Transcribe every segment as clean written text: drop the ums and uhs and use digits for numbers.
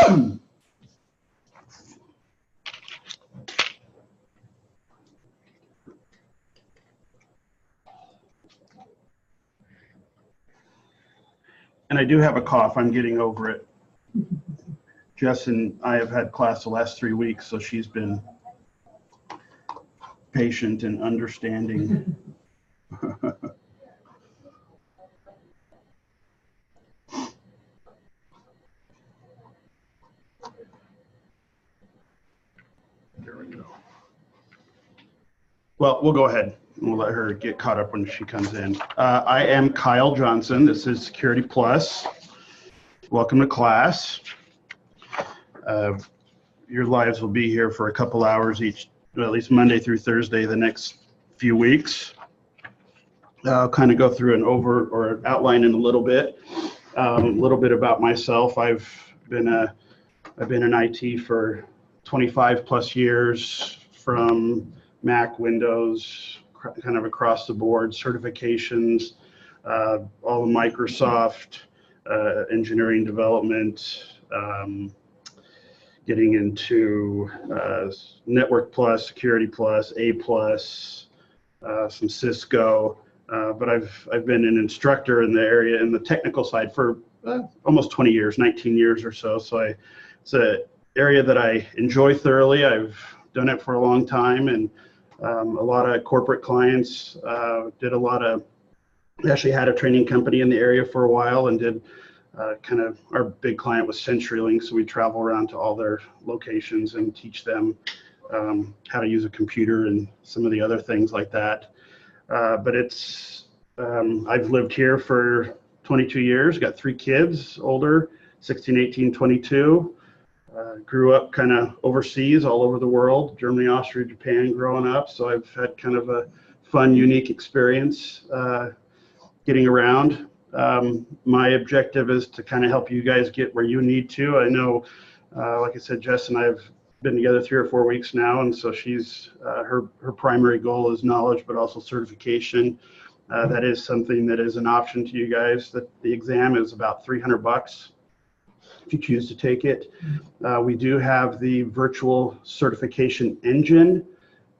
And I do have a cough. I'm getting over it. Jess and I have had class the last 3 weeks, so she's been patient and understanding. There we go. Well, we'll go ahead. We'll let her get caught up when she comes in. I am Kyle Johnson. This is Security Plus. Welcome to class. Your lives will be here for a couple hours each, at least Monday through Thursday, the next few weeks. I'll kind of go through an outline in a little bit about myself. I've been in IT for 25 plus years, from Mac, Windows, kind of across the board, certifications, all the Microsoft, engineering development, getting into Network Plus, Security Plus, A Plus, some Cisco, but I've been an instructor in the area, in the technical side, for almost 20 years, 19 years or so. So it's an area that I enjoy thoroughly. I've done it for a long time, and a lot of corporate clients, actually had a training company in the area for a while, and did our big client was CenturyLink, so we travel around to all their locations and teach them how to use a computer and some of the other things like that. But I've lived here for 22 years, got 3 kids, older, 16, 18, 22. Grew up kind of overseas, all over the world, Germany, Austria, Japan, growing up. So I've had kind of a fun, unique experience getting around. My objective is to kind of help you guys get where you need to. I know, like I said, Jess and I have been together 3 or 4 weeks now, and so she's her primary goal is knowledge, but also certification. That is something that is an option to you guys. That the exam is about $300 if you choose to take it. We do have the virtual certification engine,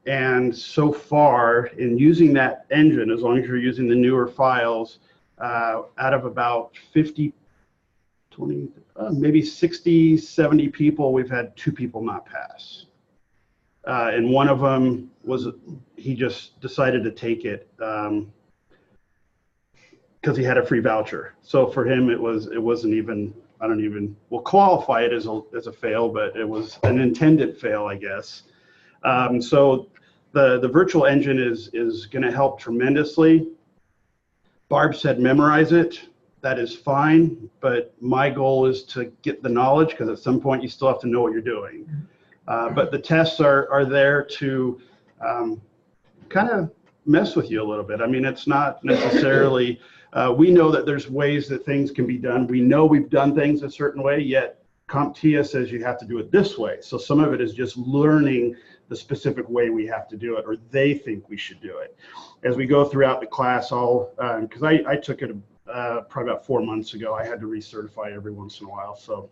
and so far in using that engine, as long as you're using the newer files, out of about 50, 20, maybe 60, 70 people, we've had 2 people not pass. And one of them he just decided to take it because he had a free voucher. So for him, it wasn't even, we'll qualify it as a fail, but it was an intended fail, I guess. So the virtual engine is going to help tremendously. Barb said memorize it. That is fine, but my goal is to get the knowledge, because at some point you still have to know what you're doing. But the tests are there to kind of mess with you a little bit. I mean, it's not necessarily, we know that there's ways that things can be done. We know we've done things a certain way, yet CompTIA says you have to do it this way. So some of it is just learning the specific way we have to do it, or they think we should do it. As we go throughout the class, because I took it probably about 4 months ago. I had to recertify every once in a while. So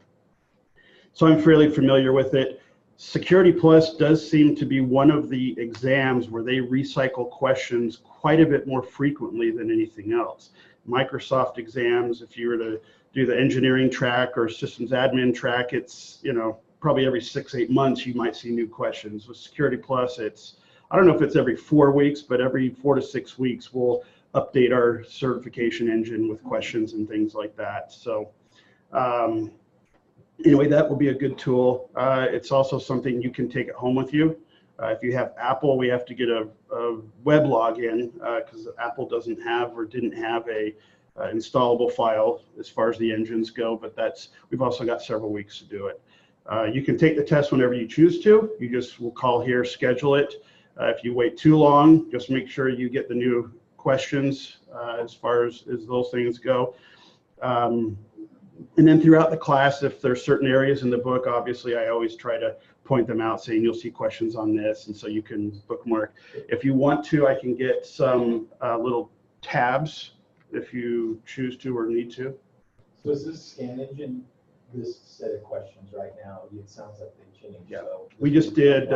I'm fairly familiar with it. Security Plus does seem to be one of the exams where they recycle questions quite a bit more frequently than anything else. Microsoft exams, if you were to do the engineering track or systems admin track, it's, probably every 6-8 months you might see new questions. With Security Plus, I don't know if it's every 4 weeks, but every 4 to 6 weeks we'll update our certification engine with questions and things like that. So anyway, that will be a good tool. It's also something you can take it home with you. If you have Apple, we have to get a web login because Apple doesn't have or didn't have a installable file as far as the engines go, but we've also got several weeks to do it. You can take the test whenever you choose to. You just will call here, schedule it. If you wait too long, just make sure you get the new questions as far as those things go. And then throughout the class, if there's certain areas in the book, obviously I always try to point them out, saying you'll see questions on this, and so you can bookmark. If you want to, I can get some little tabs if you choose to or need to. So is this scan engine this set of questions right now. It sounds like they changed. Yeah. So We just did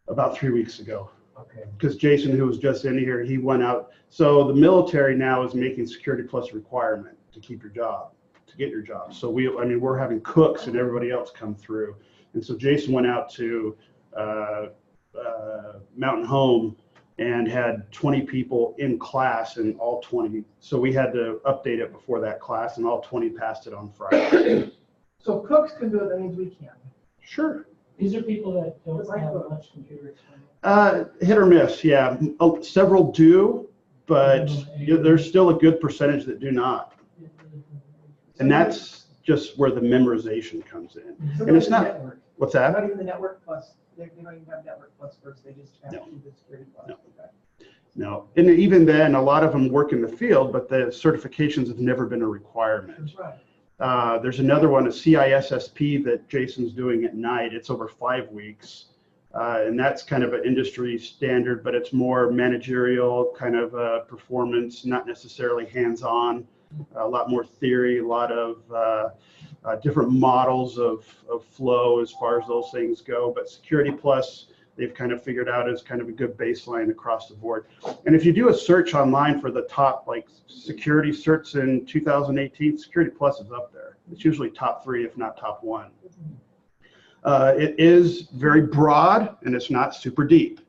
about 3 weeks ago. okay. Because Jason, who was just in here, he went out. So the military now is making Security Plus a requirement to keep your job, to get your job. So we're having cooks and everybody else come through. And so Jason went out to Mountain Home and had 20 people in class, and all 20. So we had to update it before that class, and all 20 passed it on Friday. So cooks can do it, that means we can. Sure. These are people that don't have much computer experience. Hit or miss, yeah. Several do, but there's still a good percentage that do not. And that's just where the memorization comes in. So And it's not, network. what's that? Not even the Network Plus. They don't even have Network Plus first. They just have to do the Security Plus. No. Okay. No. And even then, a lot of them work in the field, but the certifications have never been a requirement. That's right. There's another one, a CISSP, that Jason's doing at night. It's over 5 weeks. And that's kind of an industry standard, but it's more managerial kind of performance, not necessarily hands-on. A lot more theory, a lot of different models of flow as far as those things go. But Security Plus, they've kind of figured out as kind of a good baseline across the board. And if you do a search online for the top like security certs in 2018, Security Plus is up there. It's usually top 3, if not top 1. It is very broad and it's not super deep.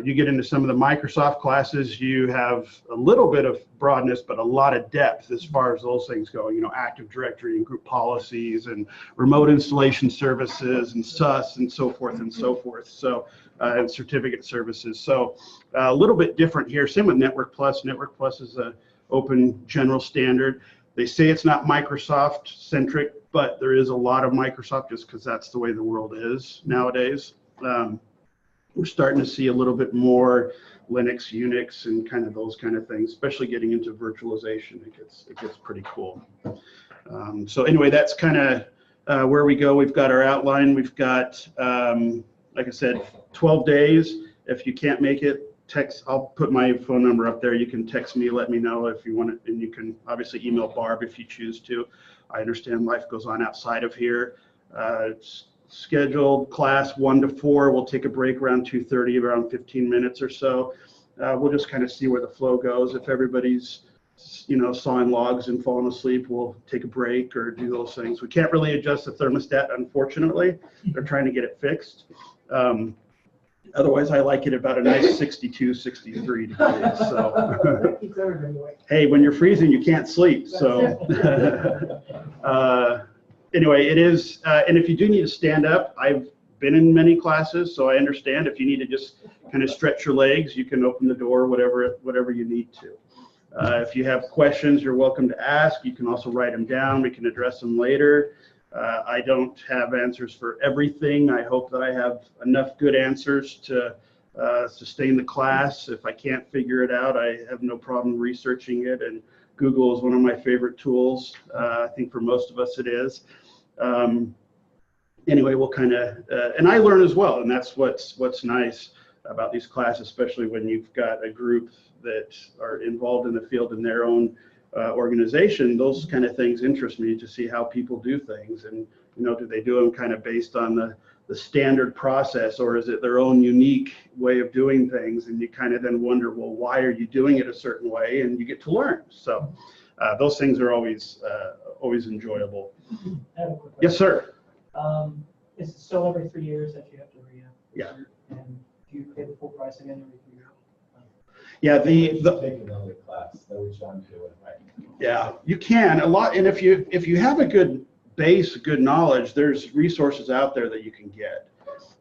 You get into some of the Microsoft classes, you have a little bit of broadness, but a lot of depth as far as those things go. Active Directory and group policies and remote installation services and SUS and so forth and so forth. So, and certificate services. So a little bit different here. Same with Network Plus. Network Plus is an open general standard. They say it's not Microsoft centric, but there is a lot of Microsoft just because that's the way the world is nowadays. We're starting to see a little bit more Linux, Unix, and kind of those kind of things, especially getting into virtualization. It gets pretty cool. So anyway, that's kind of where we go. We've got our outline. We've got, like I said, 12 days. If you can't make it, text. I'll put my phone number up there. You can text me, let me know if you want it, and you can obviously email Barb if you choose to. I understand life goes on outside of here. It's scheduled class 1 to 4. We'll take a break around 2:30, around 15 minutes or so. We'll just kind of see where the flow goes. If everybody's, sawing logs and falling asleep, we'll take a break or do those things. We can't really adjust the thermostat, unfortunately. They're trying to get it fixed. Otherwise, I like it about a nice 62, 63 degrees. So, hey, when you're freezing, you can't sleep. So, anyway, it is, and if you do need to stand up, I've been in many classes, so I understand if you need to just kind of stretch your legs, you can open the door, whatever you need to. If you have questions, you're welcome to ask. You can also write them down. We can address them later. I don't have answers for everything. I hope that I have enough good answers to sustain the class. If I can't figure it out, I have no problem researching it, and Google is one of my favorite tools. I think for most of us it is. Anyway, we'll kind of, and I learn as well, and that's what's nice about these classes, especially when you've got a group that are involved in the field in their own organization. Those kind of things interest me to see how people do things, and do they do them kind of based on the standard process, or is it their own unique way of doing things? And you kind of then wonder, well, why are you doing it a certain way? And you get to learn. So those things are always enjoyable. I have a quick question. Yes, sir. Is it still every 3 years that you have to re-up? Yeah. And do you pay the full price again every 3 years? Yeah, Take another class that we John do it right. Yeah, you can a lot, and if you have a good base, good knowledge, there's resources out there that you can get.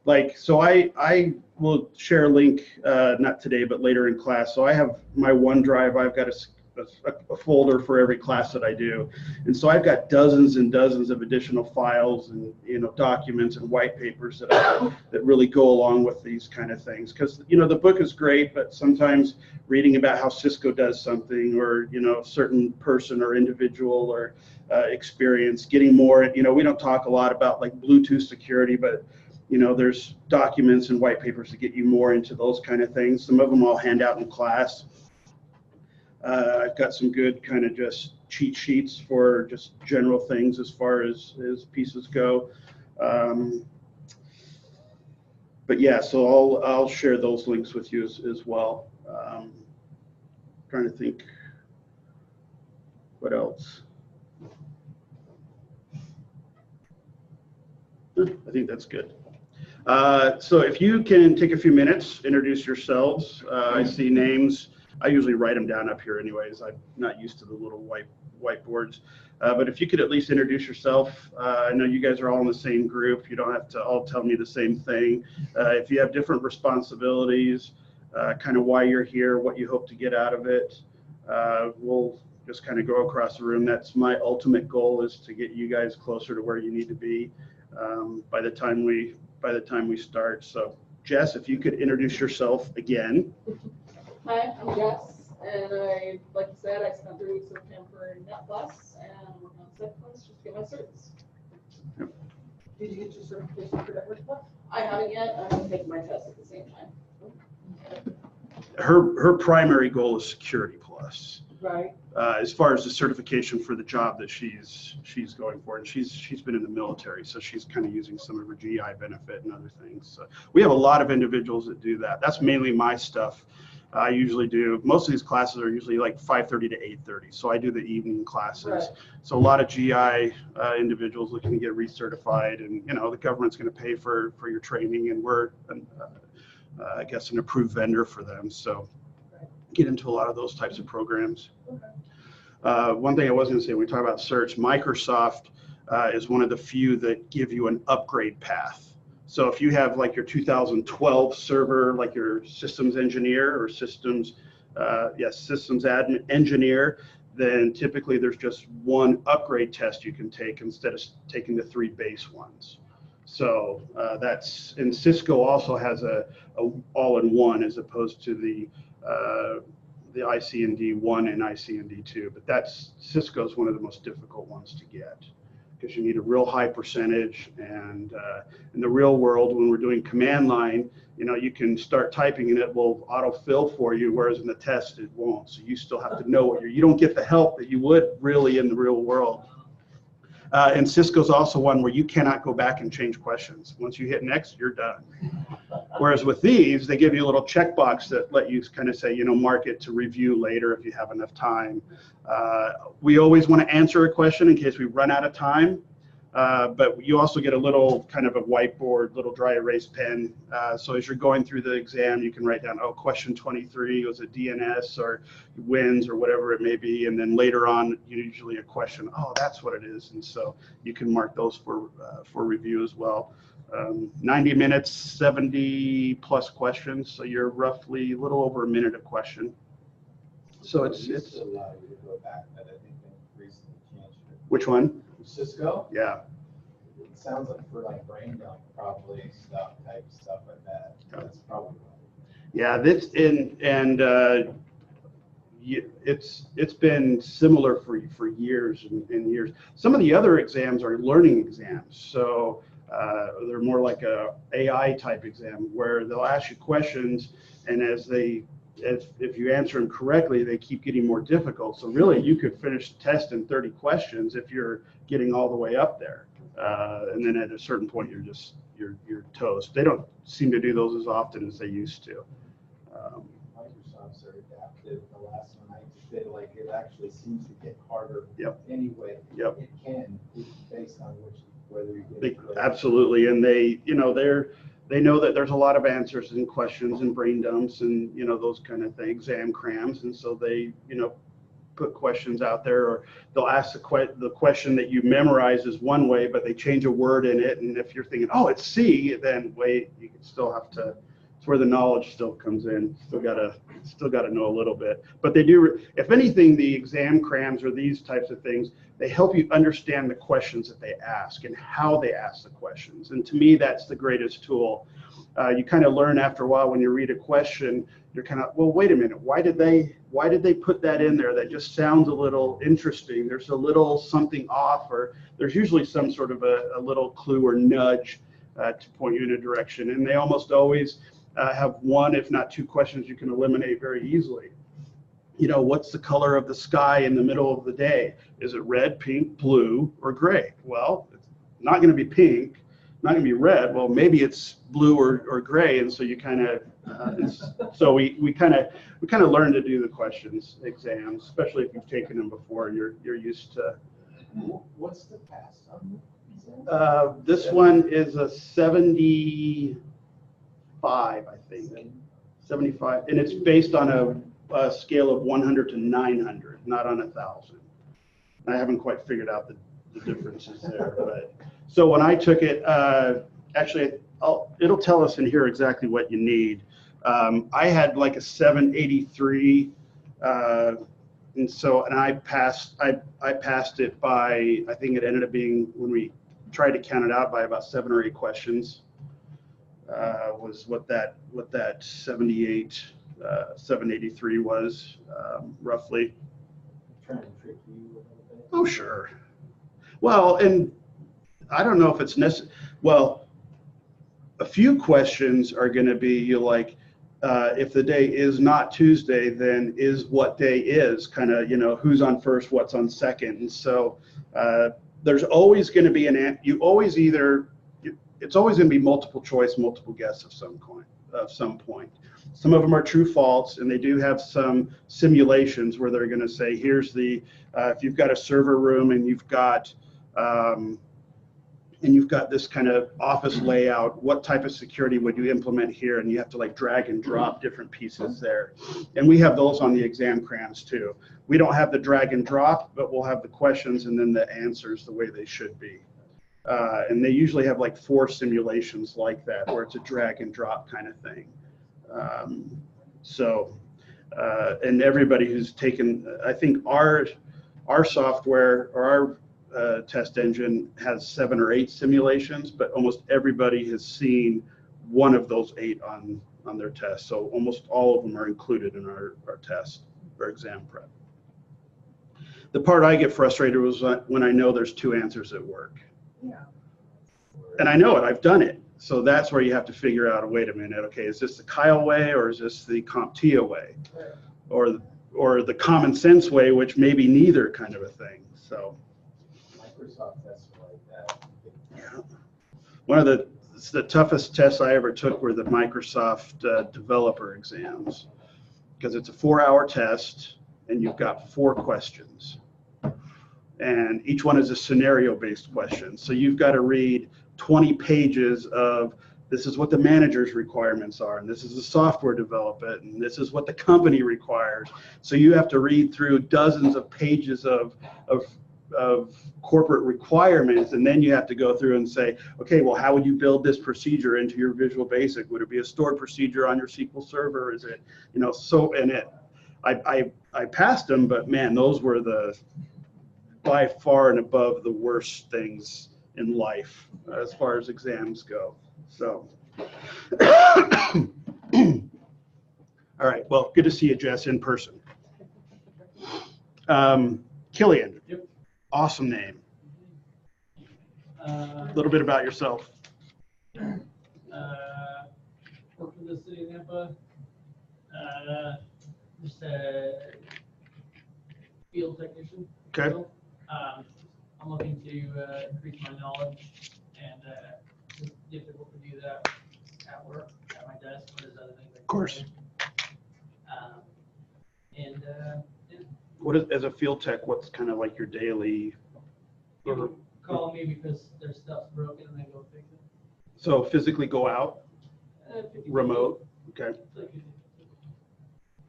Like, so I will share a link, not today, but later in class. So I have my OneDrive. I've got a folder for every class that I do, and so I've got dozens and dozens of additional files and documents and white papers that really go along with these kind of things. Because the book is great, but sometimes reading about how Cisco does something, or certain person or individual or experience, getting more. We don't talk a lot about like Bluetooth security, but there's documents and white papers to get you more into those kind of things. Some of them I'll hand out in class. I've got some good kind of just cheat sheets for just general things as far as pieces go. But yeah, so I'll share those links with you as well. Trying to think what else. I think that's good. So if you can take a few minutes, introduce yourselves. I see names. I usually write them down up here anyways. I'm not used to the little whiteboards. But if you could at least introduce yourself. I know you guys are all in the same group. You don't have to all tell me the same thing. If you have different responsibilities, kind of why you're here, what you hope to get out of it, we'll just kind of go across the room. That's my ultimate goal, is to get you guys closer to where you need to be by the time we start. So Jess, if you could introduce yourself again. Hi, I'm Jess, and like you said, I spent 3 weeks with him for Net Plus, and I'm working on Set Plus just to get my certs. Did you get your certification for Network Plus? I haven't yet. I'm taking my test at the same time. Her primary goal is Security Plus. Right. As far as the certification for the job that she's going for, and she's been in the military, so she's kind of using some of her GI benefit and other things. So we have a lot of individuals that do that. That's mainly my stuff. I usually do, most of these classes are usually like 5:30 to 8:30, so I do the evening classes. Right. So a lot of GI individuals looking to get recertified, and the government's going to pay for your training, and we're I guess an approved vendor for them. So get into a lot of those types of programs. Okay. One thing I was going to say, when we talk about search, Microsoft is one of the few that give you an upgrade path. So if you have like your 2012 server, like your systems engineer or systems admin engineer, then typically there's just one upgrade test you can take instead of taking the 3 base ones. So that's, and Cisco also has a all-in-one as opposed to the IC&D 1 and IC&D 2, but Cisco is one of the most difficult ones to get, because you need a real high percentage. And in the real world, when we're doing command line, you can start typing and it will autofill for you, whereas in the test it won't. So you still have to know what you don't get the help that you would really in the real world. And Cisco's also one where you cannot go back and change questions. Once you hit next, you're done. Whereas with these, they give you a little checkbox that let you kind of say, mark it to review later if you have enough time. We always want to answer a question in case we run out of time. But you also get a little kind of a whiteboard, little dry erase pen. So as you're going through the exam, you can write down, question 23 was a DNS or wins or whatever it may be. And then later on, usually a question, that's what it is. And so you can mark those for review as well. 90 minutes, 70 plus questions. So you're roughly a little over a minute a question. So it's a lot of you to go back, but I think they recently changed it. Which one? Cisco? Yeah. It sounds like for like brain dump, probably stuff like that. That's probably right. Yeah, it's been similar for years and years. Some of the other exams are learning exams, so they're more like a AI type exam where they'll ask you questions, and if you answer them correctly, they keep getting more difficult. So really, you could finish the test in 30 questions if you're getting all the way up there. And then at a certain point, you're toast. They don't seem to do those as often as they used to. Microsoft's are adaptive. The last one I did, like, it actually seems to get harder. Yep. Anyway. Yep. It can, based on whether you get it. Absolutely, and they know that there's a lot of answers and questions and brain dumps and those kind of things, exam crams, and so they put questions out there, or they'll ask the question that you memorize is one way, but they change a word in it, and if you're thinking, it's C, then wait, you can still have to. It's where the knowledge still comes in. Still gotta know a little bit. But they do, if anything, the exam crams or these types of things, they help you understand the questions that they ask and how they ask the questions. And to me, that's the greatest tool. You kind of learn after a while when you read a question, you're kind of, well, wait a minute, why did they put that in there? That just sounds a little interesting. There's a little something off, or there's usually some sort of a little clue or nudge to point you in a direction. And they almost always have one, if not two questions you can eliminate very easily. you know, what's the color of the sky in the middle of the day? Is it red, pink, blue, or gray? Well, it's not going to be pink, not going to be red. Well, maybe it's blue or gray, and so you kind of so we kind of learn to do the questions exams, especially if you've taken them before. You're used to. What's the pass on? This one is a 75, I think. 75, and it's based on a scale of 100 to 900, not on 1,000. I haven't quite figured out the differences there, but so when I took it, actually, it'll tell us in here exactly what you need. I had like a 783, and I passed it by, I think it ended up being, when we tried to count it out, by about 7 or 8 questions. Was what that 783 was, roughly. Trying to trick you a little bit. Oh, sure. Well, and I don't know if it's necessary. Well, a few questions are going to be like, if the day is not Tuesday, then is what day is, kind of, you know, who's on first, what's on second. And so there's always going to be it's always going to be multiple choice, multiple guess of some point. Some of them are true false, and they do have some simulations where they're going to say, here's the, if you've got a server room and you've got this kind of office layout, what type of security would you implement here? And you have to like drag and drop different pieces there. And we have those on the exam crayons too. We don't have the drag and drop, but we'll have the questions and then the answers the way they should be. And they usually have like 4 simulations like that, where it's a drag and drop kind of thing. And everybody who's taken, I think our software or our test engine has 7 or 8 simulations, but almost everybody has seen one of those 8 on their test. So almost all of them are included in our test or exam prep. The part I get frustrated was when I know there's 2 answers at work. Yeah. And I know it, I've done it. So that's where you have to figure out, wait a minute, okay, is this the Kyle way or is this the CompTIA way? Or the common sense way, which may be neither kind of a thing. So Microsoft tests are like that. yeah. One of the toughest tests I ever took were the Microsoft developer exams, because it's a 4-hour test and you've got 4 questions. And each one is a scenario-based question. So you've got to read 20 pages of, this is what the manager's requirements are, and this is the software development, and this is what the company requires. So you have to read through dozens of pages of corporate requirements, and then you have to go through and say, okay, well, how would you build this procedure into your Visual Basic? Would it be a stored procedure on your SQL Server? Is it, you know, so, and I passed them, but man, those were by far and above the worst things in life as far as exams go. So, all right, well, good to see you, Jess, in person. Killian, Yep. Awesome name. A little bit about yourself. Work for the city of Nampa. Just a field technician. Okay. So, I'm looking to increase my knowledge and it's difficult to do that at work, at my desk, but there's other things I can do. Of course. Yeah. What is, as a field tech, what's kind of like your daily? People call me because their stuff's broken and I go fix it. So physically go out, 50/50. remote, okay, It's like 50/50.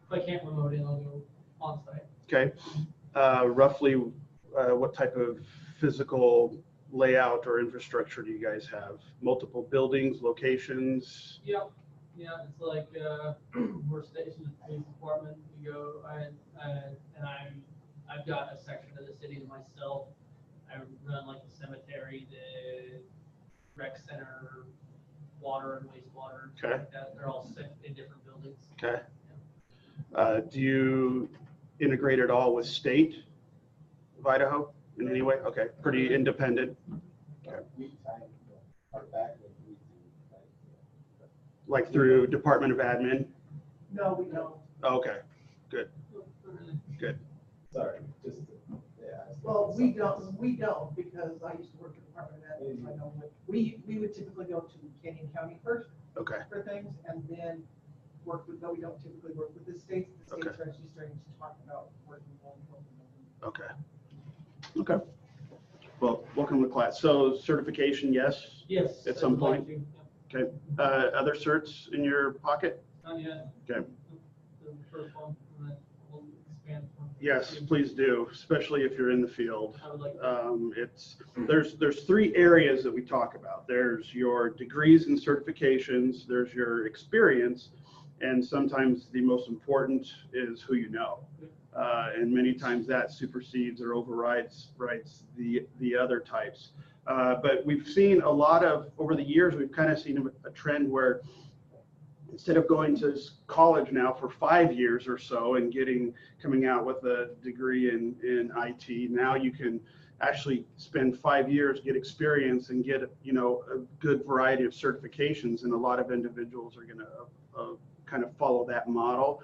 If I can't remote in, I'll go on site. okay. Roughly, what type of physical layout or infrastructure do you guys have? Multiple buildings, locations? Yeah, it's like we're stationed at the police department. We go, I've got a section of the city to myself. I run like the cemetery, the rec center, water and wastewater. Okay. Like that. They're all set in different buildings. Okay. Do you integrate it all with state of Idaho in any way? Okay, pretty independent. We time our back when we do, Like through Department of Admin? No, we don't. Oh, okay, good. Sorry, just, yeah. Well, we don't, because I used to work in the Department of Ed, so I know what, we would typically go to Canyon County first Okay. for things, and then work with, no, we don't typically work with the states. The states are actually starting to talk about working on them. Okay. Okay. Well, welcome to class. So certification, yes? Yes. At some I'd like point? to, Okay. Other certs in your pocket? yeah. Not yet. Okay. The first one, and then we'll expand from. Yes, please do, especially if you're in the field. I would like to. There's three areas that we talk about. There's your degrees and certifications, there's your experience, and sometimes the most important is who you know. And many times that supersedes or overrides the other types. But we've seen a lot of, over the years, we've kind of seen a trend where instead of going to college now for 5 years or so and coming out with a degree in IT, now you can actually spend 5 years, get experience, and get a good variety of certifications. And a lot of individuals are going to kind of follow that model.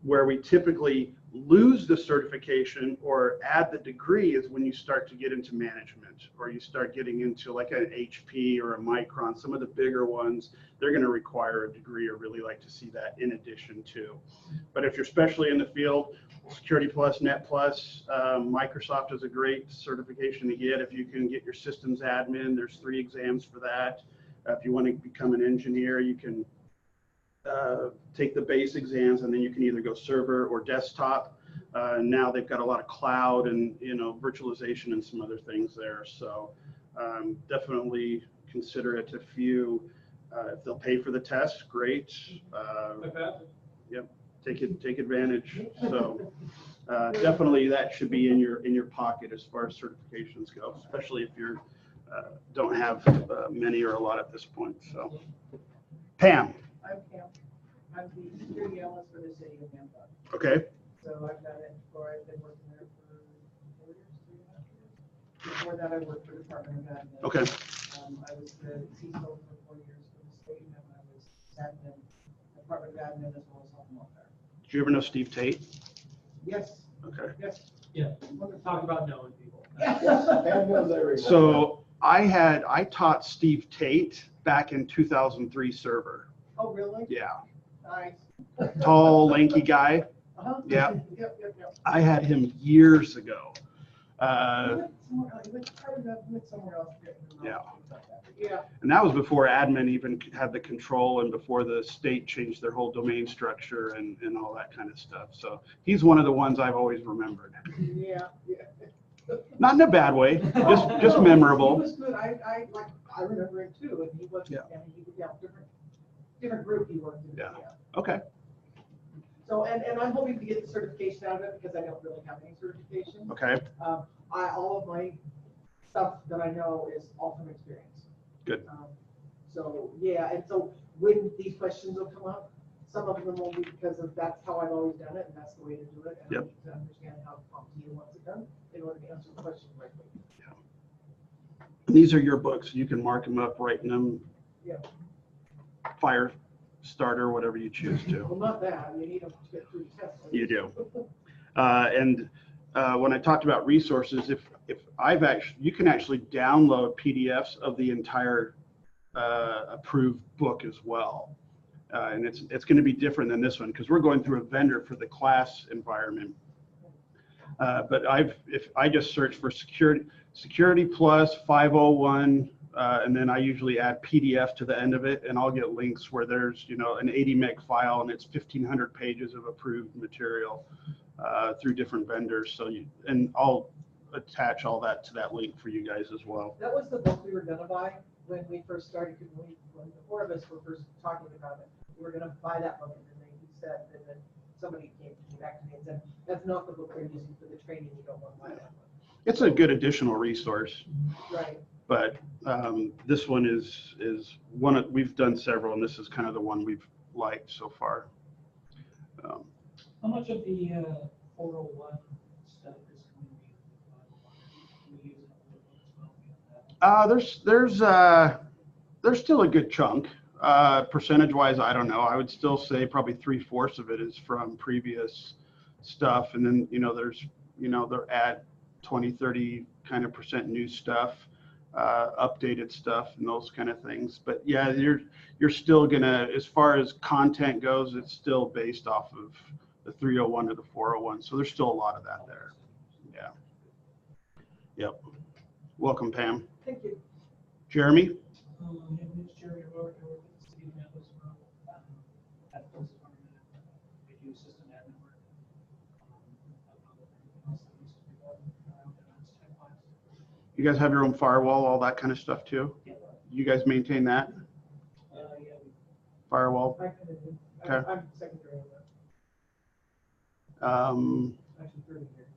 Where we typically lose the certification or add the degree is when you start to get into management, or you start getting into like an HP or a Micron. Some of the bigger ones, they're going to require a degree, or really like to see that in addition to. But if you're especially in the field, Security Plus, Net Plus, Microsoft is a great certification to get. If you can get your systems admin, there's 3 exams for that. If you want to become an engineer, you can take the base exams, and then you can either go server or desktop. Now they've got a lot of cloud and virtualization and some other things there. So definitely consider it. If they'll pay for the test, great. Yep, take advantage. So definitely that should be in your pocket as far as certifications go, especially if you don't have many or a lot at this point. So Pam. I'm Pam. I'm the security analyst for the city of Tampa. Okay. So I've done it I've been working there for 4 years, 3.5 years. Before that, I worked for the Department of Admin. Okay. I was the CISO for 4 years for the state, and I was admin, Department of Admin, as well as home welfare. Did you ever know Steve Tate? Yes. Okay. Yes. Yeah, we'll talk about knowing people. Pam knows everyone. So I taught Steve Tate back in 2003 server. Oh, really? Yeah. Nice. Tall, lanky guy. Uh-huh. Yeah. Yep. I had him years ago. He went somewhere else. Yeah. Yeah. And that was before admin even had the control, and before the state changed their whole domain structure and all that kind of stuff. So he's one of the ones I've always remembered. Yeah. Not in a bad way, just memorable. He was good. I remember him too, and he was. Yeah. And he was different group he worked in. Yeah. Okay. So and I'm hoping to get the certification out of it because I don't really have any certification. Okay. All of my stuff that I know is all from experience. Good. So yeah, and so when these questions will come up, some of them will be because that's how I've always done it, and that's the way to do it. And Yep. I need to understand how CompTIA wants it done in order to answer the question correctly. These are your books. You can mark them up, writing them. Yeah. Fire starter, whatever you choose to. Well, not that. You need them to get through the test. You do. And when I talked about resources, if you can actually download PDFs of the entire approved book as well. And it's going to be different than this one because we're going through a vendor for the class environment. But if I just search for security plus 501, and then I usually add PDF to the end of it, and I'll get links where there's an 80 meg file and it's 1,500 pages of approved material through different vendors. And I'll attach all that to that link for you guys as well. That was the book we were gonna buy when we first started. When the 4 of us were first talking about it, we were gonna buy that book, and then he said, and then somebody came back to me and said, "That's not the book we're using for the training. You don't want to buy that one." It's a good additional resource. Right. But this one is one we've done several, and this is kind of the one we've liked so far. How much of the 401 stuff is coming in? There's still a good chunk. Percentage-wise, I don't know. I would still say probably 3/4 of it is from previous stuff. And then, they're at 20, 30 kind of % new stuff, updated stuff and those kind of things. But yeah, you're still gonna, as far as content goes, it's still based off of the 301 to the 401. So there's still a lot of that there. Yeah. Yep. Welcome, Pam. Thank you. Jeremy? My name is Jerry Rourke. I work at the city of Memphis, at the police department. We do system admin work. You guys have your own firewall, all that kind of stuff too? You guys maintain that Yeah. firewall? I kind of do. Okay. I'm secondary on that. Actually, third here.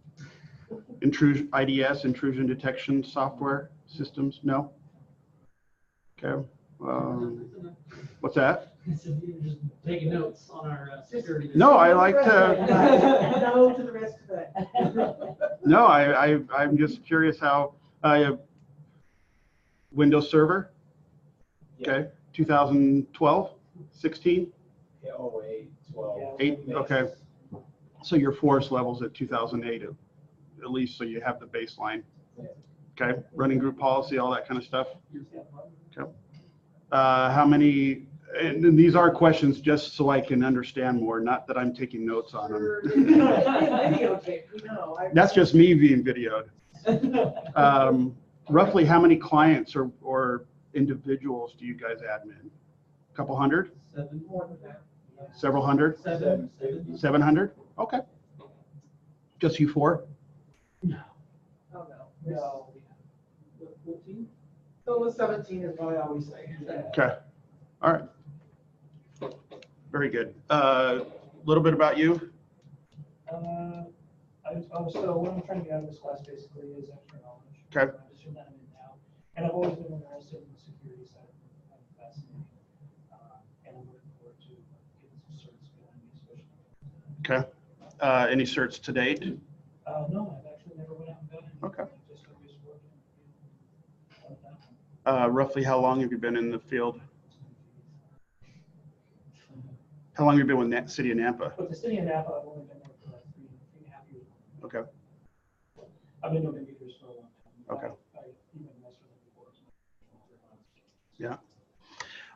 Intrusion detection software systems? No? Okay. What's that? So you're just taking notes on our security. No, I like to. No to the rest of it. No, I'm just curious how. Windows Server. Okay. 2012, 16, Yeah, 08, 12. 8. Okay. So your force levels at 2008 at least, so you have the baseline. Okay. Running group policy, all that kind of stuff. Okay. How many? And these are questions just so I can understand more, not that I'm taking notes on them. Sure. Videotape, no. That's just me being videoed. Roughly how many clients or individuals do you guys admin? A couple hundred? More than that. Several hundred? 700? Okay. Just you 4? Oh, no. No. 14? So it was 17 is what I always say. Okay. All right. Very good. A little bit about you. So what I'm trying to get out of this class basically is extra knowledge. Okay. Just from that I'm in now. And I've always been interested in the security side. I'm fascinated. And I'm looking forward to getting some certs behind me, especially. Okay. Any certs to date? No, I've actually never went out and done it. Okay. Just always worked in the field. Roughly how long have you been in the field? How long have you been with City of Nampa? But the city of Napa, I've only been there for like 3.5 years. Okay. I've been doing computers for a long time. Okay. I even messed with them before. Yeah.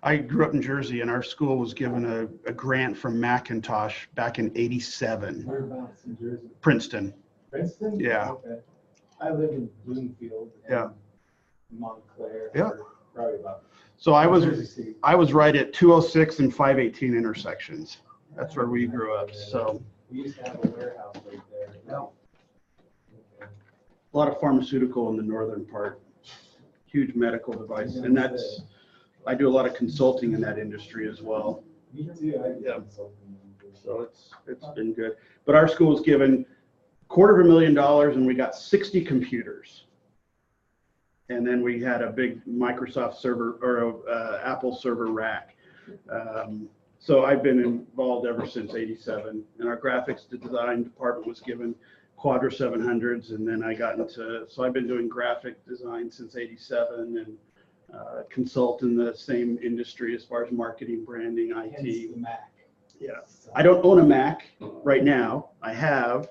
I grew up in Jersey, and our school was given a grant from Macintosh back in '87. Whereabouts in Jersey? Princeton. Princeton? Yeah. Okay. I live in Bloomfield. Yeah. And Montclair. Yeah. Probably about. So I Jersey was City. right at 206 and 518 intersections. That's where we grew up. So We used to have a warehouse right there. Yeah. Okay. a lot of pharmaceutical in the northern part, huge medical device, and I do a lot of consulting in that industry as well. Me too. I Yeah. consulting. So it's been good. But our school was given $250,000 and we got 60 computers. And then we had a big Microsoft server or Apple server rack. So I've been involved ever since '87. And our graphics design department was given Quadra 700s. And then I got into, so I've been doing graphic design since '87 and consult in the same industry as far as marketing, branding, Hence IT. the Mac. Yeah. I don't own a Mac right now. I have.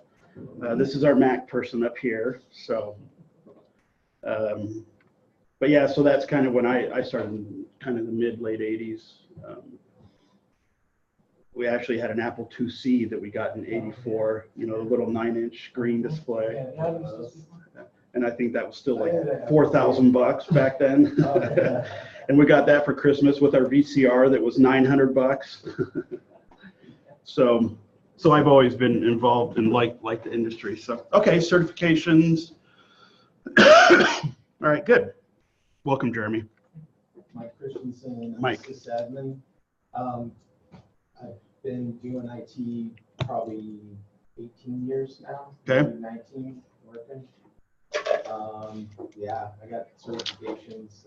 This is our Mac person up here. So, but yeah, so that's kind of when I started, kind of the late 80s. We actually had an Apple IIc that we got in '84, the little 9-inch screen display. And I think that was still like $4,000 back then. And we got that for Christmas with our VCR that was $900. So I've always been involved in like the industry. So, okay, certifications. All right, good. Welcome, Jeremy. Mike Christensen, Mike. sysadmin. I've been doing IT probably 18 years now. Okay. maybe 19 working. Yeah, I got certifications,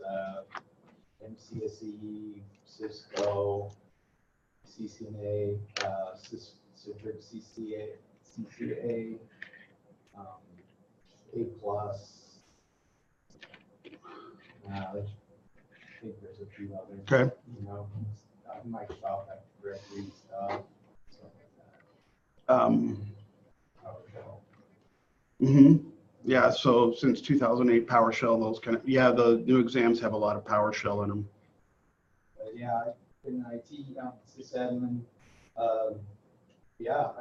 MCSE, Cisco, CCNA, Citrix CCA, A+. I think there's a few others. Okay. Microsoft Active Directory stuff like that. Mm-hmm. Yeah, so since 2008, PowerShell, those kind of, yeah, the new exams have a lot of PowerShell in them. Yeah, I've been in IT, sysadmin. Yeah,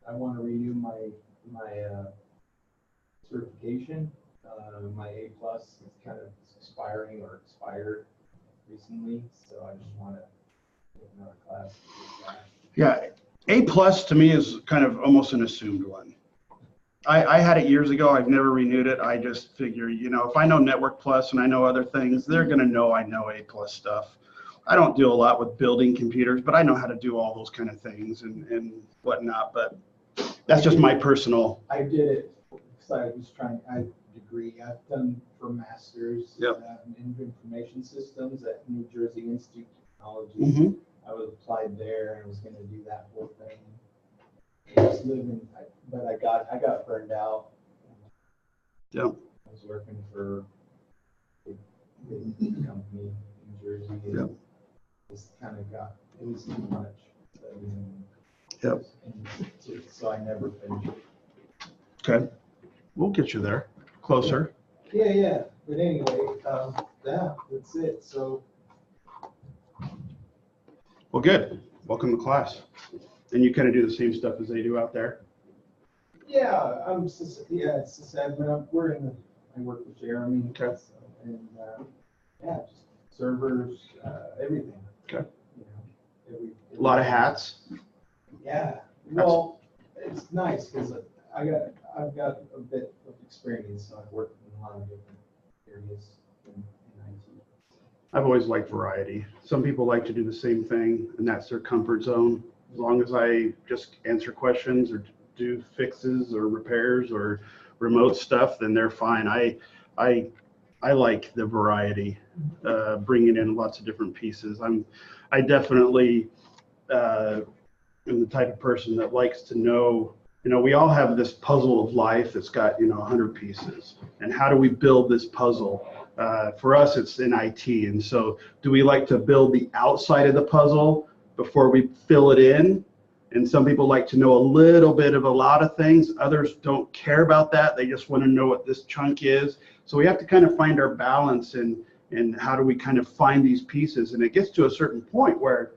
I want to renew my certification. My A plus is kind of expiring or expired recently, so I just want to take another class to get that. Yeah, A plus to me is kind of almost an assumed one. I had it years ago. I've never renewed it. I just figure, if I know Network Plus and I know other things, they're going to know I know A plus stuff. I don't do a lot with building computers, but I know how to do all those kind of things and whatnot. But that's just my personal. I did it because I was I had a degree. I've done for master's in information systems at New Jersey Institute of Technology. Mm-hmm. I was applied there and I was going to do that whole thing. Just living, but I got burned out. Yeah. I was working for a big company in Jersey. And yeah. Just kind of it was too much. Yep. So I never finished. Okay. We'll get you there. Closer. Yeah. But anyway, yeah, that's it. So. Well, good. Welcome to class. And you kind of do the same stuff as they do out there? Yeah, it's sysadmin. I work with Jeremy. Okay. So, and yeah, just servers, everything. Okay. Every A lot of hats. Yeah. Well, it's nice because I've got a bit of experience. So I've worked in a lot of different areas in IT. I've always liked variety. Some people like to do the same thing, and that's their comfort zone. As long as I just answer questions or do fixes or repairs or remote stuff, then they're fine. I like the variety, bringing in lots of different pieces. I definitely am the type of person that likes to know. We all have this puzzle of life that's got 100 pieces, and how do we build this puzzle? For us, it's in IT, and so do we like to build the outside of the puzzle before we fill it in? And some people like to know a little bit of a lot of things. Others don't care about that. They just want to know what this chunk is. So we have to kind of find our balance and how do we kind of find these pieces. And it gets to a certain point where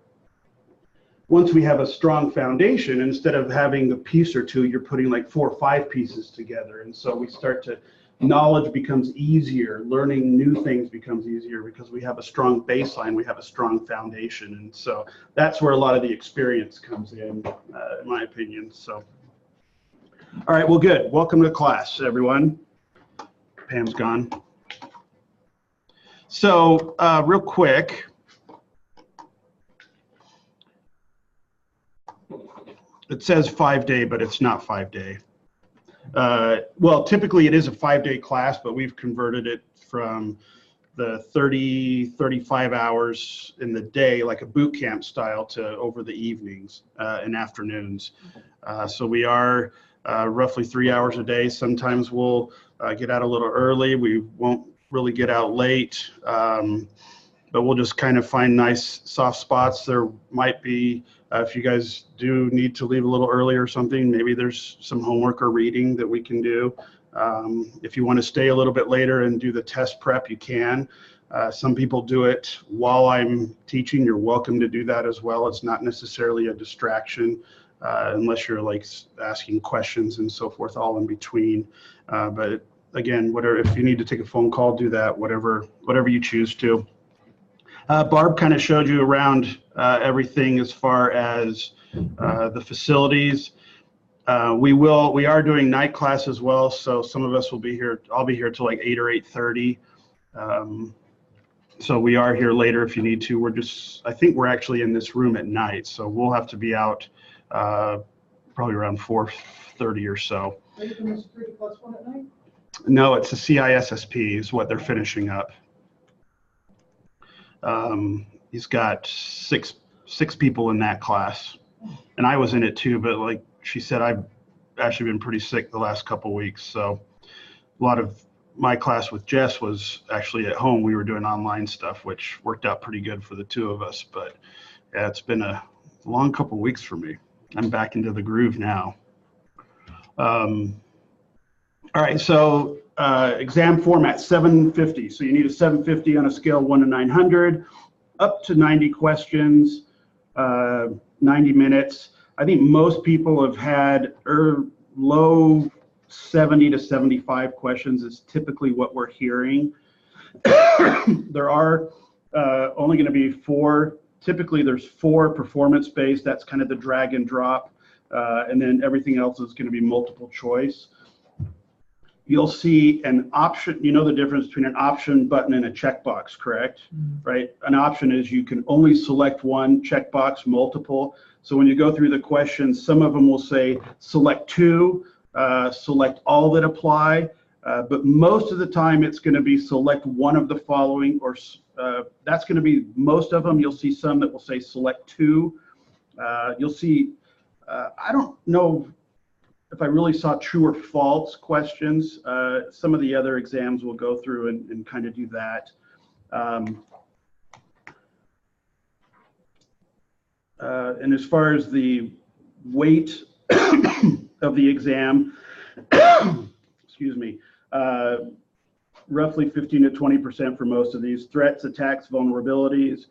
once we have a strong foundation, instead of having a piece or two, you're putting like 4 or 5 pieces together. And so we start to, knowledge becomes easier. Learning new things becomes easier because we have a strong baseline, we have a strong foundation. And so that's where a lot of the experience comes in my opinion. So, all right, well, good. Welcome to class, everyone. Pam's gone. So real quick, it says 5-day, but it's not 5-day. Well, typically it is a 5-day class, but we've converted it from the 35 hours in the day, like a boot camp style, to over the evenings and afternoons. So we are roughly 3 hours a day. Sometimes we'll get out a little early. We won't really get out late, but we'll just kind of find nice soft spots. There might be, if you guys do need to leave a little early or something, maybe there's some homework or reading that we can do. If you want to stay a little bit later and do the test prep, you can. Some people do it while I'm teaching. You're welcome to do that as well. It's not necessarily a distraction unless you're like asking questions and so forth, all in between. But again, if you need to take a phone call, do that, whatever you choose to. Barb kind of showed you around everything as far as the facilities. We are doing night class as well, so some of us will be here. I'll be here till like 8 or 8:30. So we are here later if you need to. I think we're actually in this room at night, so we'll have to be out probably around 4:30 or so. Are you doing the security plus one at night? No, it's a CISSP is what they're finishing up. He's got six people in that class, and I was in it too, but like she said, I've actually been pretty sick the last couple of weeks. So a lot of my class with Jess was actually at home. We were doing online stuff, which worked out pretty good for the two of us, but yeah, it's been a long couple of weeks for me. I'm back into the groove now. All right, so exam format 750. So you need a 750 on a scale 1 to 900, up to 90 questions, 90 minutes. I think most people have had low 70 to 75 questions is typically what we're hearing. There are only going to be 4. Typically, there's 4 performance-based. That's kind of the drag and drop. And then everything else is going to be multiple choice. You'll see an option. You know the difference between an option button and a checkbox, correct? Right? An option is you can only select one, checkbox multiple. So when you go through the questions, some of them will say select 2, select all that apply. But most of the time it's going to be select one of the following, or that's going to be most of them. You'll see some that will say select 2. You'll see, I don't know if I really saw true or false questions. Some of the other exams will go through and kind of do that. And as far as the weight of the exam, excuse me, roughly 15 to 20% for most of these. Threats, attacks, vulnerabilities,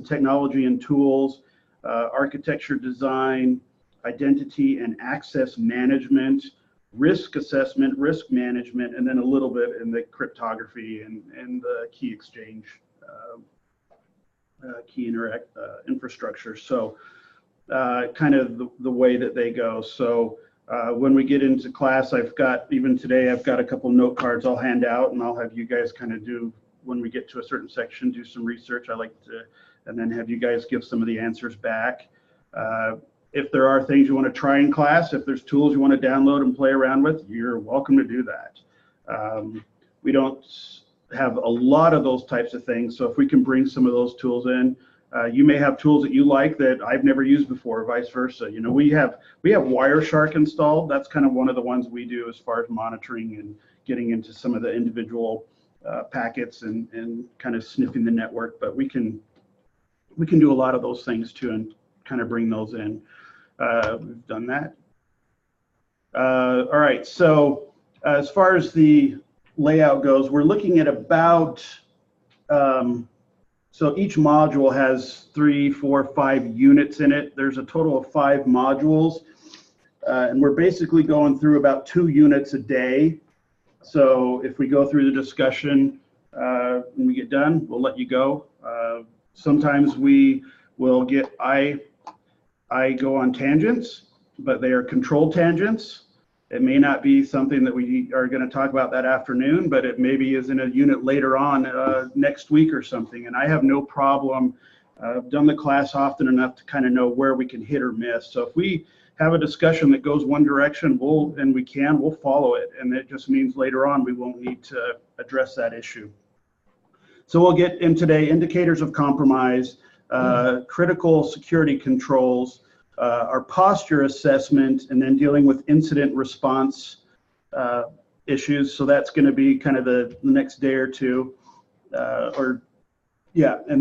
technology and tools, architecture design, identity and access management, risk assessment, risk management, and then a little bit in the cryptography and the key exchange, key infrastructure. So kind of the way that they go. So when we get into class, even today, I've got a couple note cards I'll hand out, and I'll have you guys kind of do, when we get to a certain section, do some research. I like to, and then have you guys give some of the answers back. If there are things you want to try in class, if there's tools you want to download and play around with, you're welcome to do that. We don't have a lot of those types of things, so if we can bring some of those tools in, you may have tools that you like that I've never used before, vice versa. You know, we have Wireshark installed. That's kind of one of the ones we do as far as monitoring and getting into some of the individual packets and kind of sniffing the network. But we can do a lot of those things too and kind of bring those in. We've done that. All right, so as far as the layout goes, we're looking at about, so each module has 3, 4, 5 units in it. There's a total of 5 modules, and we're basically going through about 2 units a day. So if we go through the discussion, when we get done, we'll let you go. Sometimes we will get, I go on tangents, but they are controlled tangents. It may not be something that we are going to talk about that afternoon, but it maybe is in a unit later on next week or something. And I have no problem. I've done the class often enough to kind of know where we can hit or miss. So if we have a discussion that goes one direction, we'll follow it. And it just means later on we won't need to address that issue. So we'll get in today indicators of compromise, critical security controls, our posture assessment, and then dealing with incident response issues. So that's going to be kind of the next day or two, and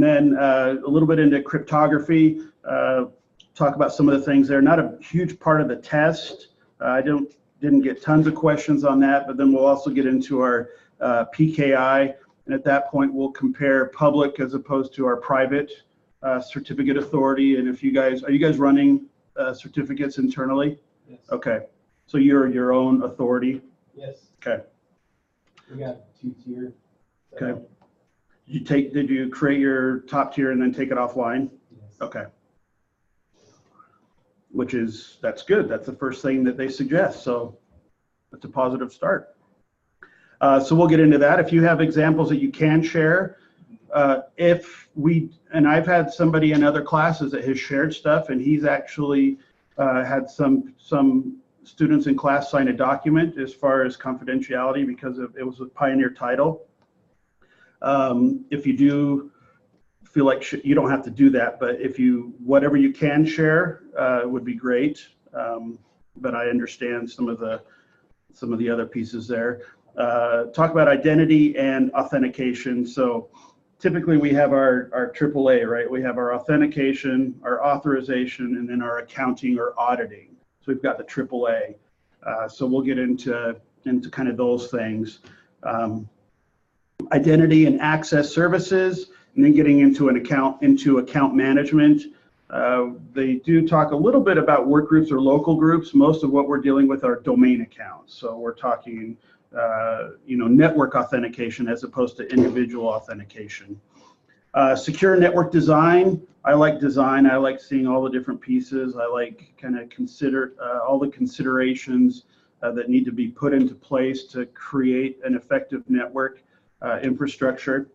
then a little bit into cryptography, talk about some of the things there. Not a huge part of the test. I didn't get tons of questions on that, but then we'll also get into our PKI, and at that point we'll compare public as opposed to our private certificate authority. And if you guys, are you guys running certificates internally? Yes. Okay, so you're your own authority? Yes. Okay. We got 2-tier. Okay. Did you create your top tier and then take it offline? Yes. Okay. That's good. That's the first thing that they suggest. So that's a positive start. So we'll get into that. If you have examples that you can share, and I've had somebody in other classes that has shared stuff, and he's actually had some students in class sign a document as far as confidentiality because it was a pioneer title. If you do feel like you don't have to do that, but whatever you can share would be great. But I understand some of the other pieces there. Talk about identity and authentication. So typically we have our AAA, right? We have our authentication, our authorization, and then our accounting or auditing. So we've got the AAA. So we'll get into into kind of those things. Identity and access services, and then getting into account management. They do talk a little bit about work groups or local groups. Most of what we're dealing with are domain accounts. So we're talking, network authentication as opposed to individual authentication. Secure network design. I like design. I like seeing all the different pieces. I like kind of consider all the considerations that need to be put into place to create an effective network infrastructure.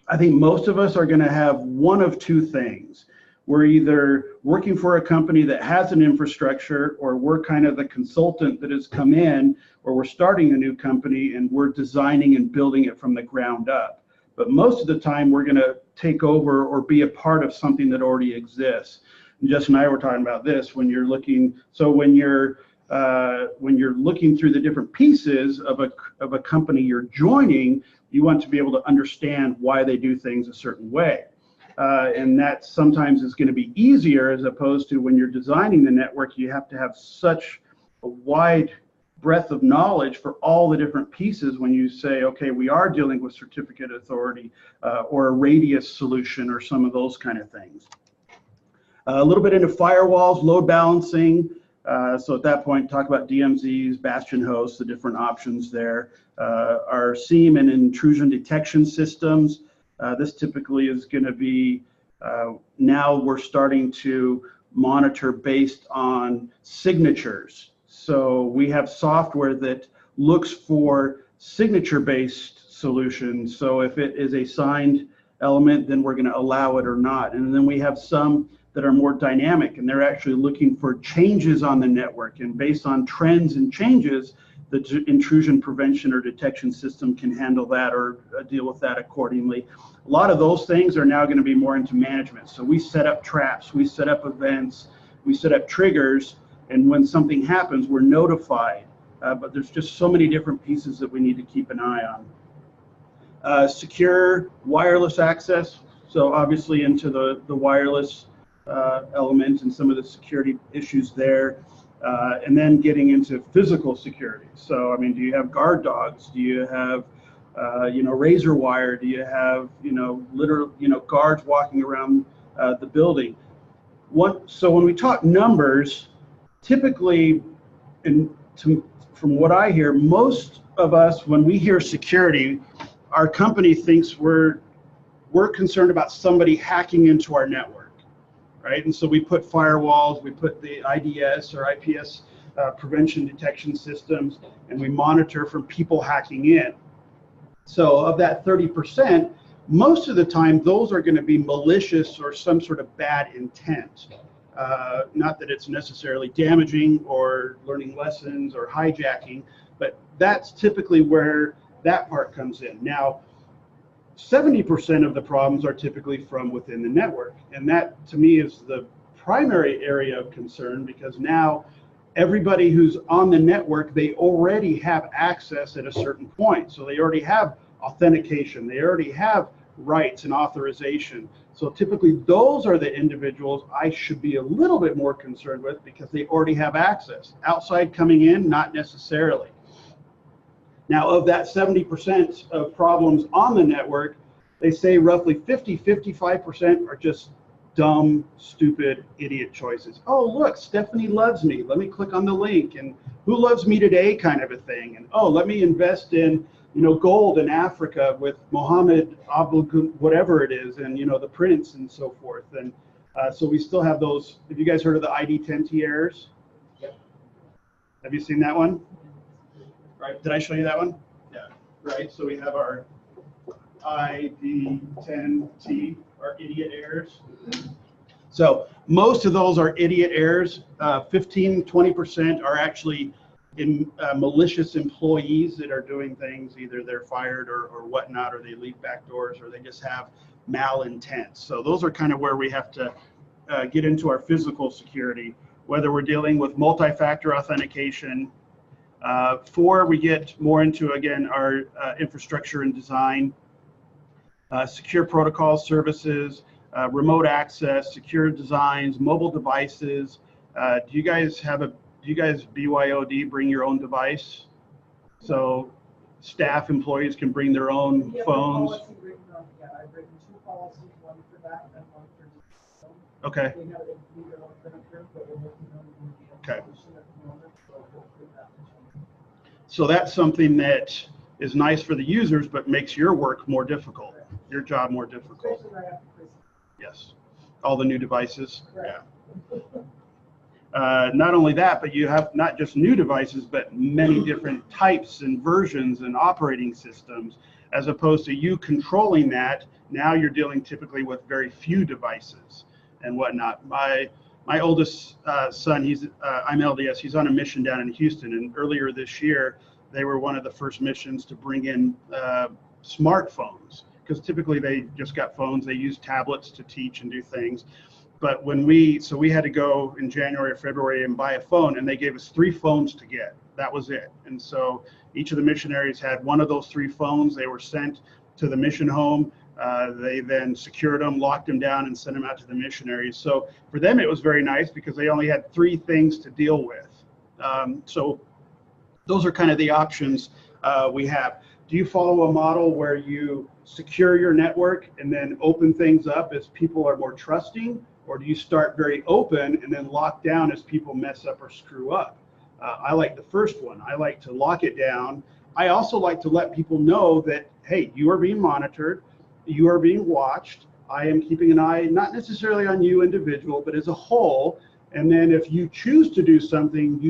I think most of us are going to have one of two things. We're either working for a company that has an infrastructure, or we're kind of the consultant that has come in, or we're starting a new company and we're designing and building it from the ground up. But most of the time we're going to take over or be a part of something that already exists. And Jess and I were talking about this when you're looking. So when you're looking through the different pieces of a company you're joining, you want to be able to understand why they do things a certain way. And that sometimes is going to be easier, as opposed to when you're designing the network, you have to have such a wide breadth of knowledge for all the different pieces when you say, okay, we are dealing with certificate authority or a radius solution or some of those kind of things. A little bit into firewalls, load balancing. So at that point, talk about DMZs, bastion hosts, the different options there. Our SIEM and intrusion detection systems. This typically is going to be, now we're starting to monitor based on signatures. So we have software that looks for signature-based solutions. So if it is a signed element, then we're going to allow it or not. And then we have some that are more dynamic, and they're actually looking for changes on the network. And based on trends and changes, the intrusion prevention or detection system can handle that or deal with that accordingly. A lot of those things are now going to be more into management. So we set up traps, we set up events, we set up triggers, and when something happens, we're notified. But there's just so many different pieces that we need to keep an eye on. Secure wireless access. So obviously into the wireless element and some of the security issues there. And then getting into physical security. So, I mean, do you have guard dogs? Do you have, razor wire? Do you have, literal, guards walking around the building? So when we talk numbers, typically, from what I hear, most of us, when we hear security, our company thinks we're concerned about somebody hacking into our network. Right, and so we put firewalls, we put the IDS or IPS prevention detection systems, and we monitor for people hacking in. So of that 30%, most of the time, those are going to be malicious or some sort of bad intent. Not that it's necessarily damaging or learning lessons or hijacking, but that's typically where that part comes in. Now, 70% of the problems are typically from within the network. And that, to me, is the primary area of concern, because now everybody who's on the network, they already have access at a certain point. So they already have authentication. They already have rights and authorization. So typically those are the individuals I should be a little bit more concerned with, because they already have access. Outside coming in, not necessarily. Now, of that 70% of problems on the network, they say roughly 55% are just dumb, stupid, idiot choices. Oh, look, Stephanie loves me. Let me click on the link. And who loves me today kind of a thing. And, oh, let me invest in, gold in Africa with Mohammed whatever it is, and, the prince and so forth. And so we still have those. Have you guys heard of the ID10T errors? Yep. Have you seen that one? Right, did I show you that one? Yeah, right, so we have our ID10T, our idiot errors. So most of those are idiot errors. 15-20% are actually malicious employees that are doing things. Either they're fired or whatnot, or they leave back doors, or they just have malintent. So those are kind of where we have to get into our physical security, whether we're dealing with multi-factor authentication. 4, we get more into, again, our infrastructure and design, secure protocol services, remote access, secure designs, mobile devices. Do you guys BYOD, bring your own device? So staff employees can bring their own We have a phones. policy written on, yeah, I've written 2 policies, one for that and one for. Okay. We have it, we don't been approved, but we're working on the Okay. solution at the moment, so hopefully that will change. So that's something that is nice for the users, but makes your work more difficult, your job more difficult. Especially right after Christmas. Yes. All the new devices. Correct. Yeah. Not only that, but you have not just new devices, but many different types and versions and operating systems, as opposed to you controlling that. Now you're dealing typically with very few devices and whatnot. My oldest son, I'm LDS, he's on a mission down in Houston, and earlier this year, they were one of the first missions to bring in smartphones, because typically they just got phones, they use tablets to teach and do things. But we had to go in January or February and buy a phone, and they gave us 3 phones to get. That was it. And so each of the missionaries had one of those 3 phones. They were sent to the mission home. They then secured them, locked them down, and sent them out to the missionaries. So for them, it was very nice because they only had 3 things to deal with. So those are kind of the options we have. Do you follow a model where you secure your network and then open things up as people are more trusting? Or do you start very open and then lock down as people mess up or screw up? I like the first one. I like to lock it down. I also like to let people know that, hey, you are being monitored, you are being watched. I am keeping an eye, not necessarily on you individual, but as a whole. And then if you choose to do something,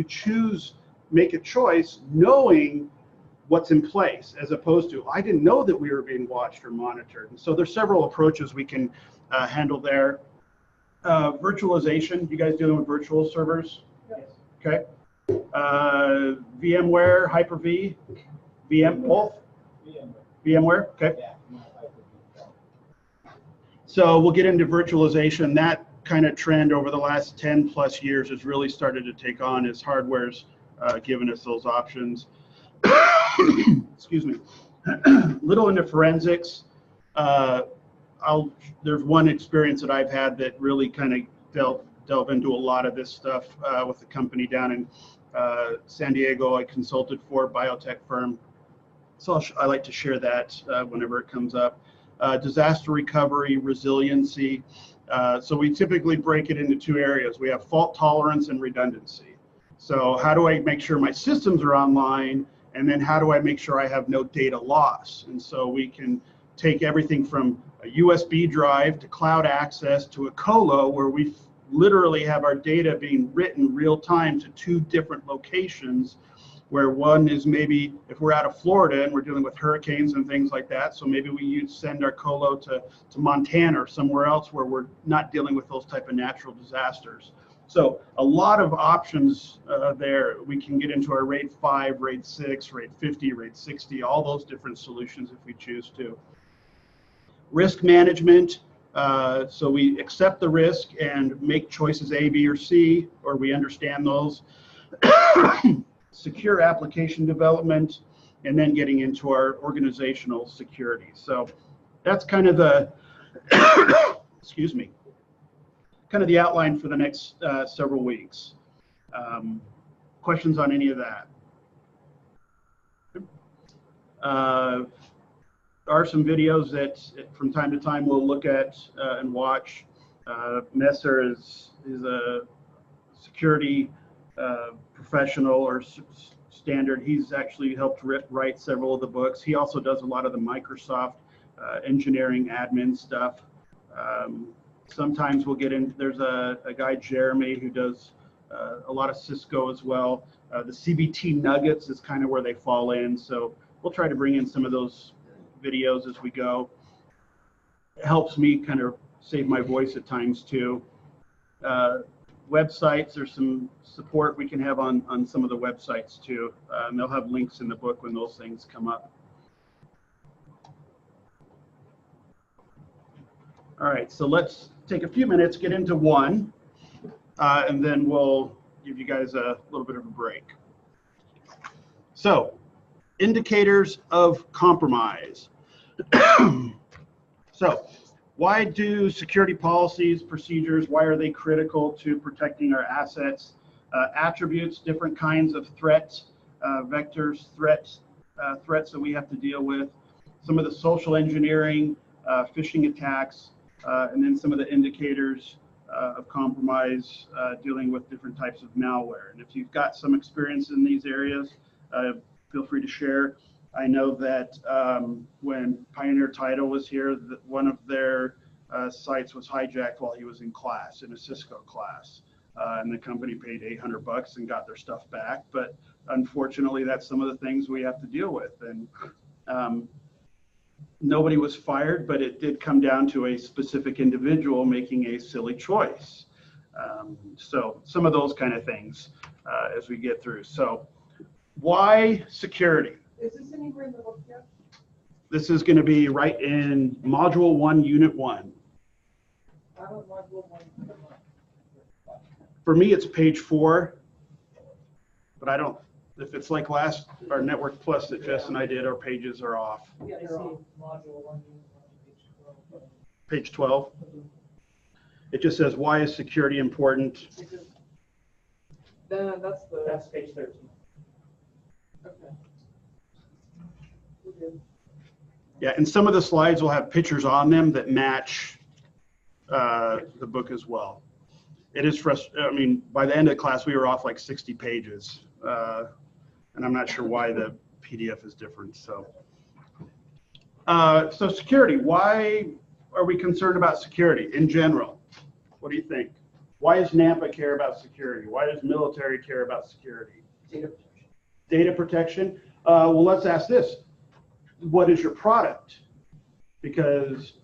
make a choice knowing what's in place, as opposed to, I didn't know that we were being watched or monitored. And so there's several approaches we can handle there. Virtualization, you guys dealing with virtual servers? Yes. Okay. VMware, Hyper-V, both? VMware, okay. So we'll get into virtualization. That kind of trend over the last 10 plus years has really started to take on as hardware's given us those options. Excuse me. Little into forensics. There's one experience that I've had that really kind of delve into a lot of this stuff with a company down in San Diego. I consulted for a biotech firm. So I like to share that whenever it comes up. Disaster recovery, resiliency. So we typically break it into 2 areas. We have fault tolerance and redundancy. So how do I make sure my systems are online? And then how do I make sure I have no data loss? And so we can take everything from a USB drive to cloud access to a colo, where we literally have our data being written real time to 2 different locations, where one is maybe if we're out of Florida and we're dealing with hurricanes and things like that, so maybe we send our colo to Montana or somewhere else where we're not dealing with those type of natural disasters. So a lot of options there. We can get into our RAID 5, RAID 6, RAID 50, RAID 60, all those different solutions if we choose to. Risk management. So we accept the risk and make choices A, B, or C, or we understand those. Secure application development, and then getting into our organizational security. So that's kind of the, excuse me, kind of the outline for the next several weeks. Questions on any of that? There are some videos that from time to time we'll look at and watch. Messer is a security professional or standard. He's actually helped write several of the books. He also does a lot of the Microsoft engineering admin stuff. Sometimes we'll get in, there's a guy, Jeremy, who does a lot of Cisco as well. The CBT nuggets is kind of where they fall in. So we'll try to bring in some of those videos as we go. It helps me kind of save my voice at times too. Websites, there's some support we can have on some of the websites too. And they'll have links in the book when those things come up. All right, so let's take a few minutes, get into one, and then we'll give you guys a little bit of a break. So, indicators of compromise. So, why do security policies, procedures, why are they critical to protecting our assets? Attributes, different kinds of threats, vectors, threat threats that we have to deal with, some of the social engineering, phishing attacks, and then some of the indicators of compromise, dealing with different types of malware. And if you've got some experience in these areas, feel free to share. I know that when Pioneer Title was here, one of their sites was hijacked while he was in class, in a Cisco class. And the company paid $800 and got their stuff back. But unfortunately, that's some of the things we have to deal with. And nobody was fired, but it did come down to a specific individual making a silly choice. So some of those kind of things as we get through. So why security? Is this anywhere in the book yet? This is going to be right in Module 1, Unit 1. I don't want to go one. For me, it's page 4, but I don't, if it's like our Network Plus that Jess and I did, our pages are off. Yeah, I I see see. module 1, Page 12. It just says, why is security important? That's the. that's page 13. Okay. We're good. Yeah, and some of the slides will have pictures on them that match the book as well. It is frustrating. I mean, by the end of class, we were off like 60 pages. And I'm not sure why the PDF is different. So security, why are we concerned about security in general? What do you think? Why does NAMPA care about security? Why does military care about security? Data protection. Data protection? Well, let's ask this. What is your product? Because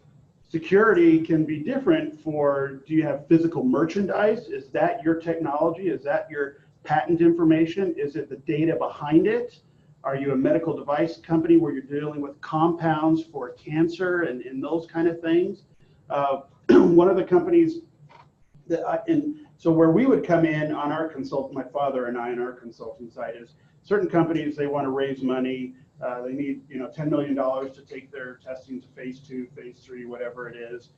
security can be different for, do you have physical merchandise? Is that your technology? Is that your patent information? Is it the data behind it? Are you a medical device company where you're dealing with compounds for cancer and those kind of things? One of the companies that so where we would come in on our my father and I on our consulting side is certain companies, they want to raise money. They need, $10 million to take their testing to phase 2, phase 3, whatever it is,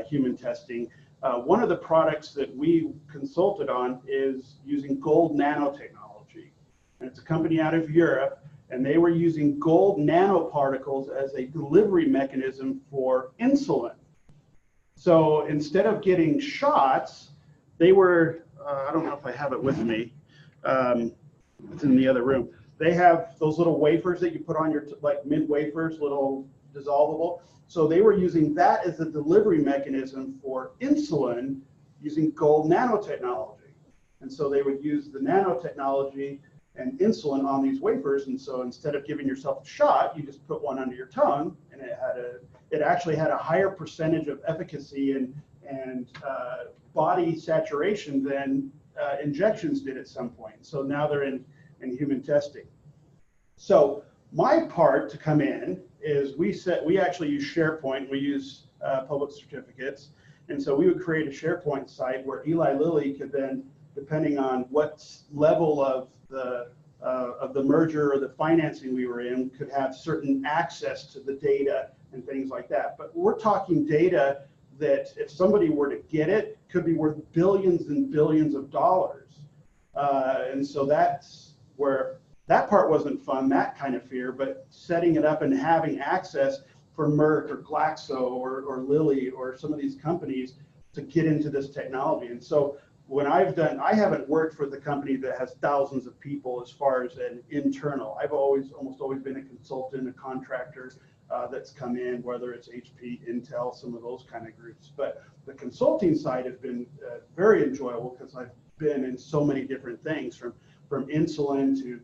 human testing. One of the products that we consulted on is using gold nanotechnology. And it's a company out of Europe, and they were using gold nanoparticles as a delivery mechanism for insulin. So instead of getting shots, they were, I don't know if I have it with me, it's in the other room. They have those little wafers that you put on your, like mint wafers, little dissolvable. So they were using that as a delivery mechanism for insulin using gold nanotechnology. And so they would use the nanotechnology and insulin on these wafers. And so instead of giving yourself a shot, you just put one under your tongue, and it actually had a higher percentage of efficacy and body saturation than injections did at some point. So now they're in human testing. So my part to come in is we actually use SharePoint. We use public certificates. And so we would create a SharePoint site where Eli Lilly could then, depending on what level of the merger or the financing we were in, could have certain access to the data and things like that. But we're talking data that if somebody were to get it, could be worth billions and billions of dollars. And so that's where that part wasn't fun, that kind of fear, but setting it up and having access for Merck or Glaxo or Lilly or some of these companies to get into this technology. And so when I haven't worked for the company that has thousands of people as far as an internal. I've almost always been a consultant, a contractor that's come in, whether it's HP, Intel, some of those kind of groups. But the consulting side has been very enjoyable because I've been in so many different things, from insulin to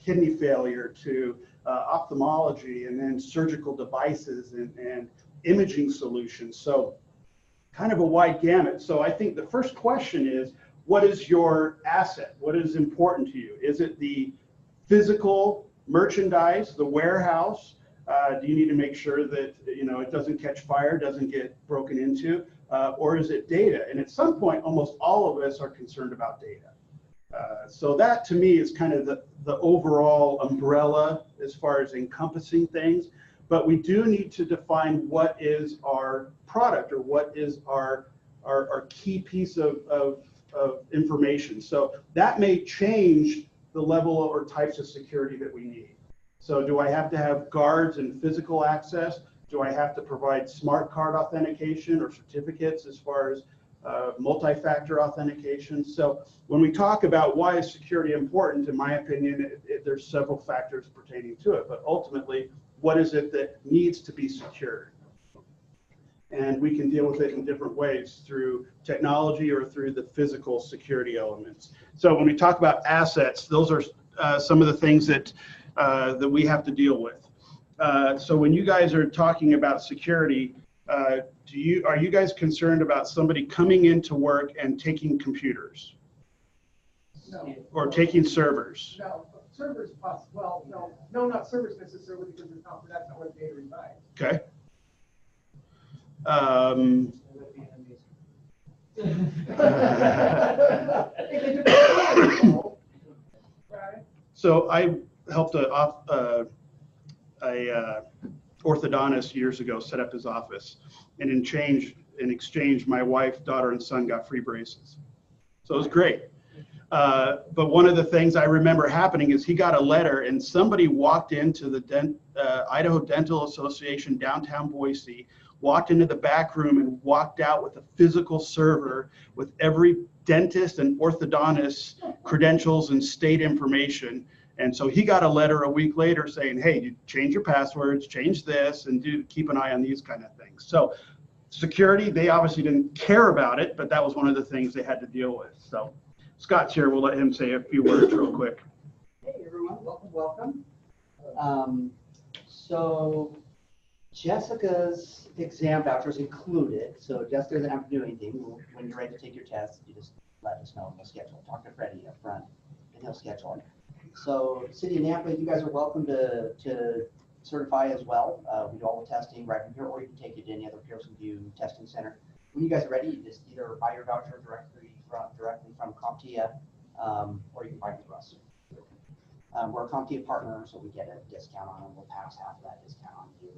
kidney failure to ophthalmology, and then surgical devices and imaging solutions. So kind of a wide gamut. So I think the first question is, what is your asset? What is important to you? Is it the physical merchandise, the warehouse? Do you need to make sure that it doesn't catch fire, doesn't get broken into? Or is it data? And at some point, almost all of us are concerned about data. So that to me is kind of the overall umbrella as far as encompassing things. But we do need to define what is our product, or what is our key piece of information. So that may change the level or types of security that we need. So do I have to have guards and physical access? Do I have to provide smart card authentication or certificates as far as multi-factor authentication? So when we talk about why is security important, in my opinion, there's several factors pertaining to it, but ultimately, what is it that needs to be secured? And we can deal with it in different ways through technology or through the physical security elements. So when we talk about assets, those are some of the things that that we have to deal with. So when you guys are talking about security, are you guys concerned about somebody coming into work and taking computers? No. Or taking servers? No, servers possible, well, no, not servers necessarily, because that's not what data resides. Okay. Right. So I helped a orthodontist years ago set up his office, and in exchange, my wife, daughter, and son got free braces. So it was great. But one of the things I remember happening is he got a letter, and somebody walked into the Idaho Dental Association downtown Boise, walked into the back room and walked out with a physical server with every dentist and orthodontist credentials and state information. And so he got a letter a week later saying, hey, you change your passwords, change this, and keep an eye on these kind of things. So security, they obviously didn't care about it, but that was one of the things they had to deal with. So Scott's here. We'll let him say a few words real quick. Hey, everyone. Welcome. So Jessica's exam voucher is included. So Jessica doesn't have to do anything. When you're ready to take your test, you just let us know and we'll schedule. Talk to Freddie up front and he'll schedule it. So City of Nampa, you guys are welcome to certify as well. We do all the testing right from here, or you can take it to any other Pearson View testing center. When you guys are ready, you just either buy your voucher directly from CompTIA, or you can buy it through us. We're a CompTIA partner, so we get a discount on them. We'll pass half of that discount on you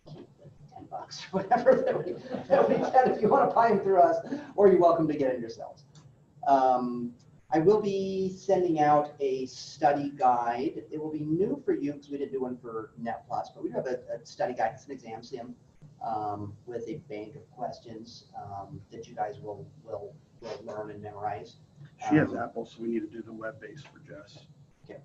and keep the $10 or whatever that we get if you want to buy them through us, or you're welcome to get it yourselves. I will be sending out a study guide. It will be new for you because we didn't do one for Net Plus, but we do have a study guide. It's an exam sim with a bank of questions that you guys will learn and memorize. She has Apple, so we need to do the web-based for Jess. Okay.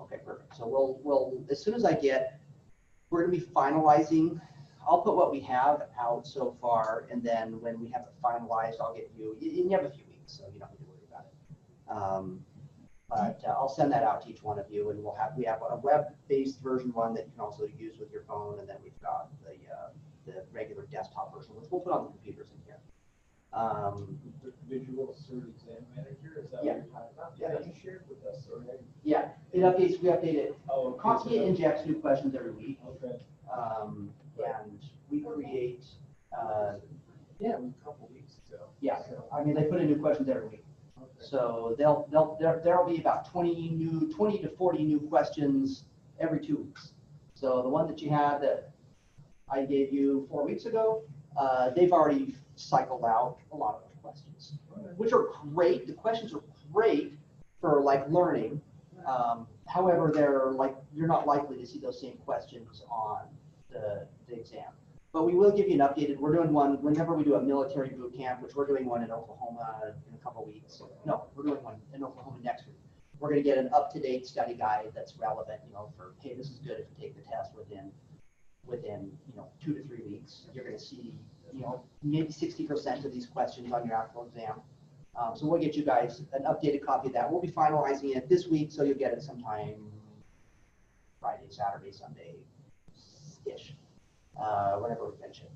Okay, perfect. So we'll as soon as we're going to be finalizing. I'll put what we have out so far, and then when we have it finalized, I'll get you. You have a few weeks, so you don't have to worry about it. But I'll send that out to each one of you, and we have a web-based version one that you can also use with your phone, and then we've got the regular desktop version, which we'll put on the computers in here. The visual cert exam manager, is that what Yeah. you're talking about? Yeah. You shared with us already. Yeah, it updates. We update it. Oh, okay. CompTIA injects new questions every week, Okay. and we create. Yeah, a couple weeks ago. Yeah, I mean they put in new questions every week. Okay. So there'll be about 20 to 40 new questions every 2 weeks. So the one that you had that I gave you 4 weeks ago, they've already cycled out a lot of those questions, which are great. The questions are great for like learning. However, you're not likely to see those same questions on the exam. But we will give you an updated. We're doing one whenever we do a military boot camp, which we're doing one in Oklahoma in a couple weeks. No, we're doing one in Oklahoma next week. We're going to get an up-to-date study guide that's relevant, for, hey, this is good if you take the test within 2 to 3 weeks. You're going to see, maybe 60% of these questions on your actual exam. So we'll get you guys an updated copy of that. We'll be finalizing it this week, so you'll get it sometime Friday, Saturday, Sunday-ish. Whenever we finish it.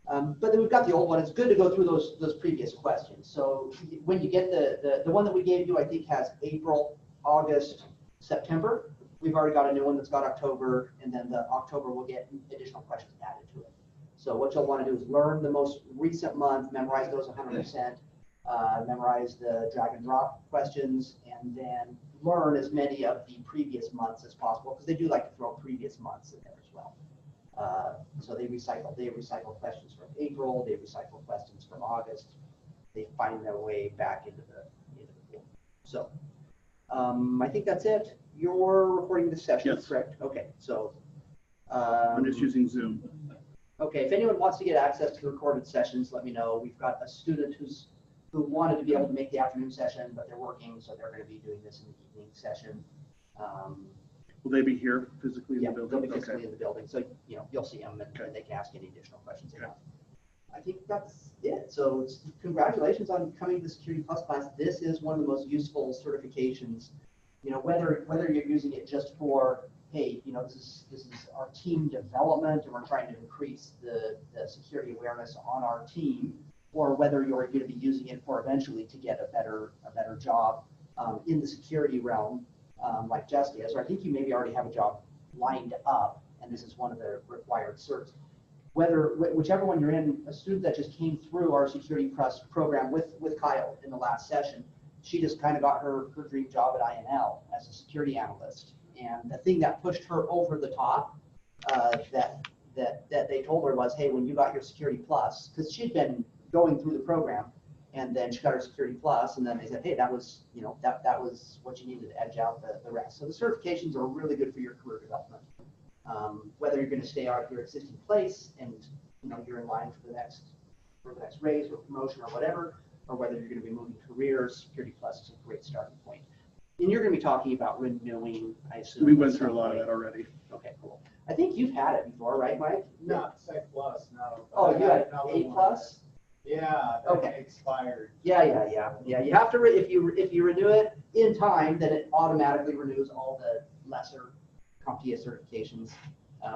But then we've got the old one. It's good to go through those previous questions. So when you get the one that we gave you, I think has April, August, September. We've already got a new one that's got October, and then the October will get additional questions added to it. So what you'll want to do is learn the most recent month, memorize those 100%, memorize the drag and drop questions, and then learn as many of the previous months as possible, because they do like to throw previous months in there as well. So they recycle questions from April, they recycle questions from August, they find their way back into the pool. So I think that's it. You're recording this session, Yes. correct? Okay, so. I'm just using Zoom. Okay, if anyone wants to get access to the recorded sessions, let me know. We've got a student who wanted to be able to make the afternoon session, but they're working, so they're going to be doing this in the evening session. Will they be here physically in Yeah, the building? they'll be physically Okay. in the building, so you'll see them and they can ask any additional questions they have. I think that's it. So congratulations on coming to the Security Plus class. This is one of the most useful certifications. Whether you're using it just for, hey, this is our team development and we're trying to increase the security awareness on our team, or whether you're going to be using it for eventually to get a better job in the security realm, like Jess is, or I think you maybe already have a job lined up, and this is one of the required certs. Whichever one you're in, a student that just came through our Security Plus program with Kyle in the last session, she just kind of got her dream job at INL as a security analyst. And the thing that pushed her over the top that they told her was, hey, when you got your Security Plus, because she'd been going through the program, and then she got her Security Plus, and then they said, hey, that was that was what you needed to edge out the rest. So the certifications are really good for your career development. Whether you're going to stay out at your existing place and you're in line for the next raise or promotion or whatever, or whether you're going to be moving careers, Security Plus is a great starting point. And you're going to be talking about renewing, I assume. We went through a lot of that already. Okay, cool. I think you've had it before, right, Mike? Not Sec Plus, no. Oh, you had another A one. plus? Yeah, that Okay. expired. Yeah. You have to if you renew it in time, then it automatically renews all the lesser CompTIA certifications,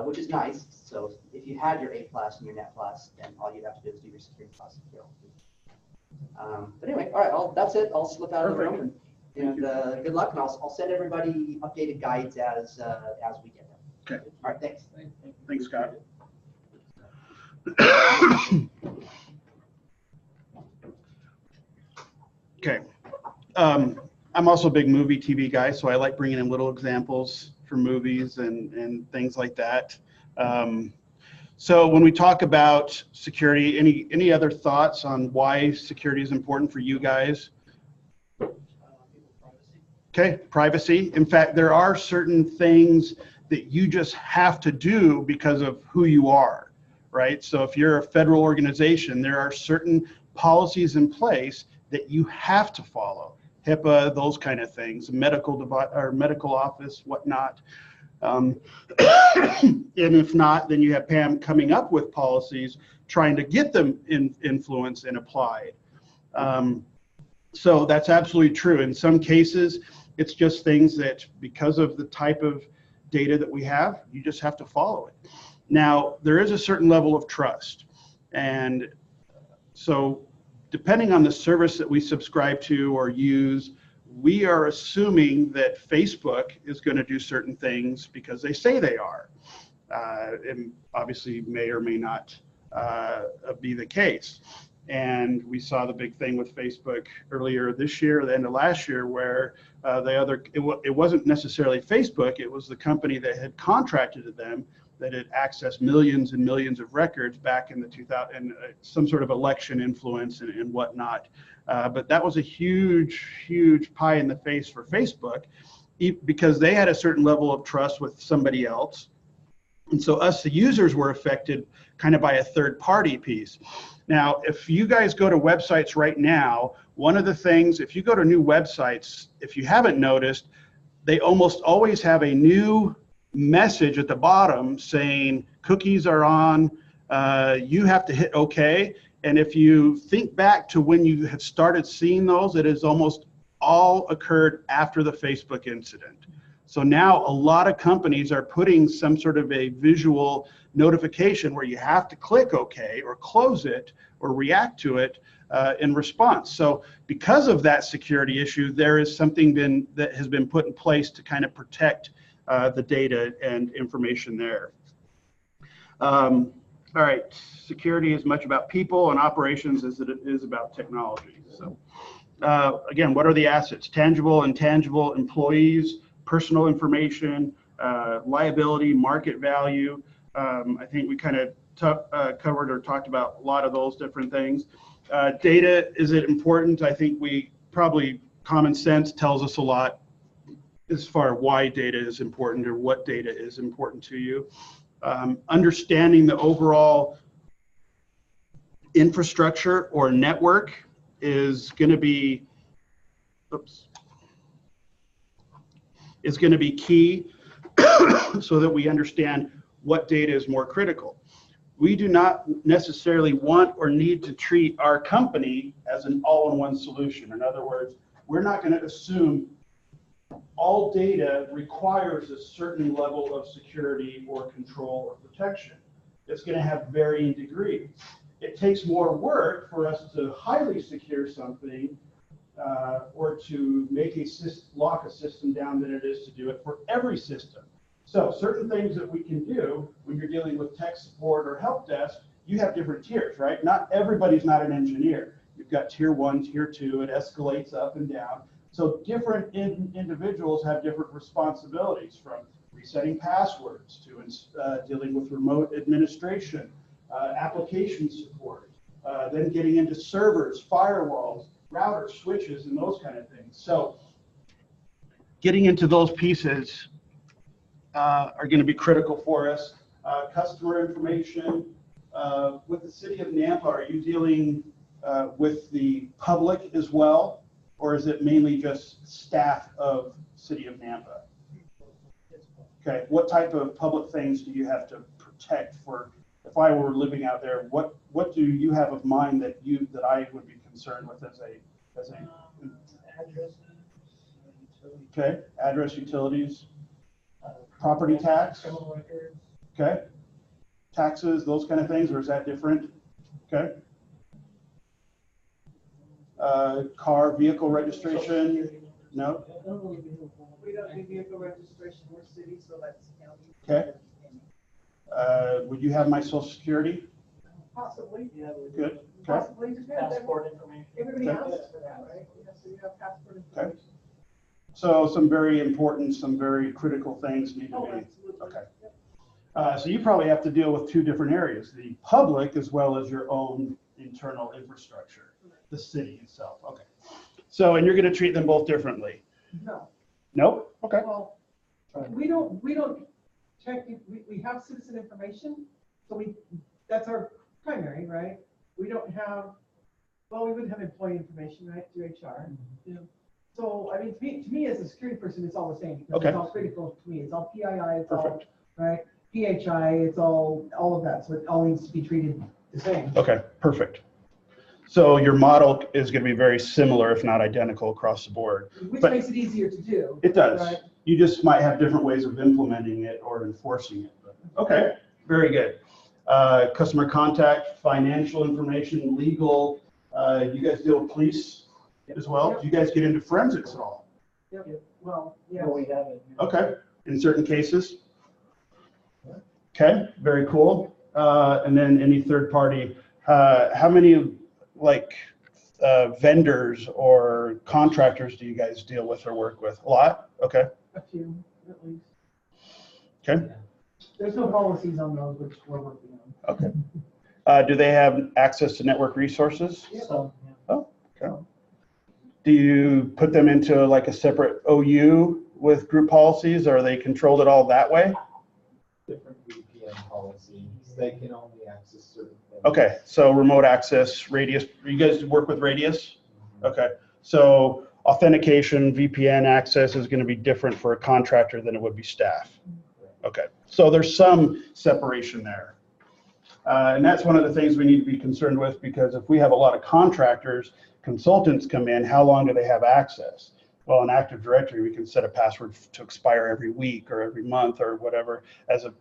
which is nice. So if you had your A plus and your Net Plus, then all you have to do is do your Security Plus. But anyway, all right, that's it. I'll slip out of the room and good luck, and I'll send everybody updated guides as we get them. Okay. All right, thanks. Thanks, Scott. Okay. I'm also a big movie TV guy, so I like bringing in little examples for movies and things like that. So when we talk about security, any other thoughts on why security is important for you guys? Okay, privacy. In fact, there are certain things that you just have to do because of who you are, right? So if you're a federal organization, there are certain policies in place that you have to follow. HIPAA, those kind of things, medical office, whatnot. And if not, then you have Pam coming up with policies, trying to get them influenced and applied. So that's absolutely true. In some cases, it's just things that because of the type of data that we have, you just have to follow it. Now, there is a certain level of trust. And so depending on the service that we subscribe to or use, we are assuming that Facebook is going to do certain things because they say they are. And obviously may or may not be the case. And we saw the big thing with Facebook earlier this year, the end of last year, where it wasn't necessarily Facebook, it was the company that had contracted to them that had accessed millions and millions of records back in the 2000 and some sort of election influence and whatnot. But that was a huge, huge pie in the face for Facebook because they had a certain level of trust with somebody else. And so us, the users, were affected kind of by a third party piece. Now, if you guys go to websites right now, one of the things, if you go to new websites, if you haven't noticed, they almost always have a new message at the bottom saying cookies are on, you have to hit OK. And if you think back to when you have started seeing those, it has almost all occurred after the Facebook incident. So now a lot of companies are putting some sort of a visual notification where you have to click OK or close it or react to it in response. So because of that security issue, there is something that has been put in place to kind of protect the data and information there. All right, security is much about people and operations as it is about technology. So again, what are the assets? Tangible, intangible, employees, personal information, liability, market value. I think we kind of covered or talked about a lot of those different things. Data, is it important? I think common sense tells us a lot. as far why data is important or what data is important to you. Understanding the overall infrastructure or network is going to be, is going to be key so that we understand what data is more critical. We do not necessarily want or need to treat our company as an all-in-one solution. In other words, we're not going to assume all data requires a certain level of security or control or protection. It's going to have varying degrees. It takes more work for us to highly secure something or to make lock a system down than it is to do it for every system. So certain things that we can do when you're dealing with tech support or help desk, you have different tiers, right? Not everybody's not an engineer. You've got tier 1, tier 2, it escalates up and down. So different individuals have different responsibilities, from resetting passwords to dealing with remote administration, application support, then getting into servers, firewalls, routers, switches, and those kind of things. So getting into those pieces are going to be critical for us. Customer information. With the city of Nampa, are you dealing with the public as well? Or is it mainly just staff of City of Nampa? Okay, what type of public things do you have to protect for, if I were living out there, what do you have of mind that I would be concerned with as a Addresses, utilities. Okay, address, utilities, property tax, Criminal records. okay, taxes, those kind of things, or is that different? Okay. Car, vehicle registration, no? We don't need vehicle registration, we're city, so that's county. Okay. Would you have my social security? Possibly. Yeah, we Good, okay. Possibly, depends. passport information. Everybody Okay. asks for that, right? Yeah, so you have passport information. So some very important, some very critical things need to Oh, be, absolutely. okay. Yep. So you probably have to deal with two different areas, the public as well as your own internal infrastructure, the city itself, okay. So, and you're gonna treat them both differently? No, Nope, okay. well, we don't check, we have citizen information, so that's our primary, right? We don't have, well, we would have employee information, right, through HR. Yeah. So, I mean, to me as a security person, it's all the same, because Okay. it's all critical to me, it's all PII, it's all, Perfect. right? PHI, it's all of that, so it all needs to be treated the same. Okay, perfect. So your model is going to be very similar, if not identical, across the board. Which But- makes it easier to do. It does. Right? You just might have different ways of implementing it or enforcing it. But, okay, very good. Customer contact, financial information, legal. You guys deal with police as well? Do you guys get into forensics at all? Yep. Well, yeah. Well, we have it. Okay, in certain cases. Okay, very cool. And then any third party, how many vendors or contractors do you guys deal with or work with? A lot? Okay. A few, at least. Okay. There's no policies on those, which we're working on. Okay. Do they have access to network resources? So, yeah. Oh, okay. Do you put them into like a separate OU with group policies, or are they controlled at all that way? Different VPN policies, they can only access certain things. Okay, so remote access, Radius, you guys work with Radius? Okay, so authentication, VPN access is going to be different for a contractor than it would be staff. Okay, so there's some separation there. And that's one of the things we need to be concerned with, because if we have a lot of contractors, consultants come in, how long do they have access? Well, in Active Directory, we can set a password to expire every week or every month or whatever.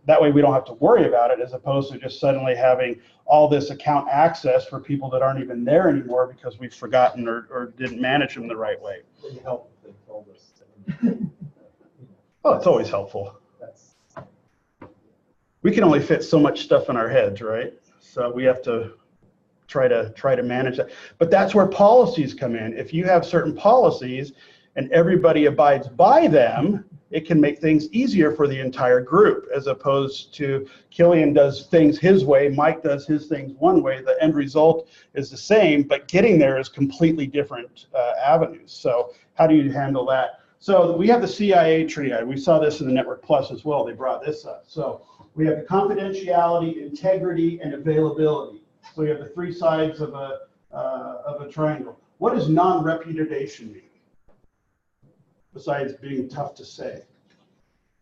That way we don't have to worry about it, as opposed to just suddenly having all this account access for people that aren't even there anymore because we've forgotten or didn't manage them the right way. It would help if they told us. Well, it's always helpful. That's, We can only fit so much stuff in our heads, right? So we have to try to manage that. But that's where policies come in. If you have certain policies and everybody abides by them, it can make things easier for the entire group, as opposed to Killian does things his way, Mike does his things one way. The end result is the same, but getting there is completely different avenues. So how do you handle that? So we have the CIA triad. We saw this in the Network Plus as well. They brought this up. So we have the confidentiality, integrity, and availability. So we have the three sides of a triangle. What does non-repudiation mean? Besides being tough to say.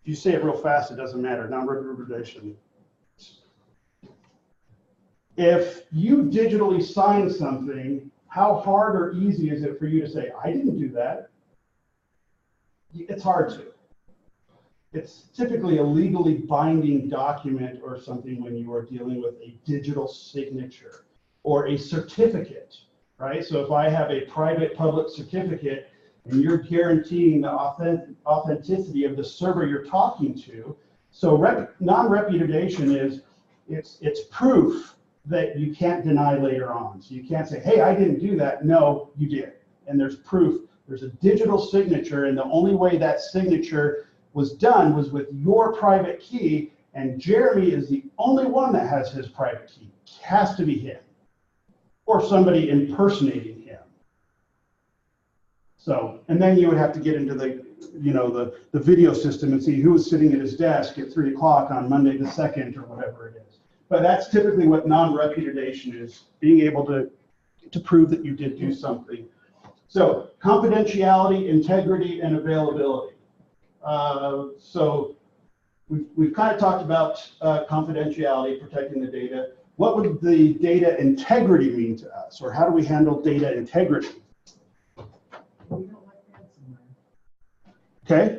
If you say it real fast, it doesn't matter. Non-repudiation. If you digitally sign something, how hard or easy is it for you to say, I didn't do that? It's hard to. It's typically a legally binding document or something when you are dealing with a digital signature or a certificate, right? So if I have a private public certificate and you're guaranteeing the authenticity of the server you're talking to, so non-repudiation is, it's proof that you can't deny later on. So you can't say, hey, I didn't do that. No, you did. And there's proof. There's a digital signature, and the only way that signature was done was with your private key, and Jeremy is the only one that has his private key. It has to be him, or somebody impersonating him. So, and then you would have to get into the, you know, the video system and see who was sitting at his desk at 3 o'clock on Monday the 2nd or whatever it is. But that's typically what non-repudiation is, being able to prove that you did do something. So confidentiality, integrity, and availability. So we've kind of talked about confidentiality, protecting the data. What would the data integrity mean to us, or how do we handle data integrity? We don't like ransomware. Okay,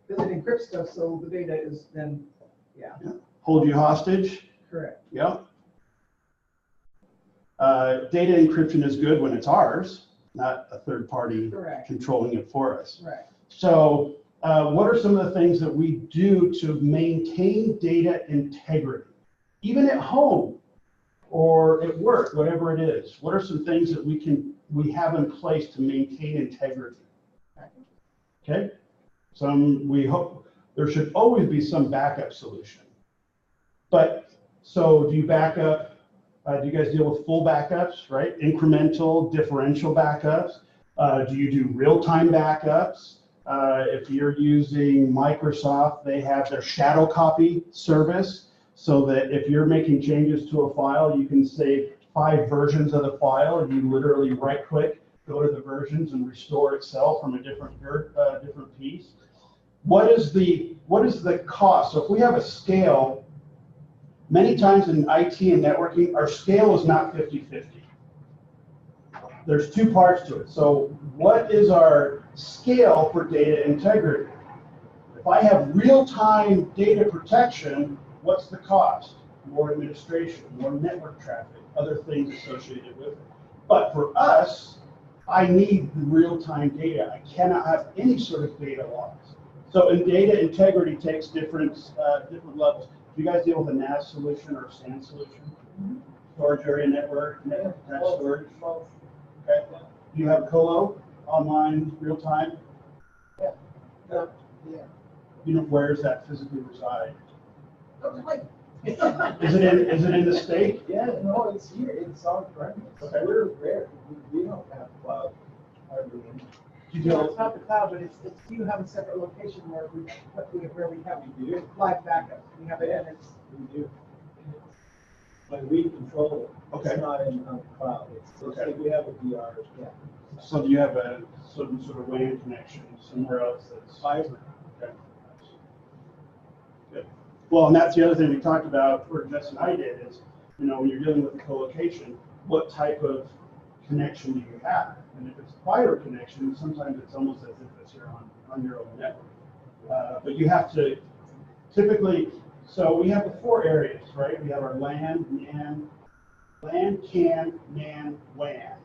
Because it encrypts stuff, so the data is then, yeah, hold you hostage. correct. Yep. Data encryption is good when it's ours, not a third party Correct. controlling it for us. Right. So what are some of the things that we do to maintain data integrity? Even at home or at work, whatever it is, what are some things that we have in place to maintain integrity? Okay, we hope there should always be some backup solution. But so do you back up? Do you guys deal with full backups, right? Incremental, differential backups? Do you do real-time backups? If you're using Microsoft, they have their shadow copy service, so that if you're making changes to a file, you can save 5 versions of the file, and you literally right-click, go to the versions, and restore itself from a different piece. What is the cost? So if we have a scale, many times in IT and networking, our scale is not 50-50. There's 2 parts to it. So what is our scale for data integrity? If I have real-time data protection, what's the cost? More administration, more network traffic, other things associated with it. But for us, I need the real-time data. I cannot have any sort of data loss. So in data integrity takes different levels. Do you guys deal with a NAS solution or a SAN solution? Storage area network, network attached storage? Okay. Do you have colo, online, real time? Yeah. Yeah. You know, where does that physically reside? Okay. Is it in the state? Yeah, no, it's here, it's on premise. Okay. We're rare, we don't have cloud hardly any. Do you No, deal it's not the cloud, but it's you have a separate location where we have We do. live backup. We have it, and it's We do. But we control it. Okay. It's not in on the cloud. It's Okay. like we have a VR, yeah. So do you have some sort of WAN connection somewhere else that's Fiber. Okay. Good. Well, and that's the other thing we talked about, or Jess and I did, is, you know, when you're dealing with the co-location, what type of connection do you have? And if it's a fiber connection, sometimes it's almost as if it's on your own network. But you have to typically, so we have the 4 areas, right? We have our LAN, CAN, MAN, WAN,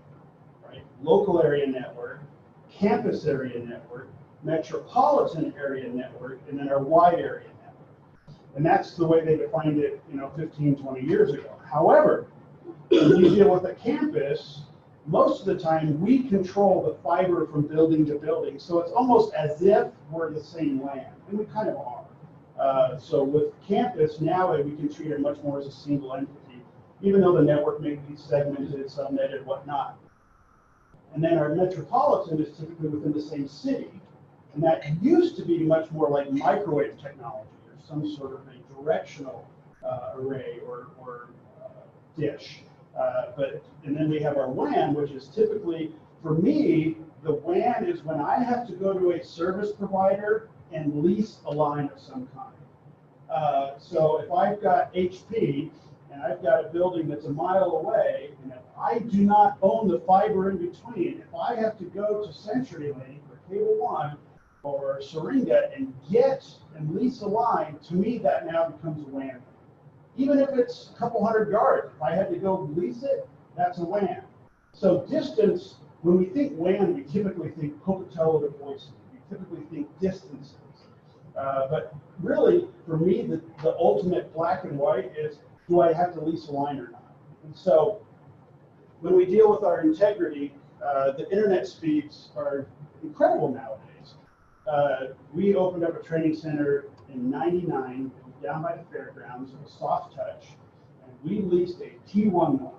right? Local area network, campus area network, metropolitan area network, and then our wide area network. And that's the way they defined it, you know, 15, 20 years ago. However, when you deal with a campus, most of the time we control the fiber from building to building. So it's almost as if we're the same LAN, and we kind of are. So with campus, now we can treat it much more as a single entity, even though the network may be segmented, subnetted, whatnot. And then our metropolitan is typically within the same city, And that used to be much more like microwave technology or some sort of a directional array or dish. And then we have our WAN, which is typically, for me, the WAN is when I have to go to a service provider and lease a line of some kind. So if I've got HP and I've got a building that's a mile away, and if I do not own the fiber in between, if I have to go to CenturyLink or Cable One or Syringa and get and lease a line, to me that now becomes a WAN. Even if it's a couple hundred yards, if I had to go lease it, that's a WAN. So distance, when we think WAN, we typically think Pocatello to Boise. We typically think distances. But really, for me, the ultimate black and white is, do I have to lease a line or not? And so when we deal with our integrity, the internet speeds are incredible nowadays. We opened up a training center in '99 down by the fairgrounds. It was soft touch, and we leased a T1 line.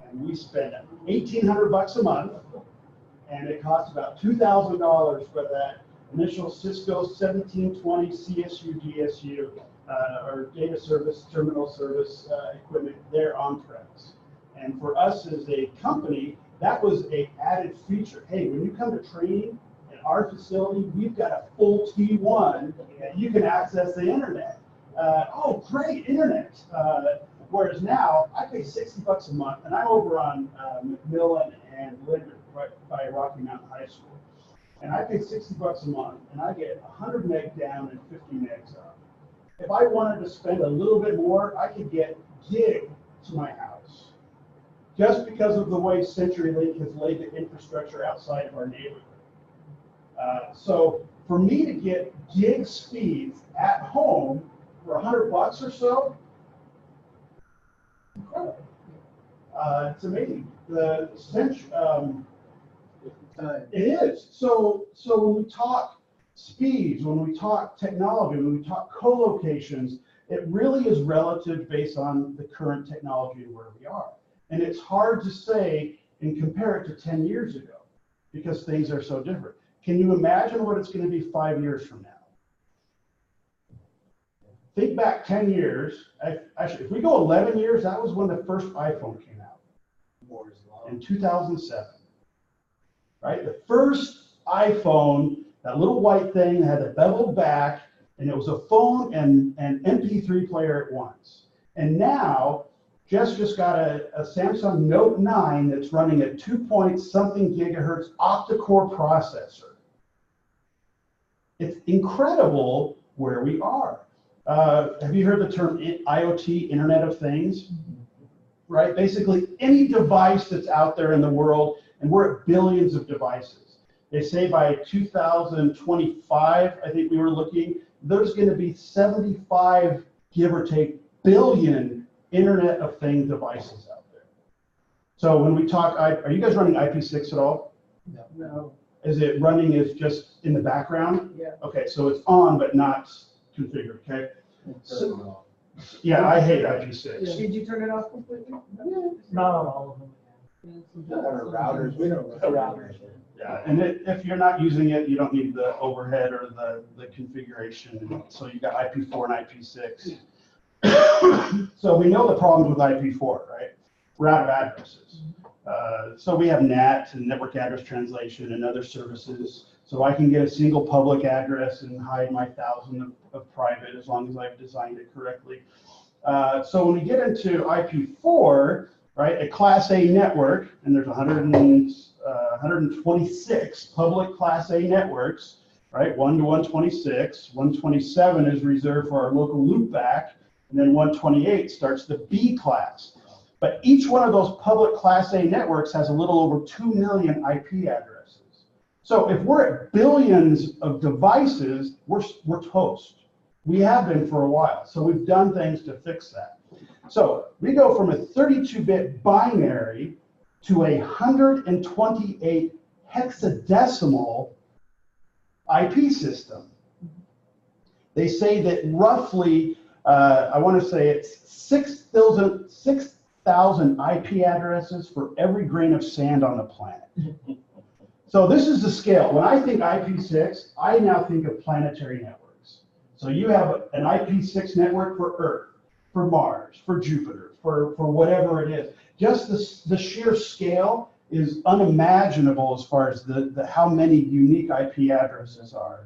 And we spent $1,800 a month, and it cost about $2,000 for that initial Cisco 1720 CSU DSU or data service, terminal service equipment there on premise. And for us as a company, that was an added feature. Hey, when you come to training at our facility, we've got a full T1 and you can access the internet. Oh, great, internet. Whereas now, I pay $60 a month, and I'm over on McMillan and Linder, right by Rocky Mountain High School. And I pay $60 a month, and I get 100 meg down and 50 megs up. If I wanted to spend a little bit more, I could get gig to my house. Just because of the way CenturyLink has laid the infrastructure outside of our neighborhood. So for me to get gig speeds at home for $100 or so, incredible. It's amazing. It is. So when we talk speeds, when we talk technology, when we talk co-locations, it really is relative based on the current technology and where we are. And it's hard to say and compare it to 10 years ago because things are so different. Can you imagine what it's going to be 5 years from now? Think back 10 years. Actually, if we go 11 years, that was when the first iPhone came out in 2007. Right? The first iPhone, that little white thing had a beveled back, and it was a phone and an MP3 player at once. And now, Jess just got a Samsung Note 9 that's running a 2-point-something gigahertz octa-core processor. It's incredible where we are. Have you heard the term IoT, Internet of Things? Right? Basically, any device that's out there in the world, and we're at billions of devices. They say by 2025, I think we were looking, there's going to be 75, give or take, billion Internet of Things devices out there. So when we talk, are you guys running IP6 at all? No. Is it running as just in the background? Yeah. Okay, so it's on but not configured, okay? So, yeah, I hate IP6. Did you turn it off completely? Not on all of them. Our routers, we don't run routers. Yeah, and if you're not using it, you don't need the overhead or the configuration. So you got IP4 and IP6. So we know the problems with IP4, right? We're out of addresses. So we have NAT and network address translation and other services. So I can get a single public address and hide my 1,000 of private as long as I've designed it correctly. So when we get into IP4, right, a Class A network, and there's 126 public Class A networks, right, 1 to 126. 127 is reserved for our local loopback, and then 128 starts the B class. But each one of those public Class A networks has a little over 2 million IP addresses. So if we're at billions of devices, we're toast. We have been for a while. So we've done things to fix that. So we go from a 32-bit binary to a 128 hexadecimal IP system. They say that roughly, I want to say it's 6,000 IP addresses for every grain of sand on the planet. So this is the scale. When I think IP6, I now think of planetary networks. So you have an IP6 network for Earth, for Mars, for Jupiter, for whatever it is. Just the sheer scale is unimaginable as far as the how many unique IP addresses are.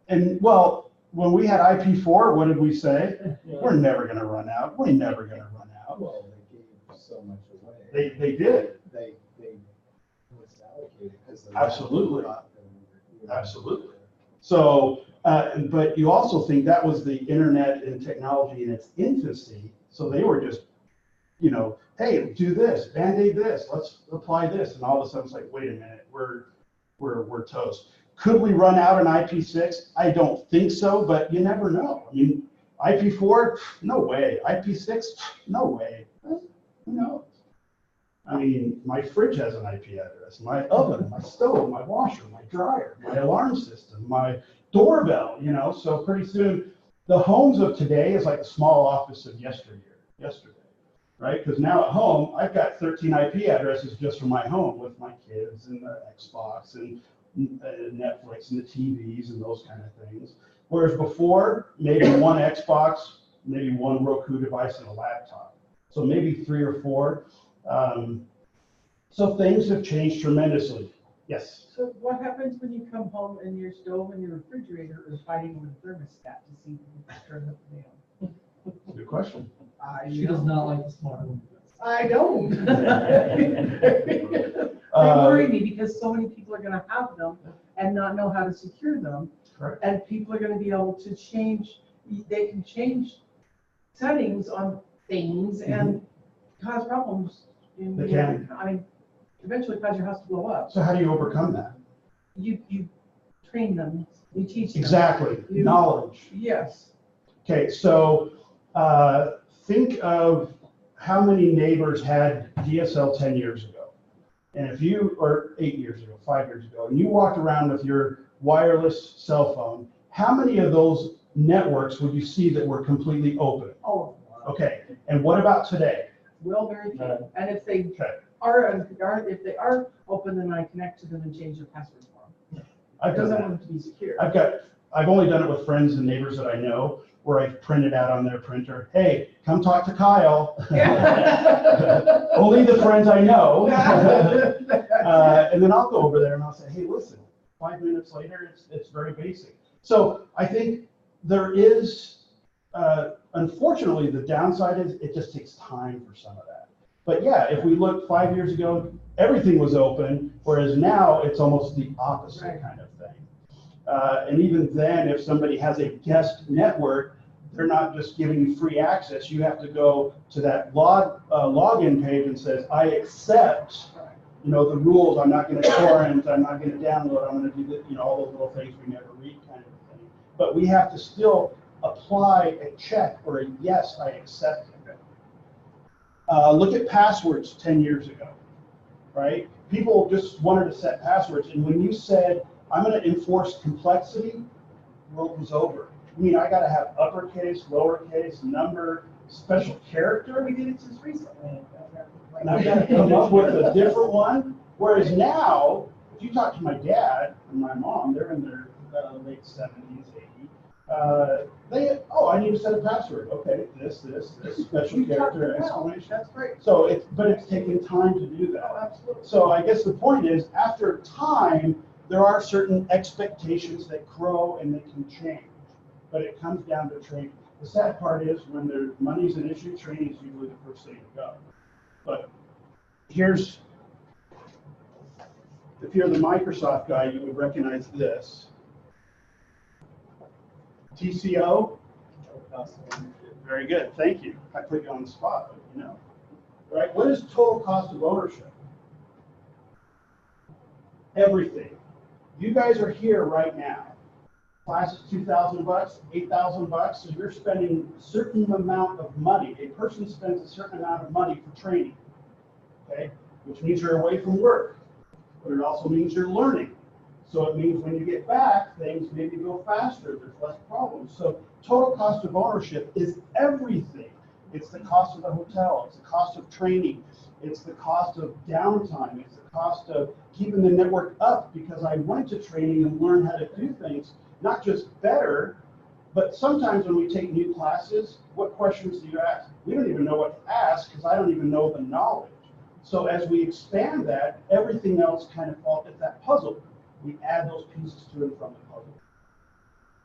And well, when we had IP4, what did we say? We're never going to run out. We're never going to run out. Well, they gave so much away. They did. They misallocated because. Absolutely. Absolutely. So, but you also think that was the internet and technology in its infancy. So they were just, you know, hey, do this, Band-Aid this, let's apply this. And all of a sudden it's like, wait a minute, we're toast. Could we run out an IP6? I don't think so, but you never know. I mean, IP4, no way. IP6, no way. Who knows? I mean, my fridge has an IP address, my oven, my stove, my washer, my dryer, my alarm system, my doorbell, you know, so pretty soon the homes of today is like a small office of yesterday, right? Because now at home, I've got 13 IP addresses just for my home with my kids and the Xbox and Netflix and the TVs and those kind of things. Whereas before, maybe one Xbox, maybe one Roku device and a laptop. So maybe 3 or 4. So things have changed tremendously. Yes. So what happens when you come home and your stove and your refrigerator are fighting over the thermostat to see if you can turn up the fan? Good question. She does not like the smart home. I don't. They worry me because so many people are gonna have them and not know how to secure them. Correct. And people are gonna be able to change, they can change settings on things and cause problems. They can. I mean, eventually cause your house to blow up. So how do you overcome that? You train them, you teach them. Exactly. You- Knowledge. Yes. Okay, so think of how many neighbors had DSL 10 years ago. And if you, or 8 years ago, 5 years ago, and you walked around with your wireless cell phone, how many of those networks would you see that were completely open? Oh, Okay, and what about today? well, very few. And if they Okay, if they are open, then I connect to them and change their password for them. I've done Because I that. want them to be secure. I've only done it with friends and neighbors that I know, where I've printed out on their printer, hey, come talk to Kyle. Only the friends I know. And then I'll go over there and I'll say, hey, listen, 5 minutes later, it's very basic. So I think there is, unfortunately, the downside is it just takes time for some of that. But yeah, if we look 5 years ago, everything was open, whereas now it's almost the opposite kind of thing. And even then, if somebody has a guest network, they're not just giving you free access. You have to go to that login page and says, I accept, you know, the rules. I'm not going to torrent. I'm not going to download. I'm going to do the, you know, all those little things we never read kind of thing. But we have to still apply a check or a yes, I accept it. Look at passwords 10 years ago, right? People just wanted to set passwords. And when you said, I'm going to enforce complexity, the world was over. I mean, I got to have uppercase, lowercase, number, special character. We did it just recently. And I've got to come up with a different one. Whereas now, if you talk to my dad and my mom, they're in their late 70s, 80s. I need to set a password. Okay, this, special character, exclamation. That's great. So but it's taking time to do that. Oh, absolutely. So I guess the point is, after time, there are certain expectations that grow and they can change, but it comes down to training. The sad part is when money's an issue, training is usually the first thing to go. But if you're the Microsoft guy, you would recognize this. TCO? Very good, thank you. I put you on the spot, but you know. Right, what is total cost of ownership? Everything. You guys are here right now. Class is $2,000, $8,000, so you're spending a certain amount of money. A person spends a certain amount of money for training, okay? Which means you're away from work, but it also means you're learning. So it means when you get back, things maybe go faster, there's less problems. So total cost of ownership is everything. It's the cost of the hotel, it's the cost of training, It's the cost of downtime. It's the cost of keeping the network up, because I went to training and learned how to do things, not just better, but sometimes when we take new classes, what questions do you ask? We don't even know what to ask because I don't even know the knowledge. So as we expand that, everything else kind of falls. It's that puzzle. We add those pieces to and from the puzzle.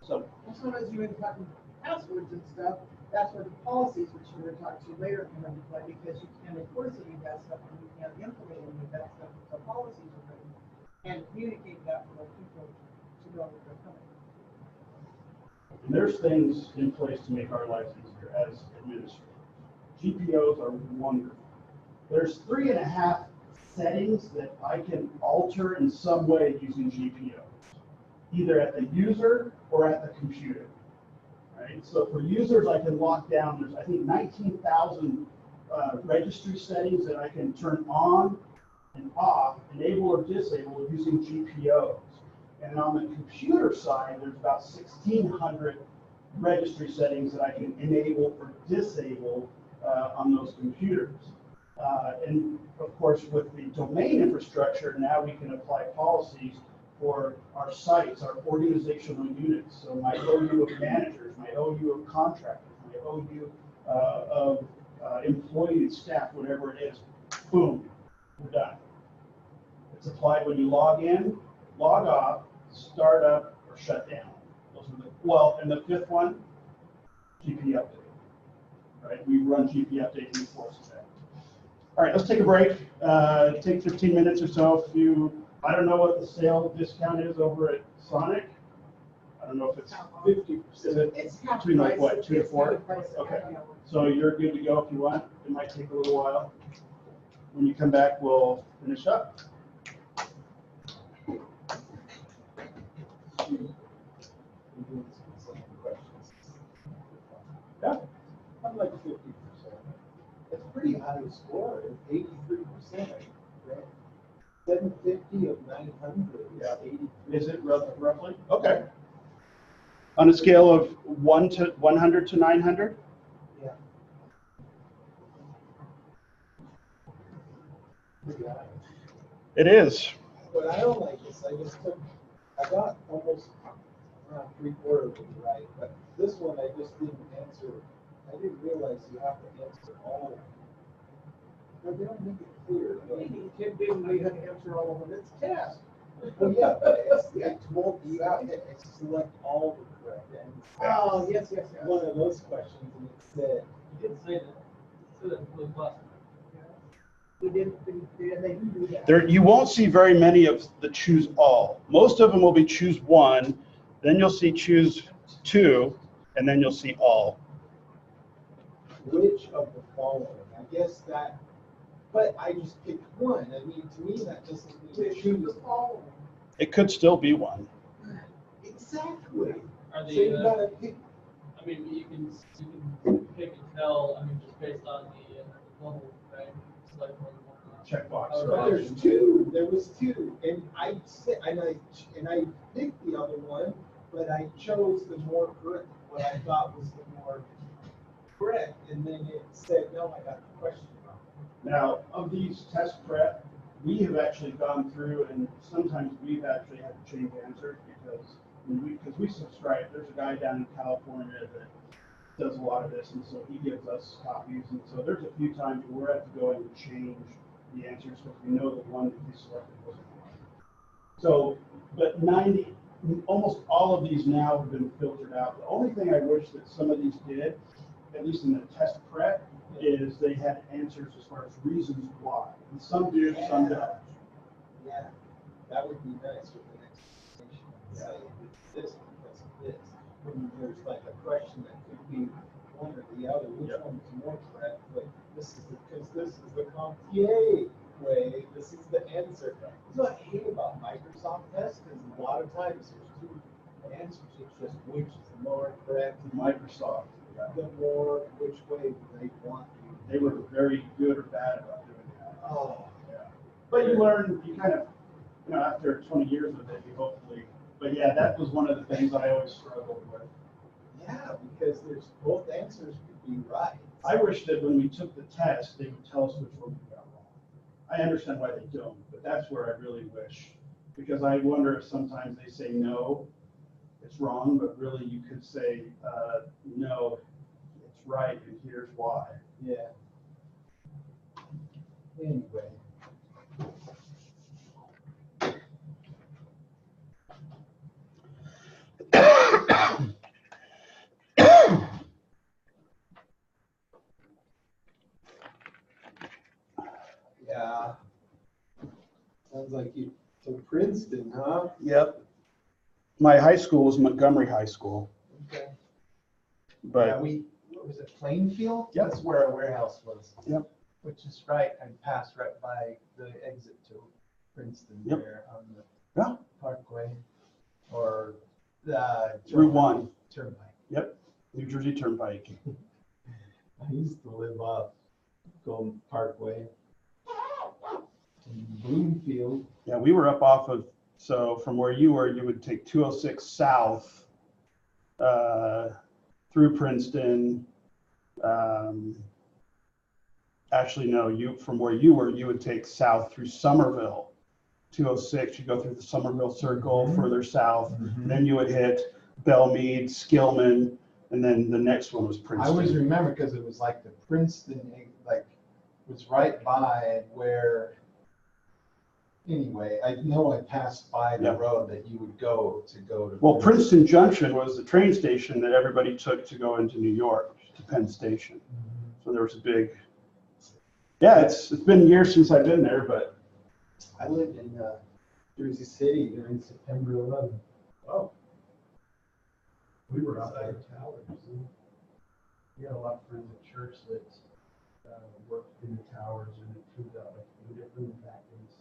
So Also, as you were talking passwords and stuff, that's where the policies, which we're going to talk to you later, come into play, because you can't enforce any of that stuff and you can't implement any of that stuff. The policies are written and communicate that for people to know that they're coming. and there's things in place to make our lives easier as administrators. GPOs are wonderful. There's 3.5 settings that I can alter in some way using GPOs, either at the user or at the computer. Right? So for users, I can lock down, there's I think 19,000 registry settings that I can turn on and off, enable or disable using GPOs. And on the computer side, there's about 1,600 registry settings that I can enable or disable on those computers. And of course, with the domain infrastructure, now we can apply policies for our sites, our organizational units. So my OU of managers, my OU of contractors, my OU of employees, staff, whatever it is, boom, we're done. It's applied when you log in, log off, start up, or shut down. Those are the, well, and the fifth one, GP update. Right? We run GP update and enforce that. All right, let's take a break. Take 15 minutes or so. If you, I don't know what the sale discount is over at Sonic. I don't know if it's 50%. Is it It's half between like price. what, 2 to 4? It's half price. Okay. So you're good to go if you want. It might take a little while. When you come back, we'll finish up. Yeah. I'm like 50%. It's pretty high score, 83%, right? 750 of 900 is Yeah. 80. Is it roughly? Okay. On a scale of 100 to 900? Yeah. Pretty high. It is. What I don't like is I got almost around 3/4 of it right, but this one I just didn't answer. I didn't realize you have to answer all. But they don't make it clear. Kim didn't know you had to answer all of them. It's a test. Well, yeah, but I told you have to select all the correct answers. Oh, yes. One of those questions, and it said, You did say that. So that was last. We didn't, they didn't do that. There, you won't see very many of the choose all. Most of them will be choose one, then you'll see choose two, and then you'll see all. which of the following? I guess that, but I just picked one. I mean, to me, that doesn't mean Which choose. the following. It could still be one. Exactly. Are So the, you gotta pick. I mean, you can pick and tell, I mean, just based on the level, right? Select one or not. Checkbox. Oh, But there's two. There was two, and I said, and I picked the other one, but I chose the more correct, what I thought was the more correct, and then it said, no, I got the question wrong. Now, of these test prep, we have actually gone through, and sometimes we've actually had to change answers because we subscribe. There's a guy down in California that does a lot of this, and so he gives us copies. And so there's a few times where we're have to go in and change the answers because we know the one that he selected wasn't right. So, but almost all of these now have been filtered out. The only thing I wish that some of these did, at least in the test prep, is they had answers as far as reasons why. And some do, some don't. Yeah, that would be nice with the next explanation. Say it's this because of this. When there's like a question that could be one or the other, which Yep. one's more correct? But this is because this is the CompTIA way. This is the answer. That's what I hate about Microsoft tests, because a lot of times there's two answers. It's just which is the more correct. Microsoft, The more which way they want you. they were very good or bad about doing that. Oh. Yeah. But you learn, you kind of, after 20 years of it, you hopefully, but yeah, that was one of the things I always struggled with. Yeah, because there's both answers could be right. I wish that when we took the test, they would tell us which one we got wrong. I understand why they don't, but that's where I really wish, because I wonder if sometimes they say no, it's wrong, but really you could say, no, it's right, and here's why. Yeah. Anyway. Yeah. Sounds like you, so Princeton, huh? Yep. My high school was Montgomery High School, Okay. Yeah, but what was it, Plainfield? Yep. That's where our warehouse was. Yep. Which is right, I passed right by the exit to Princeton Yep. there on the Yeah. Parkway or the. Route 1. Turnpike. Yep, New Jersey Turnpike. I used to live off Golden Parkway in Bloomfield. Yeah, we were up off of, so from where you were, you would take 206 south through Princeton. Actually, no, from where you were, you would take south through Somerville. 206, you go through the Somerville Circle, further south. Then you would hit Belmead, Skillman, and then the next one was I Princeton. always remember because it was like the Princeton, like, was right by where, anyway, I know I passed by the Yeah. road that you would go to. Well, Princeton Junction was the train station that everybody took to go into New York, to Penn Station. So there was a big, yeah, it's been years since I've been there, but. I lived in Jersey City during September 11th. Oh. We were outside towers. We had a lot of friends at church that worked in the towers and it proved out like the different factories.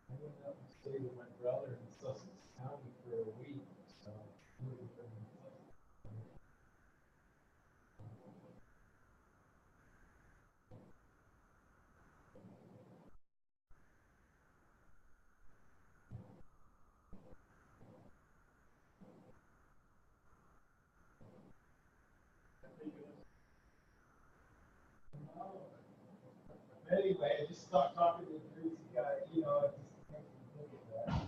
I went out and stayed with my brother in Sussex County for a week, so. Anyway, I just stopped talking to the greasy guy, you know, it just makes me think of that.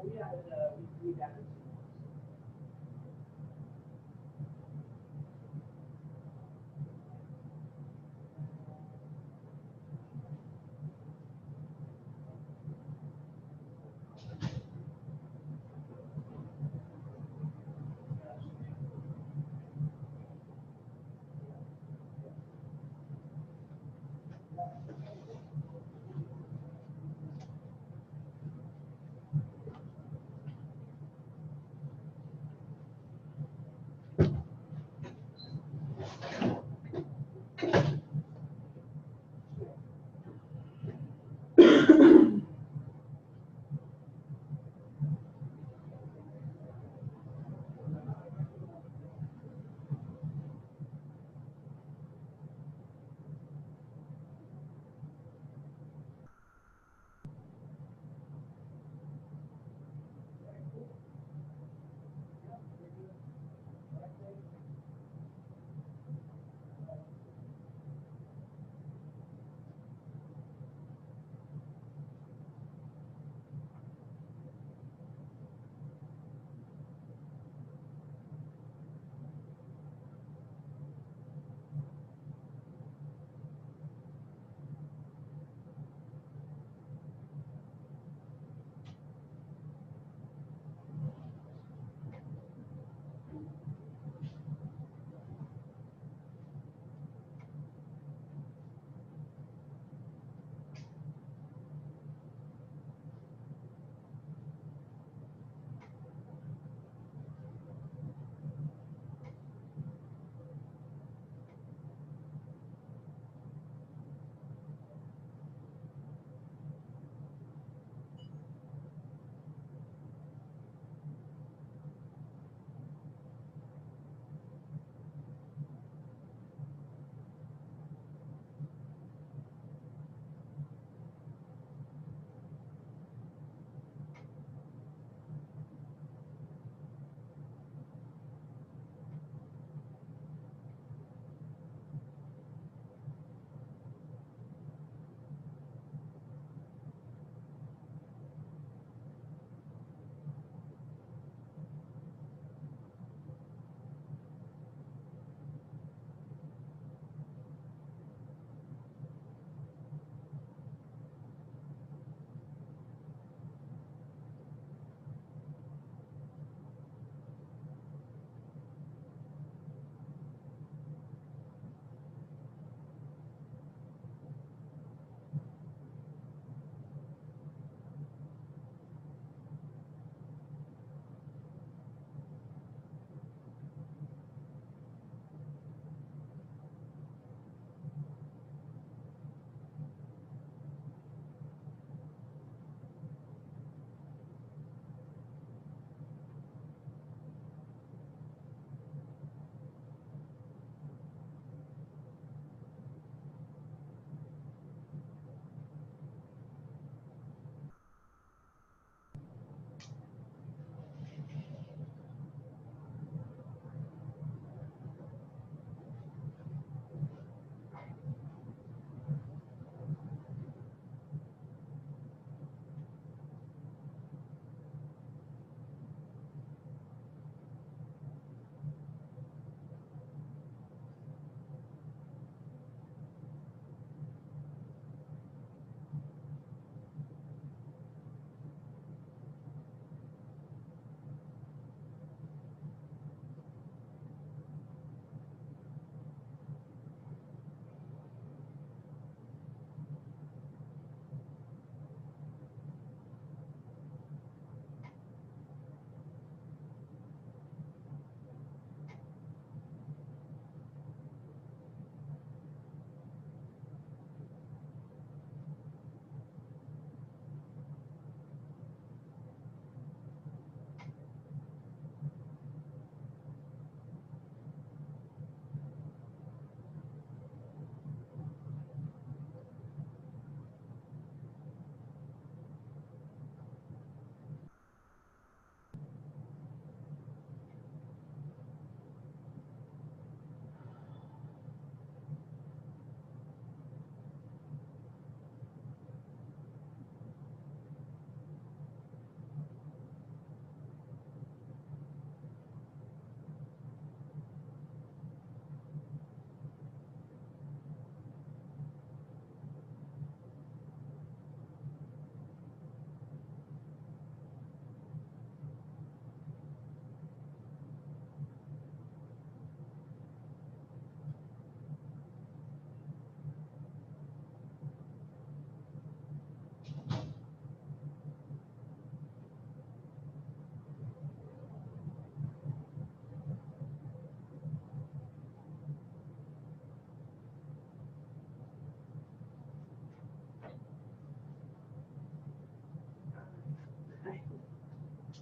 we added, we added two more.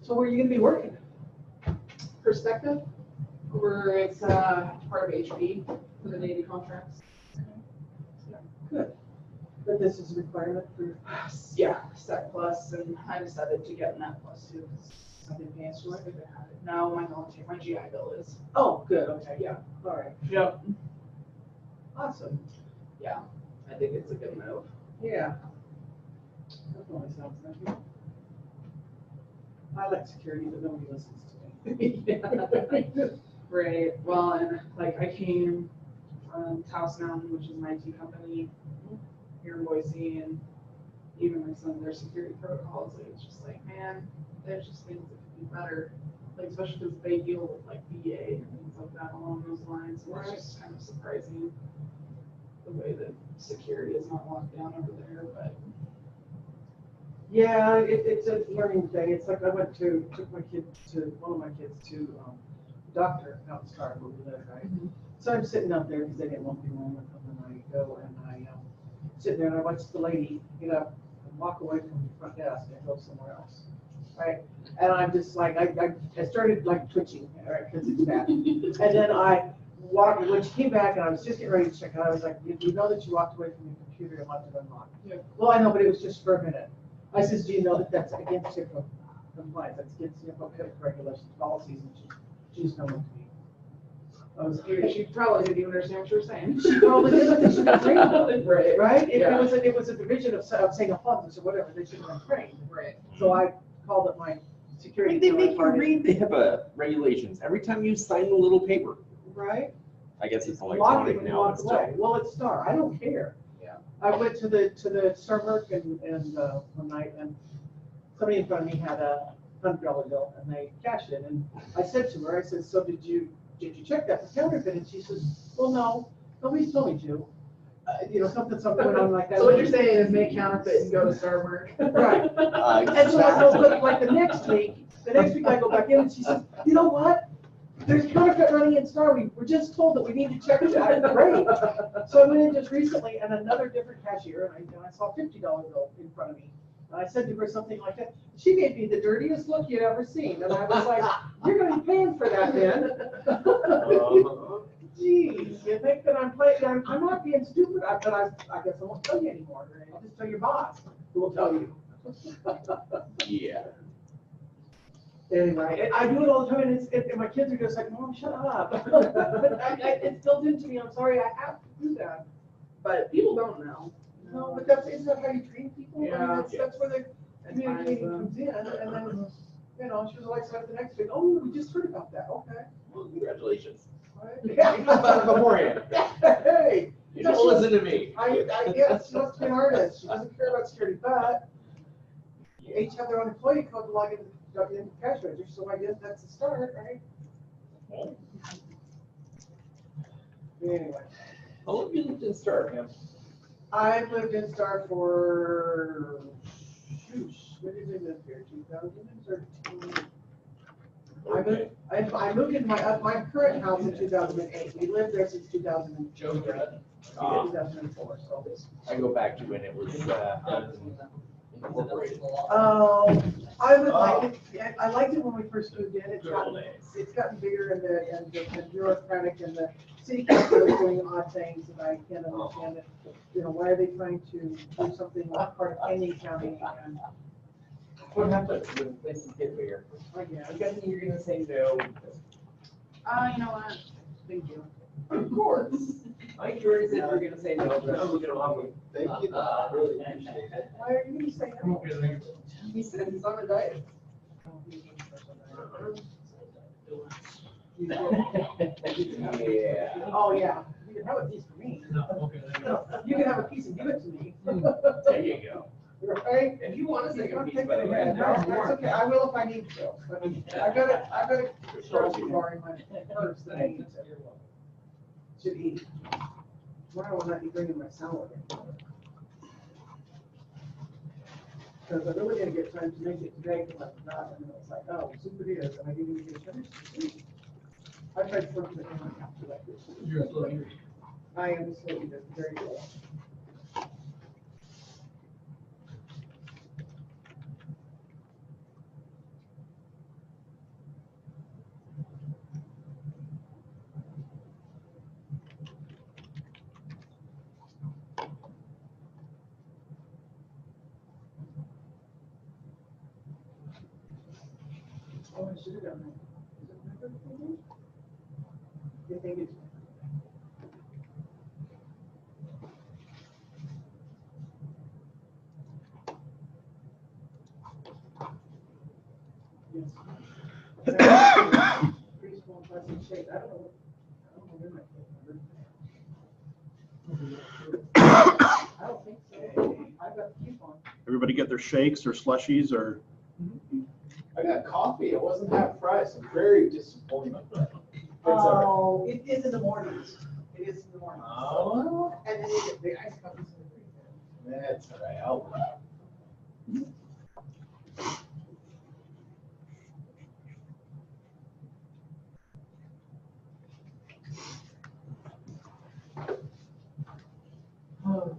So where are you gonna be working? Perspective, where it's part of HP for the Navy contracts. Good. But this is a requirement for, Yeah, Sec Plus, and I decided to get Net Plus too, because I've been paying so much if I had it. Now my military, my GI Bill is. oh, good, okay, Yeah. all right, Yep. awesome, Yeah, I think it's a good move. yeah. Definitely sounds like it. I like security, but nobody listens to me. Right, well, and like I came from Taos Mountain, which is an IT company here in Boise, and even like some of their security protocols, like, it's just like, man, there's just things that could be better. Like, especially because they deal with like VA and things like that along those lines, and it's just kind of surprising the way that security is not locked down over there, but. Yeah, it's a learning thing. It's like I took my kid to, one of my kids to doctor out in Star where we live, right? Mhm. So I'm sitting out there because they didn't want me wrong with them, and I go and I sit there and I watch the lady get up and walk away from the front desk and go somewhere else, right? And I'm just like, I started like twitching, right, because it's bad. And then I walked, when she came back and I was just getting ready to check out, I was like, you know that you walked away from your computer and left it unlocked? Yeah. Well, I know, but it was just for a minute. I says, do you know that that's against HIPAA compliance, that's against HIPAA regulations, policies, and she's no one to me. I was, She probably didn't even understand what you were saying. she probably didn't, they should have trained them, Right. right? Yeah. It was a division of saying a funds or whatever, they should have been trained. Right. So I called up my I security. mean, they make you counterpart. read the HIPAA regulations every time you sign the little paper. Right? I guess it's Lock it electronic when you now, but walk still. away. Well, it's Star, I don't care. Yeah. I went to the Starmark and one night, and somebody in front of me had a $100 bill, and they cashed it, and I said to her, I said, so did you check that for counterfeit? And she says, well, no, nobody's told me to. You know, something went on like that. So what you're saying is make counterfeit and go to Starmark. Right. And so I go, Exactly. but like the next week I go back in and she says, you know what? There's counterfeit running in Star. We're just told that we need to check that. Great. So I went in just recently and another different cashier, and I saw a $50 bill in front of me. And I said to her something like that. She gave me the dirtiest look you'd ever seen. And I was like, you're going to be paying for that then. Geez, you think that I'm playing, I'm not being stupid, but I guess I won't tell you anymore. I'll just tell your boss who will tell you. Yeah. Anyway, I do it all the time, and my kids are just like, Mom, shut up. It's built into me, I'm sorry, I have to do that. But people don't know. No, but isn't that how you train people? I mean, Yeah. that's where the communicating comes in, and then, you know, she was like, so the next week, oh, we just heard about that, okay. Well, congratulations. Right? You know about it beforehand. Hey, You don't listen to me. yes, she wants to be an artist, she doesn't care about security, but you each have their own employee code to log into the cash register, so I guess that's the start, right? Anyway, How long have you lived in Star, Pam? I've lived in Star for, when did we live here, 2013? I moved into my current house in 2008. We lived there since 2002. 2004, so. I go back to when it was incorporated. I would like it, I liked it when we first moved in. It's gotten bigger and the bureaucratic and the city council is doing odd things and I can't understand it. You know, why are they trying to do something like part of Canyon County and, What happens when places get bigger? yeah. I'm guessing you're gonna say no. You know what? Thank you. Of course. Mike, you already said you were gonna say no, but I'm looking along with. Thank you, I really appreciate it. Why are you saying no? He said he's on a diet. Yeah. Oh, yeah, you can have a piece for me. You can have a piece and give it to me. There you go. Right? If you want to take a Don't piece, take by it the way. again. No, that's okay, I will if I need to. But I've got a grocery bar in my purse that I need to eat. Tomorrow I'll not be bringing my salad. Because I really didn't get time to make it today because I forgot, and it was like, oh, soup it is, and I didn't even get a chance to eat. I tried to work it in after that. You're a slow eater. I am a slow eater, very good. Oh, I should have done that. Is it my birthday? You think it's? Yes. Preschool and pleasant shade. I don't know where my I don't think so. I've got a coupon. Everybody get their shakes or slushies or? I got coffee. It wasn't half price. I'm very disappointed. It's all Oh, it is in the mornings. It is in the mornings. Oh. And then you get the ice coffees in the evening. right. That's all right. I'll Oh.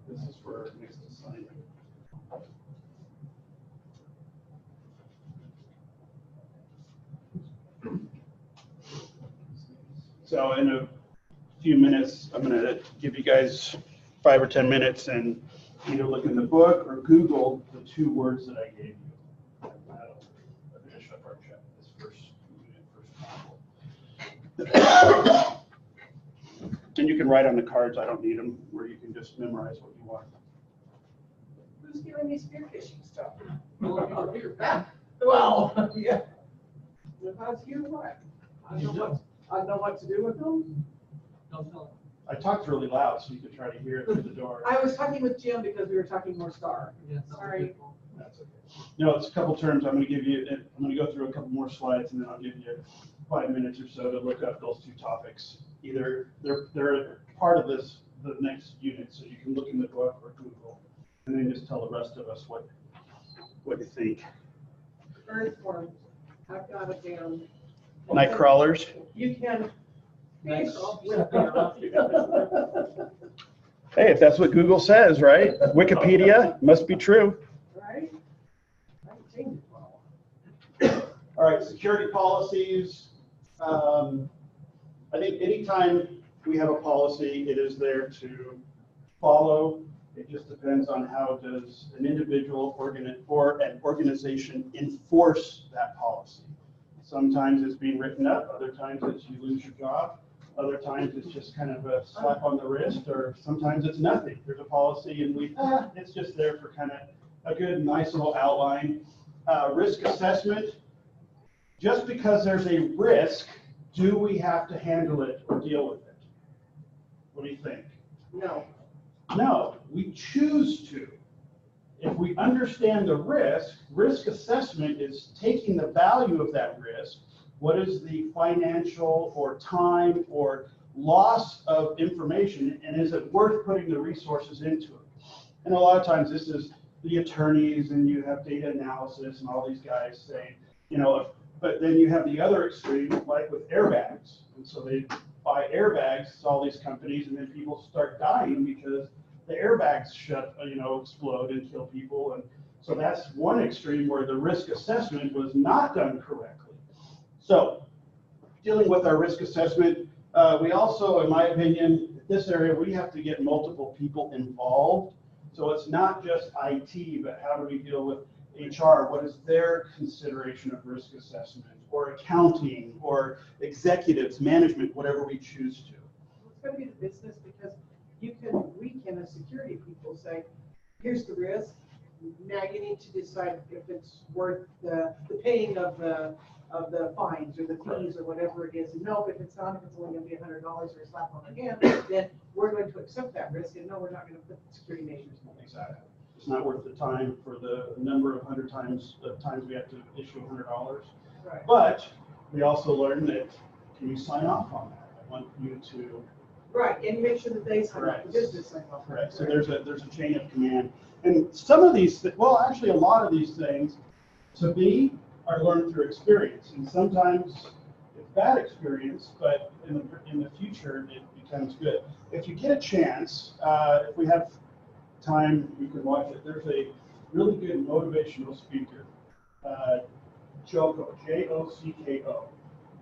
This is for next assignment. So in a few minutes, I'm going to give you guys 5 or 10 minutes and either look in the book or Google the 2 words that I gave you. That'll finish up our chat, this first module. And you can write on the cards, I don't need them, where you can just memorize what you want. Who's giving me spearfishing stuff? Well, Yeah. How's you what? I know what to do with them. Don't tell them. I talked really loud so you could try to hear it through the door. I was talking with Jim because we were talking more star. Yeah, tell Sorry. people. That's okay. No, it's a couple terms. I'm going to give you, I'm going to go through a couple more slides and then I'll give you 5 minutes or so to look up those 2 topics. Either they're part of the next unit, so you can look in the book or Google and then just tell the rest of us what you think. Earthworms. I've got it down. Night crawlers. You can Night fish crawlers. with them. Hey, if that's what Google says, right? Wikipedia must be true. Right? I can change it for a while. All right, security policies. I think anytime we have a policy, it is there to follow. It just depends on how does an individual or an organization enforce that policy. Sometimes it's being written up, other times it's you lose your job, other times it's just kind of a slap on the wrist, or sometimes it's nothing. There's a policy and it's just there for kind of a good, nice little outline. Risk assessment, just because there's a risk, do we have to handle it or deal with it? What do you think? No. No, we choose to. If we understand the risk assessment is taking the value of that risk. What is the financial or time or loss of information, and is it worth putting the resources into it? And a lot of times this is the attorneys, and you have data analysis and all these guys saying, but then you have the other extreme, like with airbags. And so they buy airbags, all these companies, and then people start dying because the airbags explode and kill people. And so that's one extreme where the risk assessment was not done correctly. So dealing with our risk assessment, we also, in my opinion, this area, we have to get multiple people involved. So it's not just IT, but how do we deal with HR? What is their consideration of risk assessment, or accounting, or executives, management, whatever we choose to? It's going to be the business, because we can as security people say, here's the risk. Now you need to decide if it's worth the paying of the fines or the fees or whatever it is. And no, if it's not, if it's only going to be $100 or a slap on the hand, then we're going to accept that risk. And no, we're not going to put security measures in. Exactly. It's not worth the time for the number of times we have to issue $100. Right. But we also learned that, can you sign off on that? I want you to. Right, and make sure that they sign off, Correct. the business sign off. Correct. So there's a chain of command, and some of these, well, actually a lot of these things, to me, are learned through experience, and sometimes it's bad experience, but in the future it becomes good. If you get a chance, if we have time, you can watch it. There's a really good motivational speaker Jocko, Jocko.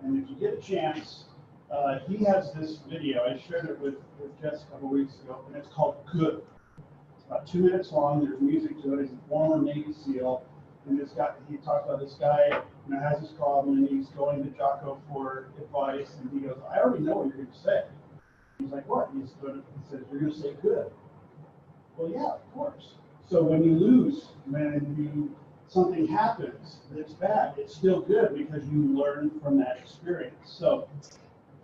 And if you get a chance, he has this video. I shared it with Jess a couple weeks ago, and it's called Good. It's about 2 minutes long. There's music to it. He's a former Navy SEAL, and he talks about this guy, has this problem, and he's going to Jocko for advice, and he goes, I already know what you're going to say. He's like, what? He says, you're going to say good. Well, yeah, of course. So when you lose, something happens that's bad, it's still good because you learn from that experience. So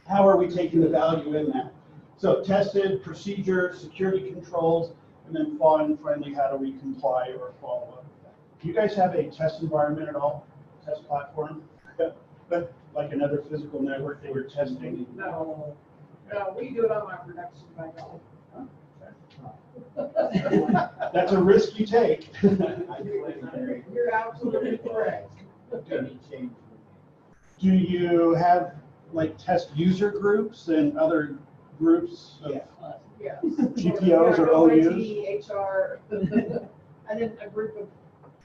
how are we taking the value in that? So tested, procedure, security controls, and then finally, how do we comply or follow up with that? Do you guys have a test environment at all? Test platform? Like another physical network that you're testing? No, we do it on our production by now. That's a risk you take. You're absolutely correct. Do you have like test user groups and other groups of Yes. GPOs or OUs? IT, HR, and then a group of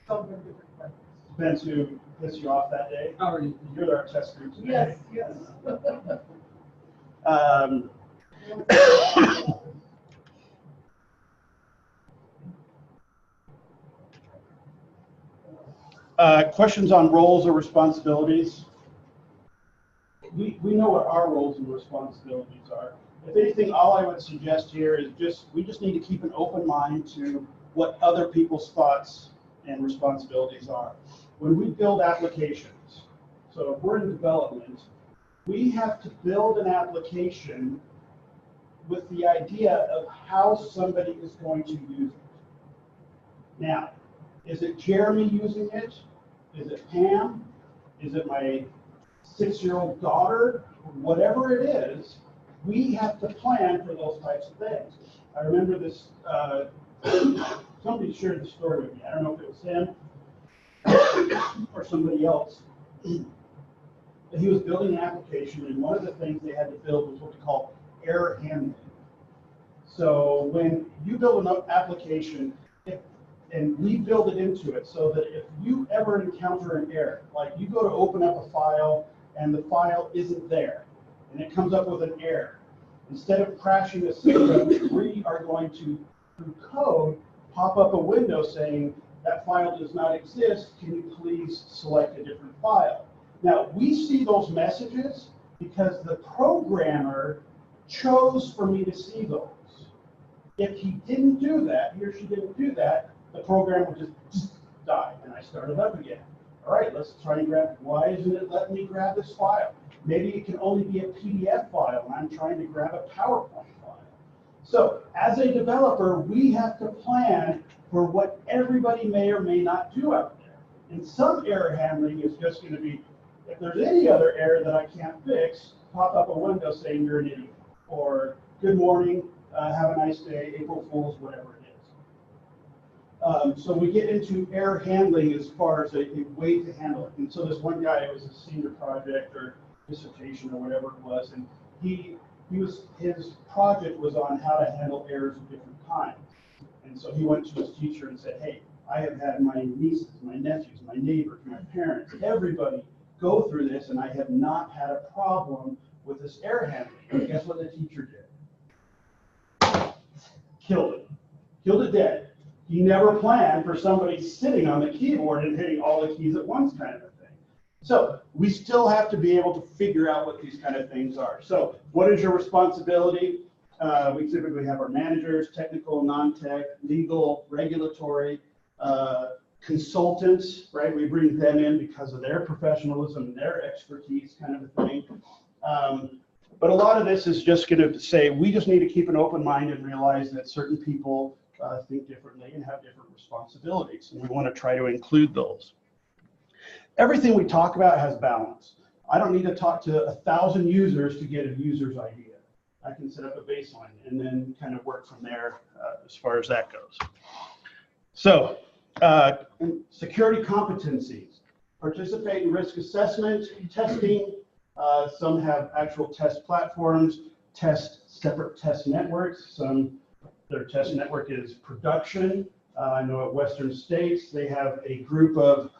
some different departments. Depends who pissed you off that day. How are you? You're our test group today. Yes. Questions on roles or responsibilities? We know what our roles and responsibilities are. If anything, all I would suggest here is we just need to keep an open mind to what other people's thoughts and responsibilities are. When we build applications, so if we're in development, we have to build an application with the idea of how somebody is going to use it. Now, is it Jeremy using it? Is it Pam? Is it my 6-year-old daughter? Whatever it is, we have to plan for those types of things. I remember this, somebody shared the story with me. I don't know if it was him or somebody else. He was building an application, and one of the things they had to build was what we call error handling. So when you build an application, and we build it into it so that if you ever encounter an error, like you go to open up a file and the file isn't there, and it comes up with an error, instead of crashing the system, we are going to, through code, pop up a window saying that file does not exist, can you please select a different file? Now, we see those messages because the programmer chose for me to see those. If he didn't do that, he or she didn't do that, the program would just die, and I started up again. All right, let's try and grab, why isn't it letting me grab this file? Maybe it can only be a PDF file, and I'm trying to grab a PowerPoint file. So, as a developer, we have to plan for what everybody may or may not do out there. And some error handling is just going to be, if there's any other error that I can't fix, pop up a window saying you're an idiot, or good morning, have a nice day, April Fool's, whatever it is. So we get into error handling as far as a way to handle it. And so this one guy, it was a senior project or dissertation or whatever it was, and his project was on how to handle errors of different kinds. And so he went to his teacher and said, hey, I have had my nieces, my nephews, my neighbors, my parents, everybody go through this, and I have not had a problem with this error handling. And guess what the teacher did? Killed it. Killed it dead. He never planned for somebody sitting on the keyboard and hitting all the keys at once kind of a thing. So we still have to be able to figure out what these kind of things are. So what is your responsibility? We typically have our managers, technical, non-tech, legal, regulatory, consultants, right? We bring them in because of their professionalism and their expertise kind of a thing. But a lot of this is just going to say we just need to keep an open mind and realize that certain people think differently and have different responsibilities, and we want to try to include those. Everything we talk about has balance. I don't need to talk to 1,000 users to get a user's idea. I can set up a baseline and then kind of work from there as far as that goes. So, security competencies. Participate in risk assessment, testing. Some have actual test platforms, separate test networks. Their test network is production. I know at Western States, they have a group of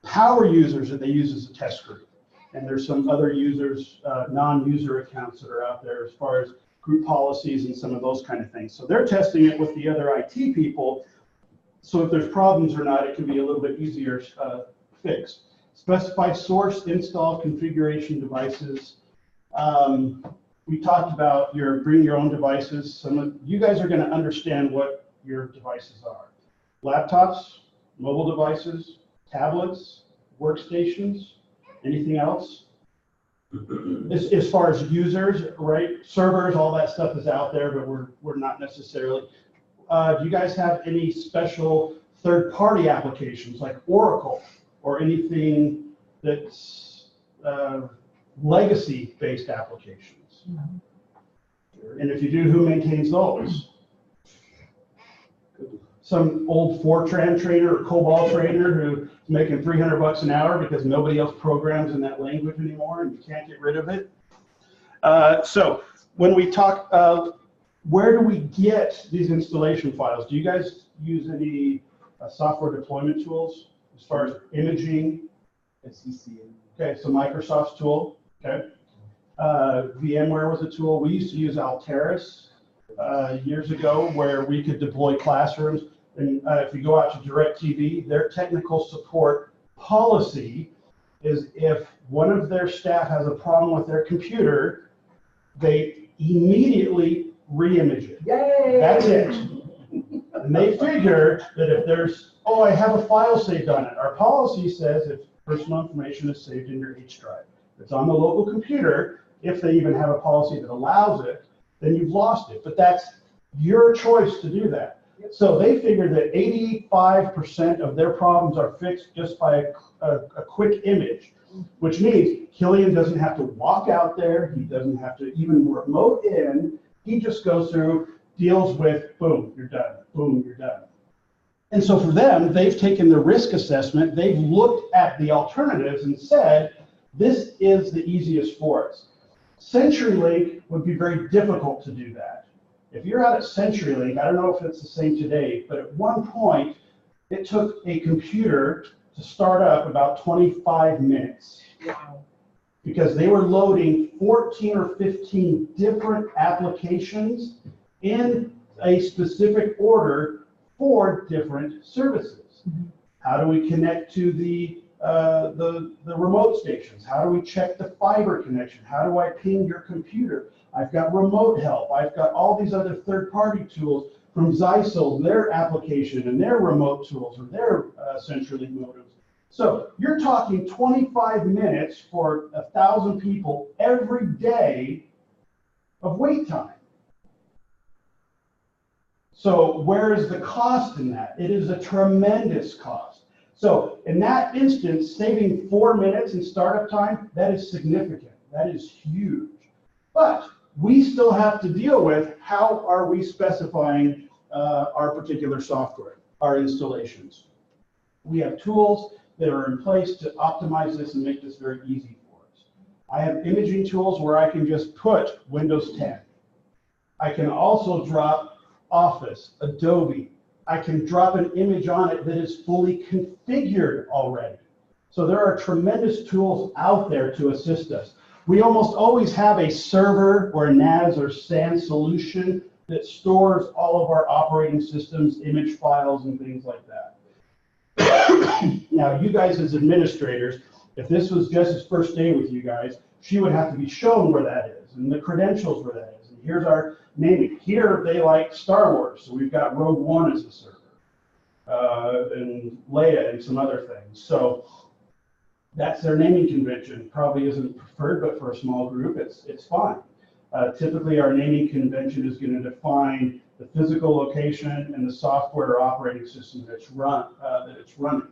power users that they use as a test group. And there's some other users, non-user accounts that are out there as far as group policies and some of those kind of things. So they're testing it with the other IT people. So if there's problems or not, it can be a little bit easier fixed. Specify source, install, configuration devices. We talked about bring your own devices. Some of you guys are going to understand what your devices are. Laptops, mobile devices, tablets, workstations, anything else? As far as users, right? Servers, all that stuff is out there, but we're not necessarily. Do you guys have any special third-party applications like Oracle or anything that's legacy-based applications? And if you do, who maintains those? Some old Fortran trainer or COBOL trainer who's making $300 an hour because nobody else programs in that language anymore and you can't get rid of it. So when we talk, where do we get these installation files? Do you guys use any software deployment tools as far as imaging? SCCM. Okay, so Microsoft's tool. Okay. VMware was a tool. We used to use Alteris years ago where we could deploy classrooms. And if you go out to DirecTV, their technical support policy is if one of their staff has a problem with their computer, they immediately re-image it. Yay! That's it. And they figure that if there's, oh, I have a file saved on it. Our policy says if personal information is saved in your H drive, it's on the local computer, if they even have a policy that allows it, then you've lost it. But that's your choice to do that. So they figured that 85% of their problems are fixed just by a quick image, which means Killian doesn't have to walk out there. He doesn't have to even remote in. He just goes through, deals with, boom, you're done. Boom, you're done. And so for them, they've taken the risk assessment. They've looked at the alternatives and said, this is the easiest for us. CenturyLink would be very difficult to do that. If you're out at CenturyLink, I don't know if it's the same today, but at one point, it took a computer to start up about 25 minutes. Wow. Because they were loading 14 or 15 different applications in a specific order for different services. Mm-hmm. How do we connect to the remote stations? How do we check the fiber connection? How do I ping your computer? I've got remote help. I've got all these other third-party tools from Zyxel, their application and their remote tools or their CenturyLink modems. So you're talking 25 minutes for 1,000 people every day of wait time. So where is the cost in that? It is a tremendous cost. So in that instance, saving 4 minutes in startup time, that is significant. That is huge. But we still have to deal with how are we specifying our particular software, our installations. We have tools that are in place to optimize this and make this very easy for us. I have imaging tools where I can just put Windows 10. I can also drop Office, Adobe. I can drop an image on it that is fully configured already. So there are tremendous tools out there to assist us. We almost always have a server or a NAS or SAN solution that stores all of our operating systems, image files, and things like that. Now, you guys as administrators, if this was Jess's first day with you guys, she would have to be shown where that is and the credentials where that is. And here's our naming. Here they like Star Wars, so we've got Rogue One as a server, and Leia and some other things. So that's their naming convention. Probably isn't preferred, but for a small group, it's fine. Typically, our naming convention is going to define the physical location and the software or operating system that it's running,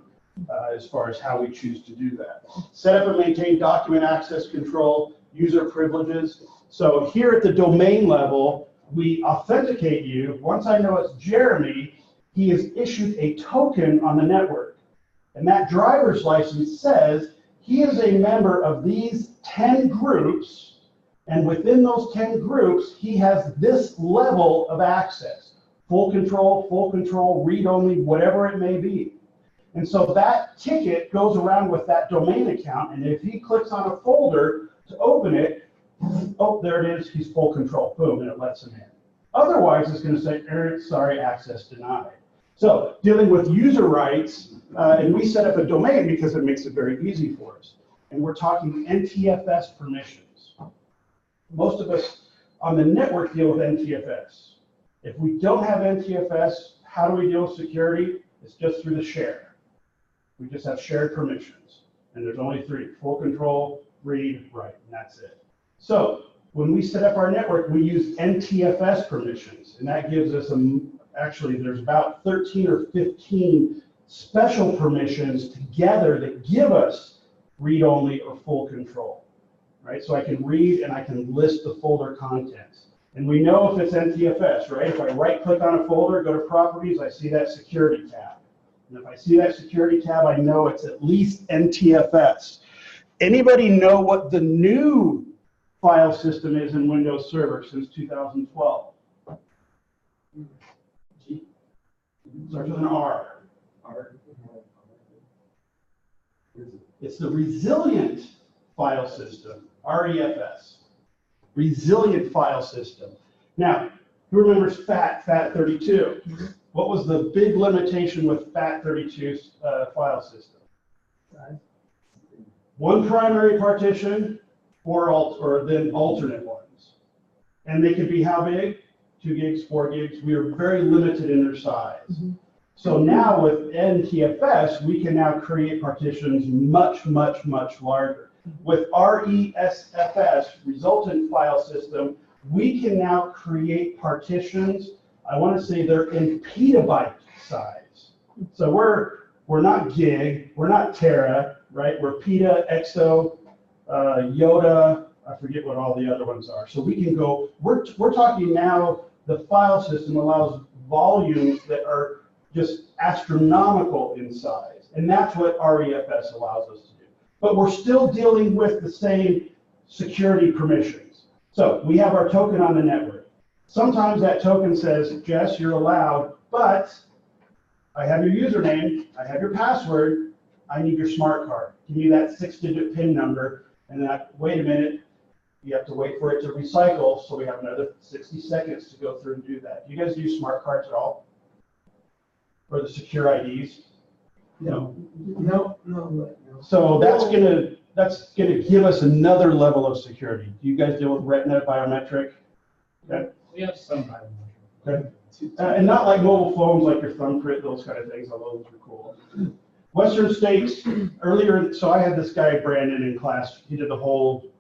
as far as how we choose to do that. Set up and maintain document access control, user privileges. So here at the domain level, we authenticate you. Once I know it's Jeremy, he is issued a token on the network. And that driver's license says he is a member of these 10 groups, and within those 10 groups, he has this level of access. Full control, read-only, whatever it may be. And so that ticket goes around with that domain account, and if he clicks on a folder to open it, oh, there it is, he's full control, boom, and it lets him in. Otherwise, it's gonna say, sorry, access denied. So dealing with user rights, and we set up a domain because it makes it very easy for us. And we're talking NTFS permissions. Most of us on the network deal with NTFS. If we don't have NTFS, how do we deal with security? It's just through the share. We just have shared permissions. And there's only 3, full control, read, write, and that's it. So when we set up our network, we use NTFS permissions, and that gives us actually there's about 13 or 15 special permissions together that give us read-only or full control, right? So I can read and I can list the folder contents. And we know if it's NTFS, right? If I right-click on a folder, go to Properties, I see that Security tab. And if I see that Security tab, I know it's at least NTFS. Anybody know what the new file system is in Windows Server since 2012? Starts with an R. It's the Resilient File System, REFS. Resilient File System. Now, who remembers FAT32? What was the big limitation with FAT32 file system? One primary partition, or then alternate ones. And they could be how big? 2 gigs, 4 gigs. We are very limited in their size. So now with NTFS, we can now create partitions much, much, much larger. With RESFS, Resultant File System, we can now create partitions. I want to say they're in petabyte size. So we're not gig, we're not tera, right? We're peta, exo, yoda, I forget what all the other ones are. So we can go, we're talking now, the file system allows volumes that are just astronomical in size. And that's what REFS allows us to do. But we're still dealing with the same security permissions. So we have our token on the network. Sometimes that token says, Jess, you're allowed, but I have your username, I have your password, I need your smart card. Give me that 6-digit PIN number, and then wait a minute, you have to wait for it to recycle, so we have another 60 seconds to go through and do that. Do you guys use smart cards at all? Or the secure IDs? No. So that's gonna give us another level of security. Do you guys deal with retina biometric? Okay. We have some. Okay. And not like mobile phones, like your thumbprint, those kind of things, although those are cool. Western States, earlier, so I had this guy, Brandon, in class. He did the whole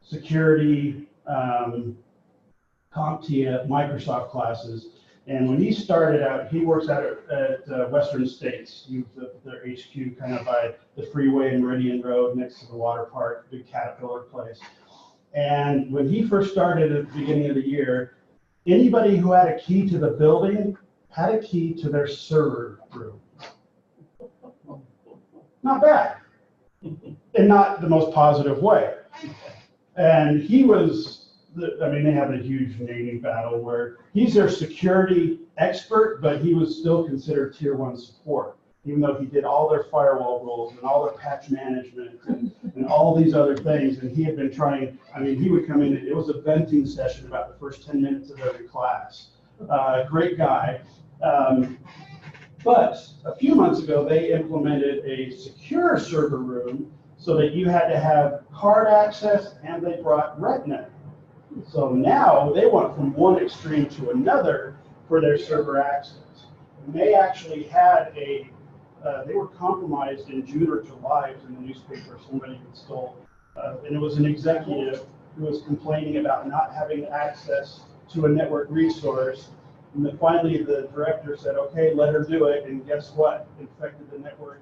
security CompTIA Microsoft classes. And when he started out, he works out at Western States. He was their HQ kind of by the freeway and Meridian Road next to the water park, big Caterpillar place. And when he first started at the beginning of the year, anybody who had a key to the building had a key to their server room. Not bad, in not the most positive way. And he was, they had a huge naming battle where he's their security expert, but he was still considered tier 1 support, even though he did all their firewall rules and all their patch management and all these other things. And he had been trying, he would come in, it was a venting session about the first 10 minutes of every class. Great guy. But a few months ago, they implemented a secure server room so that you had to have card access, and they brought Retina. So now they went from one extreme to another for their server access. And they actually had they were compromised in June or July. It was in the newspaper, somebody had stole, and it was an executive who was complaining about not having access to a network resource. And then finally the director said, okay, let her do it. And guess what? Infected the network,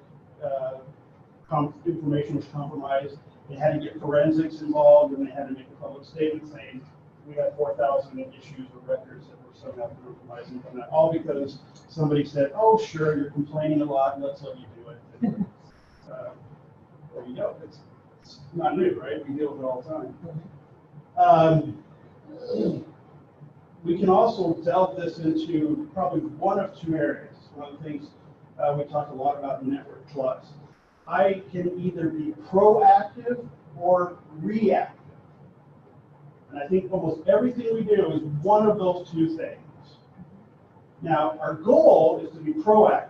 information was compromised. They had to get forensics involved, and they had to make a public statement saying we had 4,000 issues or records that were somehow compromised from that, all because somebody said, oh, sure, you're complaining a lot, let's let you do it. And, there you go. It's not new, right? We deal with it all the time. We can also delve this into probably one of two areas. One of the things we talked a lot about Network Plus. I can either be proactive or reactive. And I think almost everything we do is one of those two things. Now, our goal is to be proactive.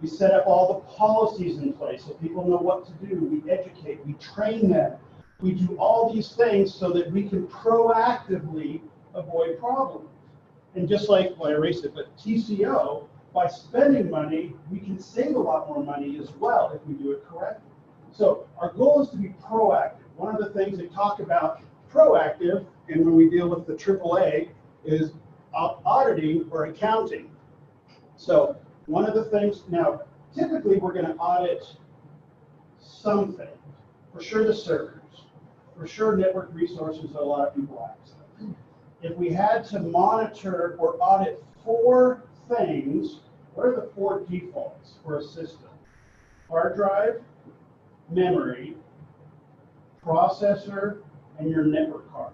We set up all the policies in place so people know what to do. We educate, we train them. We do all these things so that we can proactively avoid problems. And just like, well, I erased it, but TCO, by spending money, we can save a lot more money as well if we do it correctly. So our goal is to be proactive. One of the things they talk about proactive, and when we deal with the AAA, is auditing or accounting. So one of the things, now, typically we're going to audit something. For sure the servers. For sure network resources that a lot of people access. If we had to monitor or audit 4 things, what are the 4 defaults for a system? Hard drive, memory, processor, and your network card.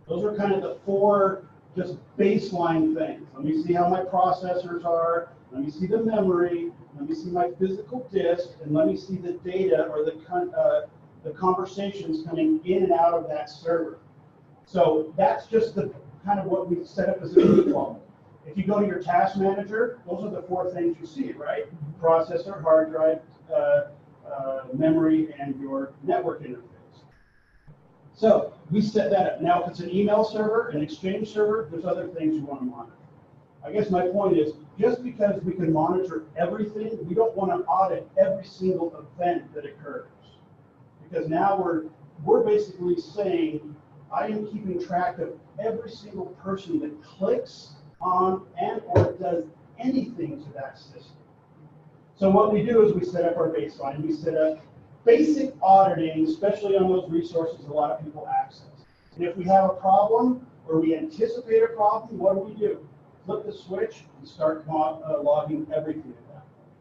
Those are kind of the 4 just baseline things. Let me see how my processors are, let me see the memory, let me see my physical disk, and let me see the data or the conversations coming in and out of that server. So that's just the kind of what we set up as a default. If you go to your task manager, those are the 4 things you see, right? Processor, hard drive, memory, and your network interface. So we set that up. Now, if it's an email server, an Exchange server, there's other things you want to monitor. I guess my point is, just because we can monitor everything, we don't want to audit every single event that occurs. Because now we're basically saying, I am keeping track of every single person that clicks on and or does anything to that system. So what we do is we set up our baseline. We set up basic auditing, especially on those resources a lot of people access. And if we have a problem or we anticipate a problem, what do? Flip the switch and start logging everything at that point.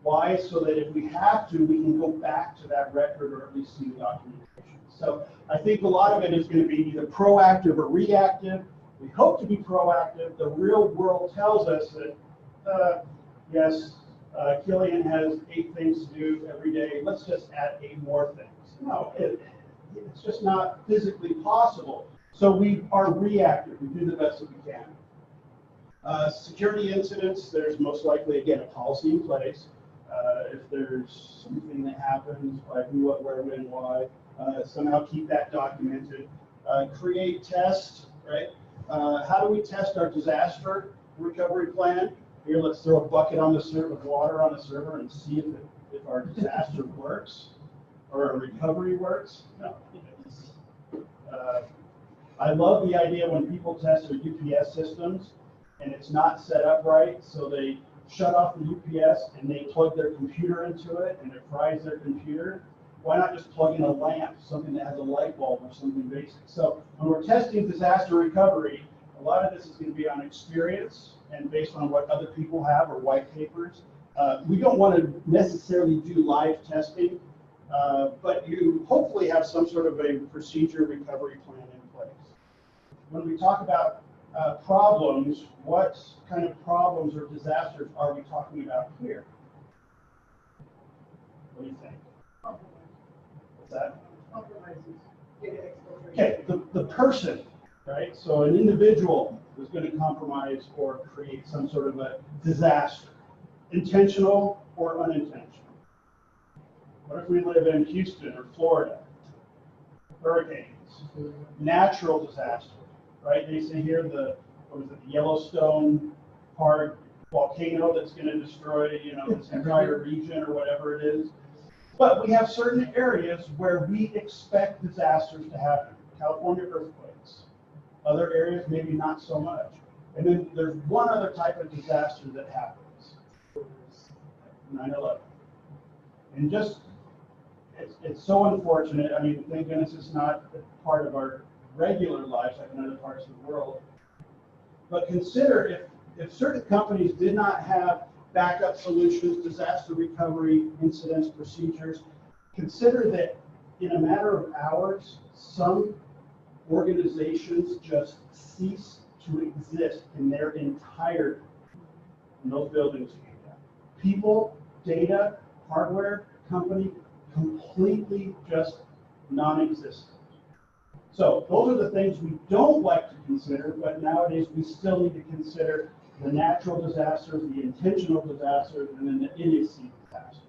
Why? So that if we have to, we can go back to that record or at least see the documentation. So I think a lot of it is going to be either proactive or reactive. We hope to be proactive. The real world tells us that, yes, Killian has 8 things to do every day. Let's just add 8 more things. No, it's just not physically possible. So we are reactive. We do the best that we can. Security incidents, there's most likely, again, a policy in place. If there's something that happens, by who, what, where, when, why, somehow keep that documented. Create tests, right? How do we test our disaster recovery plan? Here, let's throw a bucket on the server, of water on the server, and see if our disaster works or our recovery works. No. I love the idea when people test their UPS systems and it's not set up right, so they shut off the UPS and they plug their computer into it and it fries their computer. Why not just plug in a lamp, something that has a light bulb or something basic? So when we're testing disaster recovery, a lot of this is going to be on experience and based on what other people have or white papers. We don't want to necessarily do live testing, but you hopefully have some sort of a procedure recovery plan in place. When we talk about problems, what kind of problems or disasters are we talking about here? What do you think? What's that? Okay, the person, right? So an individual is going to compromise or create some sort of a disaster, intentional or unintentional. What if we live in Houston or Florida? Hurricanes, natural disasters, right? They say here the Yellowstone Park volcano that's going to destroy, this entire region or whatever it is. But we have certain areas where we expect disasters to happen. California earthquakes. Other areas, maybe not so much. And then there's one other type of disaster that happens. 9/11. And just, it's so unfortunate. I mean, thank goodness it's not part of our regular lives like in other parts of the world. But consider if certain companies did not have backup solutions, disaster recovery, incidents, procedures, consider that in a matter of hours, some organizations just cease to exist in their entirety in those buildings. People, data, hardware, company, completely just non-existent. So those are the things we don't like to consider, but nowadays we still need to consider the natural disasters, the intentional disasters, and then the idiocy disasters.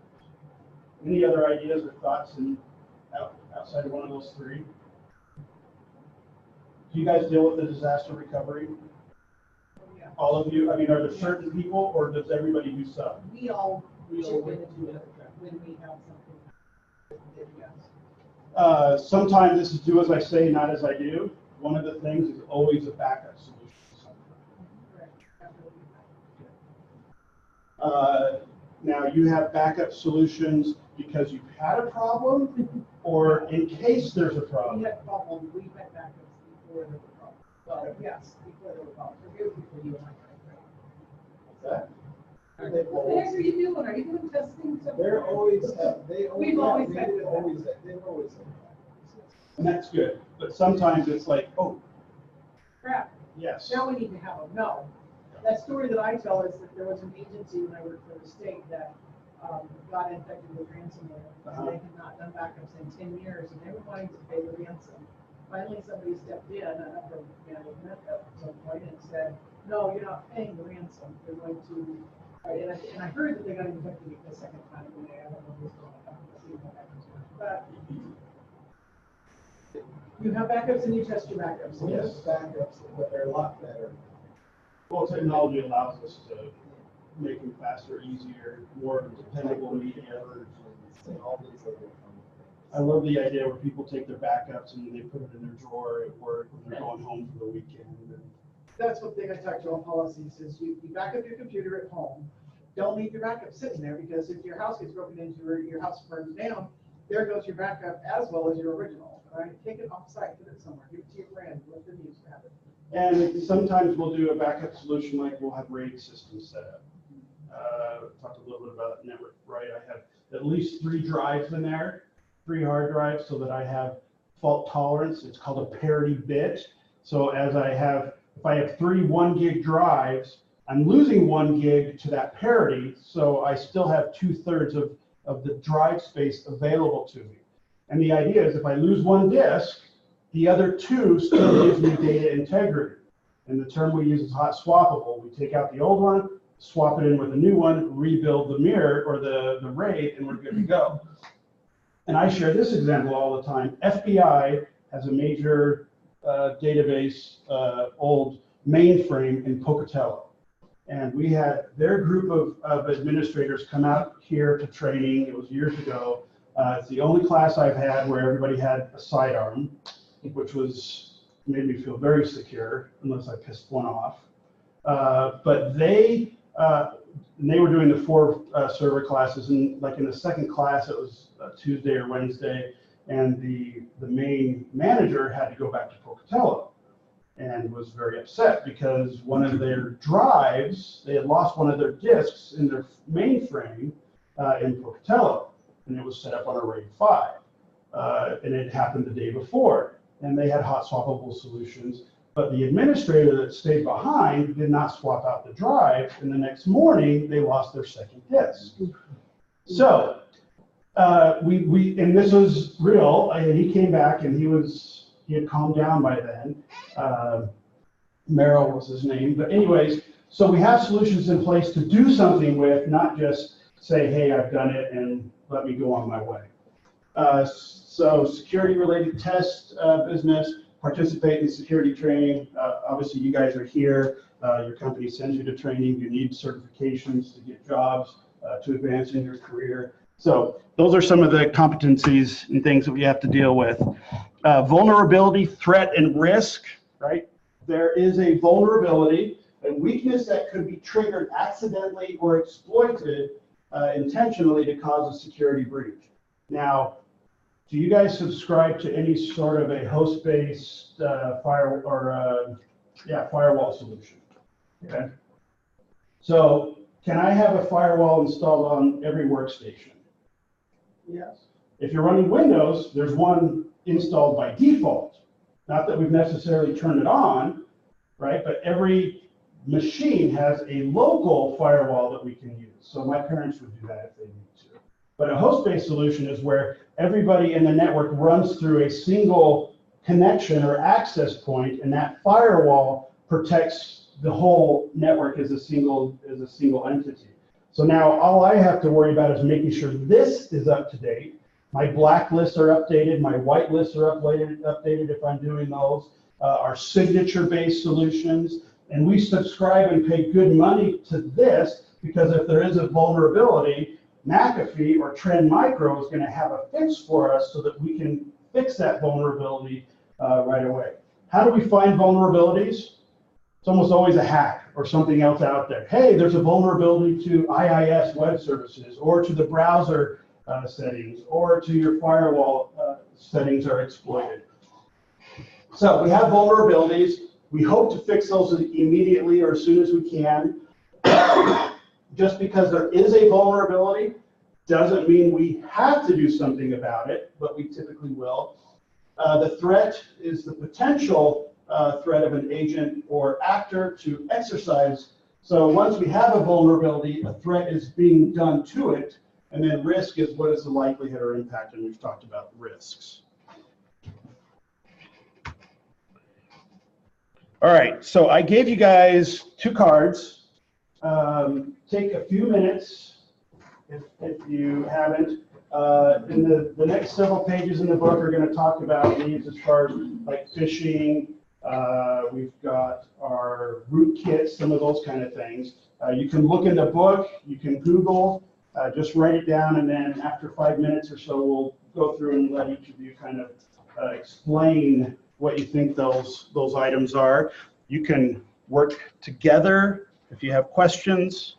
Any other ideas or thoughts outside of one of those three? Do you guys deal with the disaster recovery? Yeah. All of you? I mean, are there certain people, or does everybody do some? We all We all chip went in through it. when we have something. Yes. Sometimes this is do as I say, not as I do. One of the things is always a backup solution. Now, you have backup solutions because you've had a problem, or in case there's a We problem? had problems, we've had backups before there were problems. Well, yes, before there were problems. Forgive me for you and I. That- What the heck are you doing? Are you doing testing? They're always, We've always had they've that. always had. And that's good, but sometimes it's like, oh, Crap. yes. Now we need to have them. No. That story that I tell is that there was an agency when I worked for the state that got infected with ransomware. And they had not done backups in 10 years and they were wanting to pay the ransom. Finally, somebody stepped in, an upper management at some point and said, no, you're not paying the ransom. They're going to, and I heard that they got infected the second time. And I don't know who's going to see what happens. But you have backups and you test your backups. We have backups, but they're a lot better. Well, technology allows us to make them faster, easier, more dependable media. And all these other things. I love the idea where people take their backups and they put it in their drawer at work when they're going home for the weekend. That's one thing I talked to on policies is you back up your computer at home. Don't leave your backup sitting there because if your house gets broken into or your house burns down, there goes your backup as well as your original. Right? Take it off site, put it somewhere, give it to your friend, let them use it. And sometimes we'll do a backup solution like we'll have RAID systems set up. Talked a little bit about network, right? I have at least 3 drives in there, 3 hard drives, so that I have fault tolerance. It's called a parity bit. So as if I have 3 1 gig drives, I'm losing 1 gig to that parity, so I still have 2/3 of the drive space available to me. And the idea is if I lose 1 disk, the other 2 still gives me data integrity. And the term we use is hot swappable. We take out the old one, swap it in with a new one, rebuild the mirror or the RAID, and we're good to go. And I share this example all the time. FBI has a major database, old mainframe in Pocatello. And we had their group of administrators come out here to training. It was years ago. It's the only class I've had where everybody had a sidearm, which made me feel very secure, unless I pissed one off. But they were doing the 4 server classes, and like in the second class, it was Tuesday or Wednesday, and the main manager had to go back to Pocatello and was very upset because one of their drives, they had lost one of their disks in their mainframe in Pocatello, and it was set up on a RAID 5, and it happened the day before. And they had hot swappable solutions, but the administrator that stayed behind did not swap out the drive, and the next morning they lost their second disk. So and this was real. He came back and he had calmed down by then. Merrill was his name, but anyways, so we have solutions in place to do something with, not just say, hey, I've done it and let me go on my way. So security-related test business, participate in security training. Obviously, you guys are here. Your company sends you to training. You need certifications to get jobs, to advance in your career. So those are some of the competencies and things that we have to deal with. Vulnerability, threat, and risk, right? There is a vulnerability, a weakness that could be triggered accidentally or exploited intentionally to cause a security breach. Now, do you guys subscribe to any sort of a host-based firewall solution? Okay. So can I have a firewall installed on every workstation? Yes. If you're running Windows, there's one installed by default. Not that we've necessarily turned it on, right? But every machine has a local firewall that we can use. So my parents would do that if they need to. But a host-based solution is where everybody in the network runs through a single connection or access point, and that firewall protects the whole network as a single entity. So now all I have to worry about is making sure this is up to date. My blacklists are updated, my whitelists are updated if I'm doing those. Our signature-based solutions, and we subscribe and pay good money to this because if there is a vulnerability, McAfee or Trend Micro is going to have a fix for us so that we can fix that vulnerability right away. How do we find vulnerabilities? It's almost always a hack or something else out there. Hey, there's a vulnerability to IIS web services or to the browser settings or to your firewall settings are exploited. So we have vulnerabilities. We hope to fix those immediately or as soon as we can. Just because there is a vulnerability doesn't mean we have to do something about it, but we typically will. The threat is the potential threat of an agent or actor to exercise. So once we have a vulnerability, a threat is being done to it, and then risk is what is the likelihood or impact, and we've talked about risks. All right, so I gave you guys 2 cards. Take a few minutes if you haven't. In the next several pages in the book are going to talk about needs as far as like phishing. We've got our rootkits, some of those kind of things. You can look in the book, you can Google, just write it down, and then after 5 minutes or so, we'll go through and let each of you kind of explain what you think those items are. You can work together if you have questions.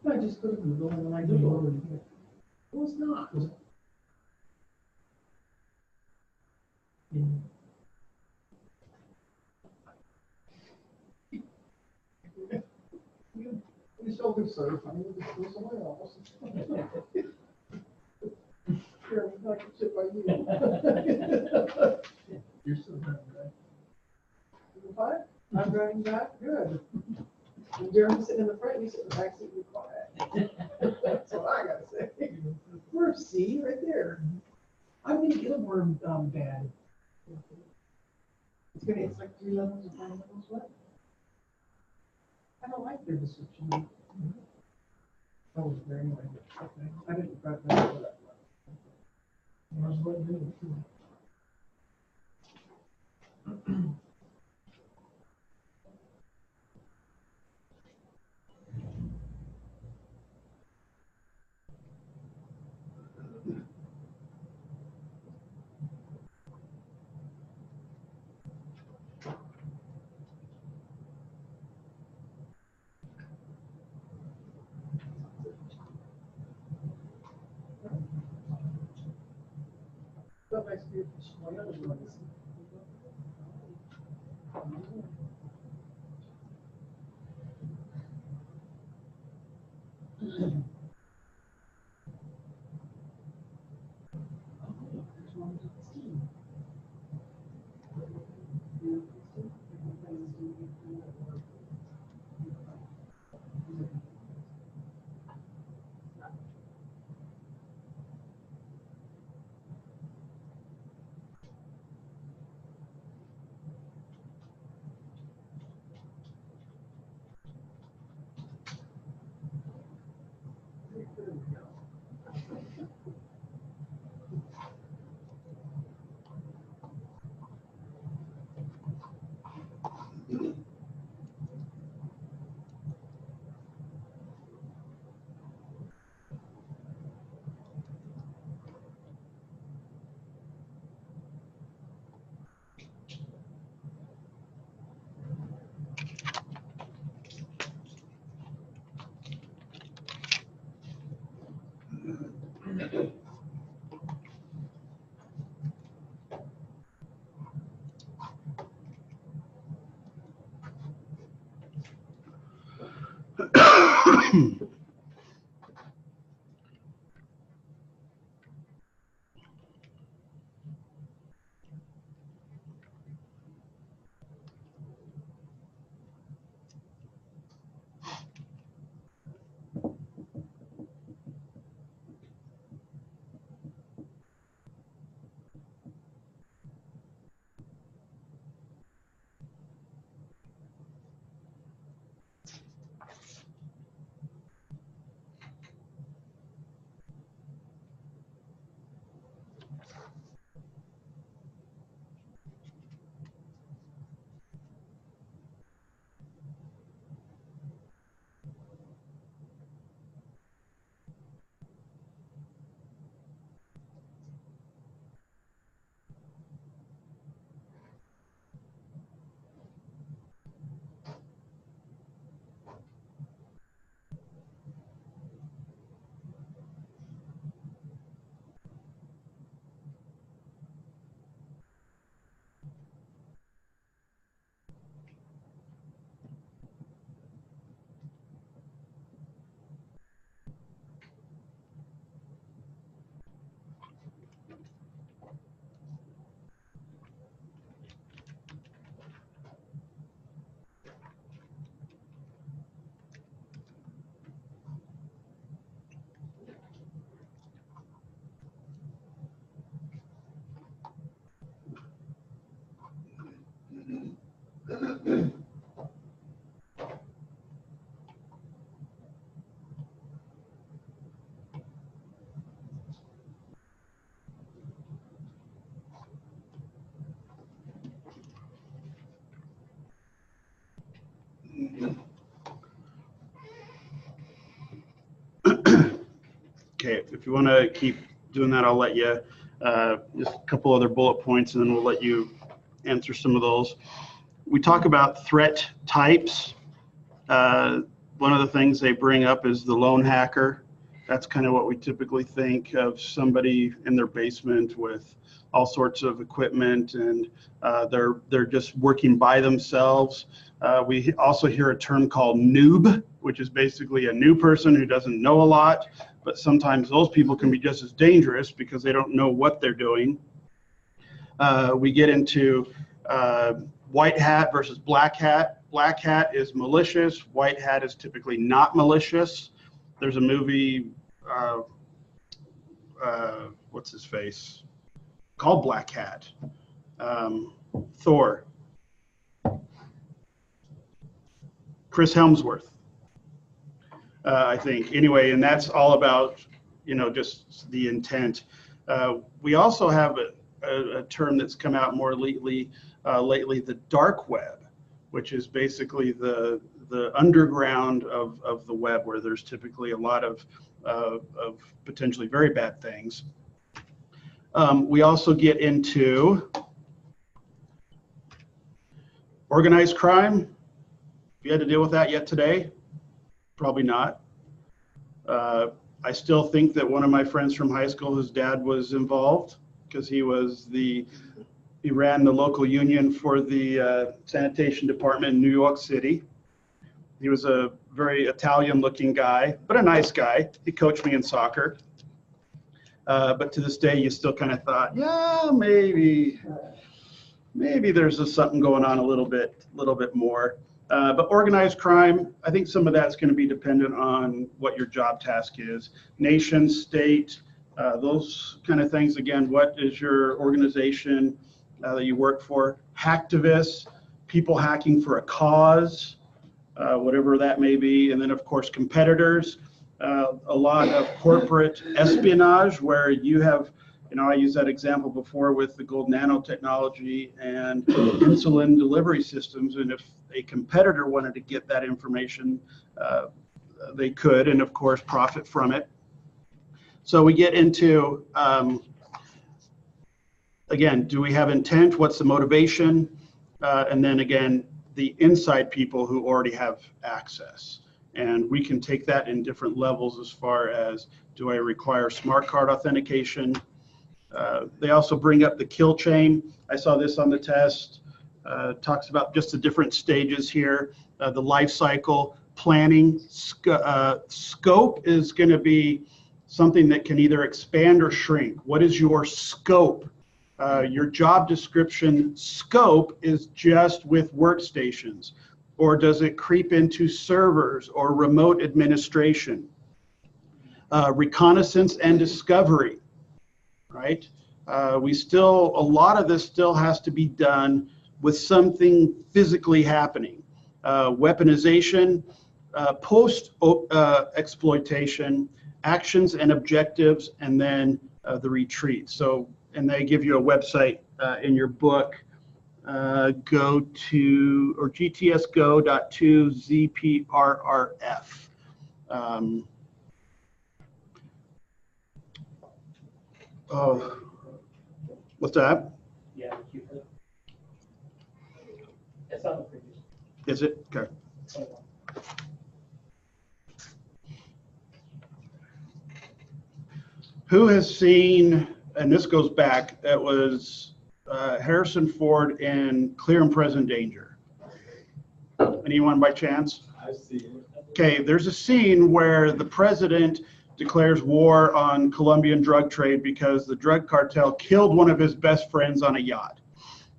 I just go to Google and then I Google it. Well, it's not. You shoulder surf, I need to go somewhere else. Here, I can sit by you. You're still driving back. Fine, I'm driving back, good. And Jeremy's sitting in the front, you sit in the back seat, you're quiet. That's what I gotta say. We're C right there. I'm gonna get a worm bad. It's like 3 levels of 5 levels, what? I don't like their description. Oh, very anyway. Okay, I didn't write that for that. Where's what new? That makes me my other one is. Okay, if you want to keep doing that, I'll let you, just a couple other bullet points, and then we'll let you answer some of those. We talk about threat types. One of the things they bring up is the lone hacker. That's kind of what we typically think of, somebody in their basement with all sorts of equipment, and they're just working by themselves. We also hear a term called noob, which is basically a new person who doesn't know a lot, but sometimes those people can be just as dangerous because they don't know what they're doing. We get into white hat versus black hat. Black hat is malicious. White hat is typically not malicious. There's a movie, what's his face, called Black Hat. Thor. Chris Hemsworth, I think. Anyway, and that's all about, just the intent. We also have a term that's come out more lately, the dark web, which is basically the underground of the web, where there's typically a lot of potentially very bad things. We also get into organized crime. Have you had to deal with that yet today? Probably not. I still think that one of my friends from high school, his dad was involved, because he ran the local union for the sanitation department in New York City. He was a very Italian-looking guy, but a nice guy. He coached me in soccer. But to this day, you still kind of thought, yeah, maybe there's something going on a little bit more. But organized crime, I think some of that's going to be dependent on what your job task is. Nation, state, those kind of things. Again, what is your organization that you work for? Hacktivists, people hacking for a cause, whatever that may be. And then, of course, competitors. a lot of corporate espionage where you have, I used that example before with the gold nanotechnology and insulin delivery systems. And if a competitor wanted to get that information, they could, and of course, profit from it. So we get into, again, do we have intent? What's the motivation? And then again, the inside people who already have access. And we can take that in different levels as far as, do I require smart card authentication? They also bring up the kill chain. I saw this on the test. Talks about just the different stages here. The life cycle, planning, scope is going to be something that can either expand or shrink. What is your scope? Your job description scope is just with workstations, or does it creep into servers or remote administration? Reconnaissance and discovery, right? A lot of this still has to be done with something physically happening. Weaponization, post-exploitation, actions and objectives, and then the retreat. So, and they give you a website in your book. Go to, or gtsgo.2zprrf. Oh, what's that? Yeah, it's on the previous. Is it? Okay. Who has seen, and this goes back, it was Harrison Ford in Clear and Present Danger. Anyone by chance? I see it. Okay, there's a scene where the president declares war on Colombian drug trade because the drug cartel killed one of his best friends on a yacht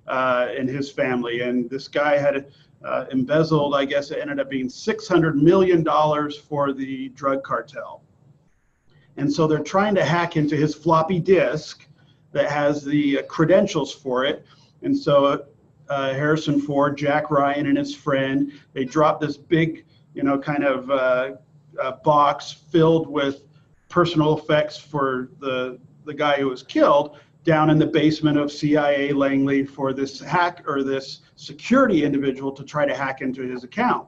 and his family. And this guy had embezzled, I guess it ended up being $600 million for the drug cartel. And so they're trying to hack into his floppy disk that has the credentials for it. And so Harrison Ford, Jack Ryan, and his friend, they drop this big, kind of box filled with personal effects for the guy who was killed down in the basement of CIA Langley for this hack or this security individual to try to hack into his account.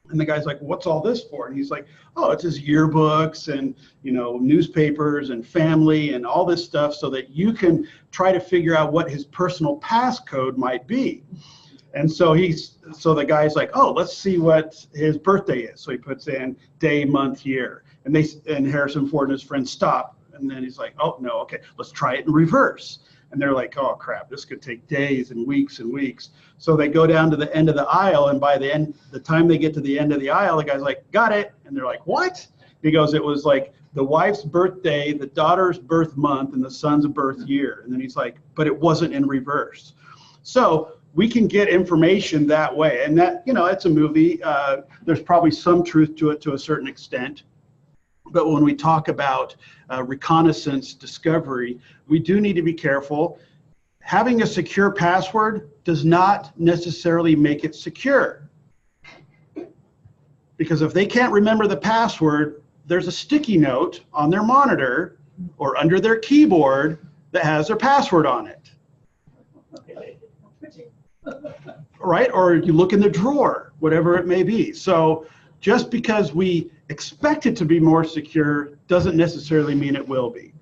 And the guy's like, what's all this for? And he's like, oh, it's his yearbooks and, newspapers and family and all this stuff so that you can try to figure out what his personal passcode might be. And so the guy's like, oh, let's see what his birthday is. So he puts in day, month, year. And Harrison Ford and his friend stop. And then he's like, oh, no, okay, let's try it in reverse. And they're like, oh, crap, this could take days and weeks and weeks. So they go down to the end of the aisle. And by the time they get to the end of the aisle, the guy's like, got it. And they're like, what? He goes, it was like the wife's birthday, the daughter's birth month, and the son's birth year. And then he's like, but it wasn't in reverse. So we can get information that way. And that, it's a movie. There's probably some truth to it to a certain extent. But when we talk about reconnaissance discovery, we do need to be careful. Having a secure password does not necessarily make it secure. Because if they can't remember the password, there's a sticky note on their monitor or under their keyboard that has their password on it. Right? Or you look in the drawer, whatever it may be. So just because we expect it to be more secure doesn't necessarily mean it will be.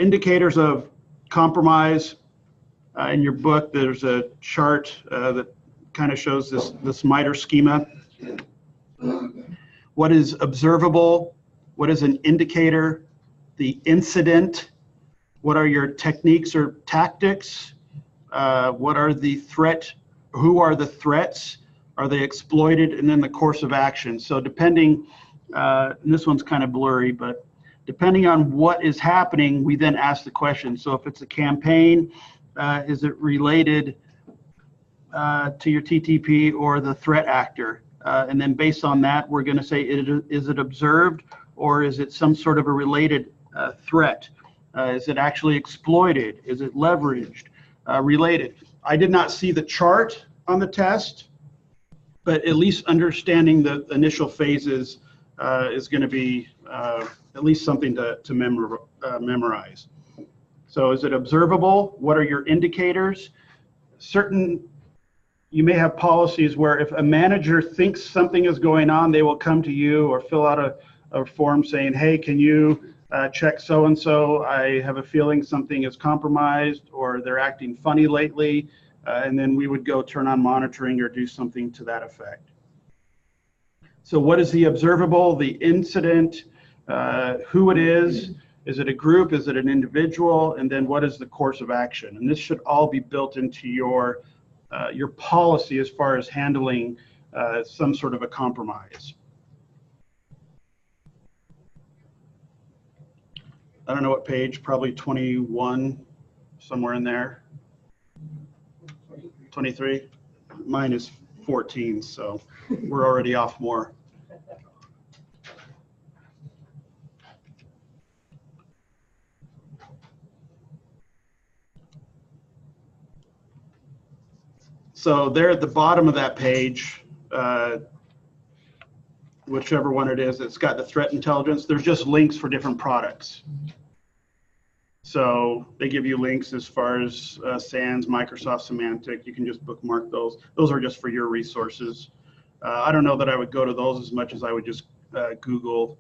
Indicators of compromise. In your book, there's a chart that kind of shows this MITRE schema. What is observable? What is an indicator? The incident. What are your techniques or tactics? What are the threat? Who are the threats? Are they exploited? And then the course of action. So depending, and this one's kind of blurry, but depending on what is happening, we then ask the question. So if it's a campaign, is it related to your TTP or the threat actor? And then based on that, we're going to say, is it observed or is it some sort of a related threat? Is it actually exploited? Is it leveraged? Related? I did not see the chart on the test. but at least understanding the initial phases is going to be at least something to memorize. So is it observable? What are your indicators? You may have policies where if a manager thinks something is going on, they will come to you or fill out a form saying, hey, can you check so-and-so? I have a feeling something is compromised or they're acting funny lately. And then we would go turn on monitoring or do something to that effect. So what is the observable, the incident, who it is it a group, is it an individual, and then what is the course of action? And this should all be built into your policy as far as handling some sort of a compromise. I don't know what page, probably 21, somewhere in there. 23? Mine is 14, so we're already off more. So there at the bottom of that page, whichever one it is, it's got the threat intelligence. There's just links for different products. So they give you links as far as SANS, Microsoft Symantec. You can just bookmark those. Those are just for your resources. I don't know that I would go to those as much as I would just Google,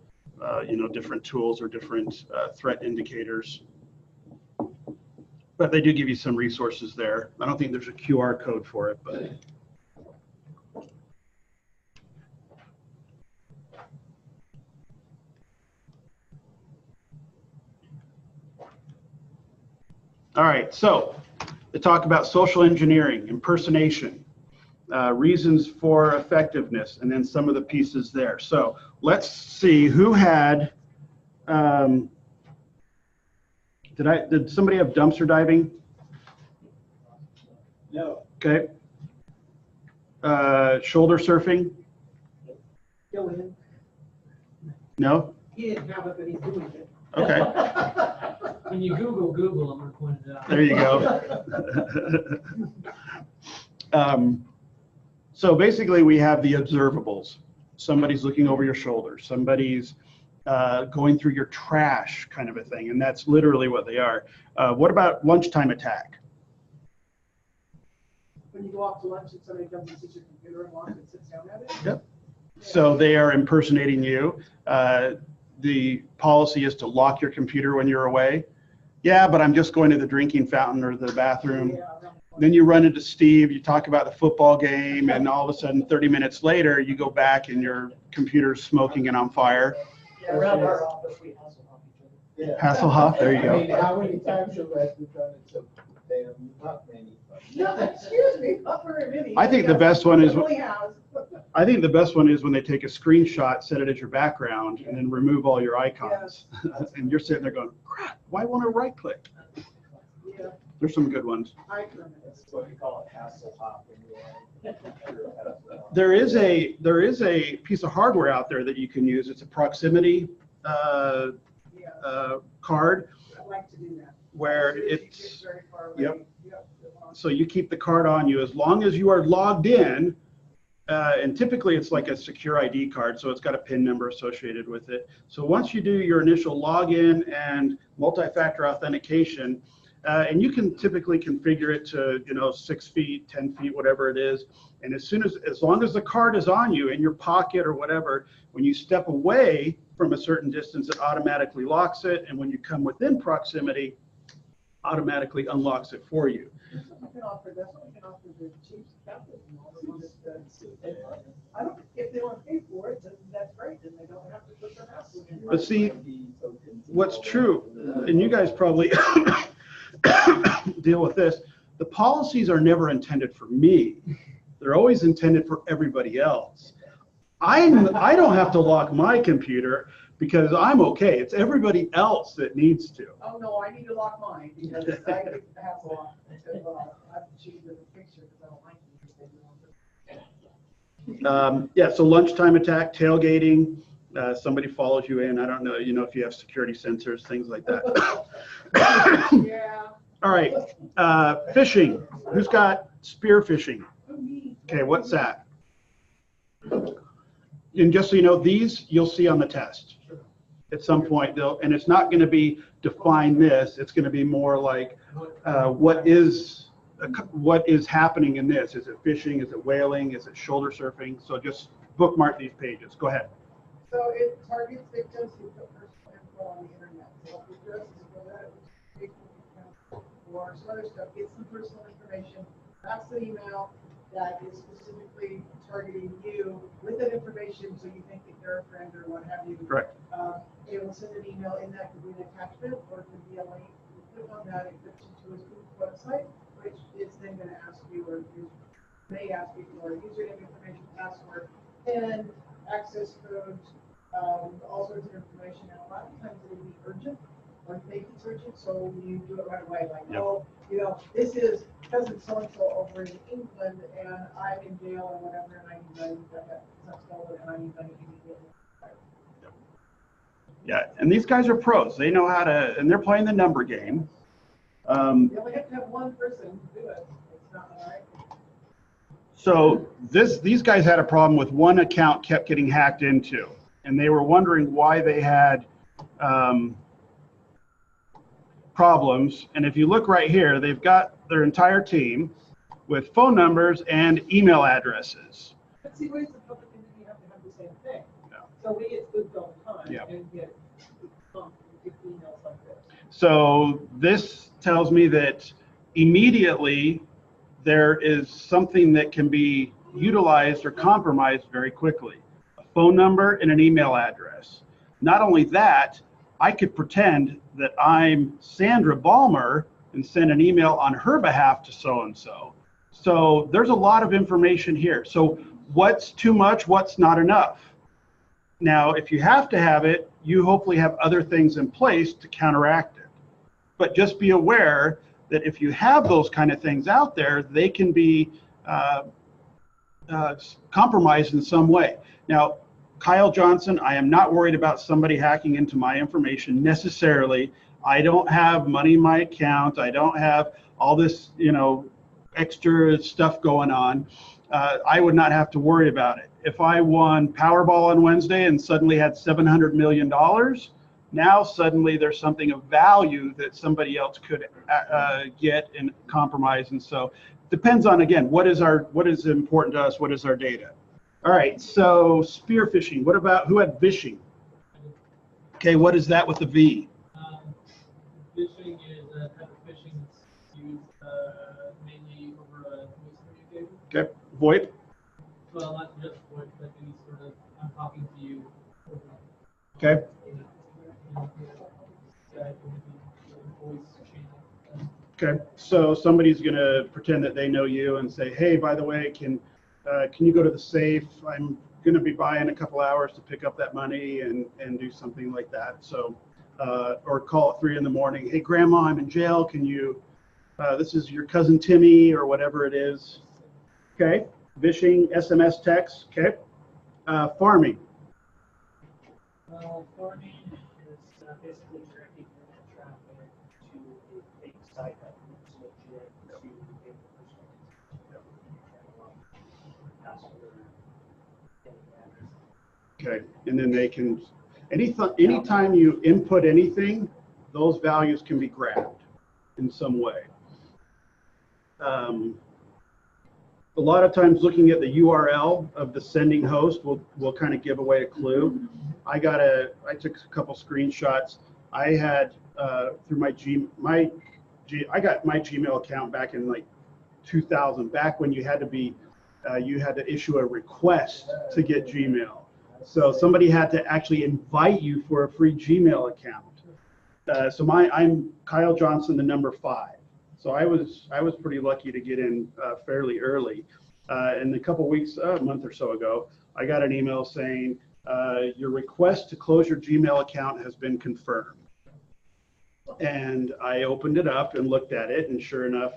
different tools or different threat indicators. But they do give you some resources there. I don't think there's a QR code for it, but. All right, so they talk about social engineering, impersonation, reasons for effectiveness, and then some of the pieces there. So let's see who had, did somebody have dumpster diving? No. Okay. Shoulder surfing? Gillian, No? he didn't have it, but he's doing it. Okay. When you Google, I'm gonna point it out. There you go. So basically we have the observables. Somebody's looking over your shoulder. Somebody's going through your trash, kind of a thing. And that's literally what they are. What about lunchtime attack? When you go off to lunch and somebody comes and sees your computer and wants and sits down at it? Yep. So they are impersonating you. The policy is to lock your computer when you're away. Yeah, but I'm just going to the drinking fountain or the bathroom. Yeah, Then you run into Steve, you talk about the football game, and all of a sudden 30 minutes later, you go back and your computer's smoking and on fire. yeah, around our office, we Hasselhoff each other. Yeah. Hasselhoff, there you I mean, go. how many times have I done it to them? Not many. No, excuse me, not very many. I think the best one is- Definitely has. I think the best one is when they take a screenshot, set it as your background, and then remove all your icons. And you're sitting there going, crap, why won't I right click? Yeah, There's some good ones. I remember. That's what we call it, Hasselhoff. There is a piece of hardware out there that you can use. It's a proximity Yeah, card I'd like to do that. where As soon as you get it's, very far away, yep. yep, so you keep the card on you as long as you are logged in. And typically it's like a secure ID card, so it's got a PIN number associated with it. So once you do your initial login and multi-factor authentication, and you can typically configure it to 6 feet, 10 feet, whatever it is. And as long as the card is on you in your pocket or whatever, when you step away from a certain distance, it automatically locks it. And when you come within proximity, automatically unlocks it for you. That's what we can offer, that's what we can offer the chiefs, captains, and all the ones that, I don't, if they don't pay for it, then that's great, then they don't have to put their hassle in. But see, what's true, and you guys probably deal with this, the policies are never intended for me. They're always intended for everybody else. I don't have to lock my computer because I'm okay. It's everybody else that needs to. Oh, no, I need to lock mine, because I get the hassle off, because, I've cheated with the picture, because I don't like it. Yeah, so lunchtime attack, tailgating, somebody follows you in. I don't know, if you have security sensors, things like that. Yeah. All right, fishing. Who's got spear fishing? Oh, me. Okay, what's that? And just so you know, these you'll see on the test. At some point, and it's not going to be define this. It's going to be more like what is happening in this. Is it fishing? Is it whaling? Is it shoulder surfing? So just bookmark these pages. Go ahead. So it targets victims who put personal info on the internet. So if it does for that, or some other stuff, get some personal information. That's the email that is specifically targeting you with that information, so you think that they're a friend or what have you. Correct. It will send an email in that could be an attachment or it could be a link. You click on that, it gets you to a Google website, which is then going to ask you, or may ask you for username information, password, and access codes, all sorts of information. And a lot of times it will be urgent or think it's urgent, so you do it right away. Like, Yep. oh, this is cousin so-and-so over in England, and I'm in jail or whatever, and I need money, that stolen, and I need money immediately. Yeah, and these guys are pros. They know how to, and they're playing the number game. You only have to have one person do it. It's not all right. So these guys had a problem with one account kept getting hacked into, and they were wondering why they had problems. And if you look right here, they've got their entire team with phone numbers and email addresses. But see, what is the public entity have to have the same thing? Yeah. So we get spooked all the time Yeah. and get emails like this. So this tells me that immediately there is something that can be utilized or compromised very quickly. A phone number and an email address. Not only that, I could pretend that I'm Sandra Balmer and send an email on her behalf to so-and-so. So there's a lot of information here. So what's too much, what's not enough? Now, if you have to have it, you hopefully have other things in place to counteract it. But just be aware that if you have those kind of things out there, they can be compromised in some way. Now, Kyle Johnson, I am not worried about somebody hacking into my information necessarily. I don't have money in my account. I don't have all this, extra stuff going on. I would not have to worry about it. If I won Powerball on Wednesday and suddenly had $700 million, now suddenly there's something of value that somebody else could get and compromise. And so depends on, again, what is important to us? What is our data? All right, so spearfishing. What about, who had vishing? Okay, what is that with the V? Fishing is a type of fishing that's used mainly over a voice communication. Okay, VoIP. Well, not just voice, but any sort of, I'm talking to you. Okay. Okay, so somebody's going to pretend that they know you and say, hey, by the way, can you go to the safe? I'm going to be by in a couple hours to pick up that money and do something like that. So, or call at 3 in the morning. Hey, Grandma, I'm in jail. Can you, this is your cousin Timmy or whatever it is. Okay, vishing, SMS text. Okay, farming. Well, farming is basically directing internet traffic to a fake site that looks legit to get the personal password, Okay, and then they can, anytime you input anything, those values can be grabbed in some way. A lot of times looking at the URL of the sending host will kind of give away a clue. I took a couple screenshots. I had through I got my Gmail account back in like 2000, back when you had to issue a request to get Gmail. So somebody had to actually invite you for a free Gmail account. So I'm Kyle Johnson, the number 5. So I was pretty lucky to get in fairly early. And a couple weeks, a month or so ago, I got an email saying your request to close your Gmail account has been confirmed. And I opened it up and looked at it, and sure enough,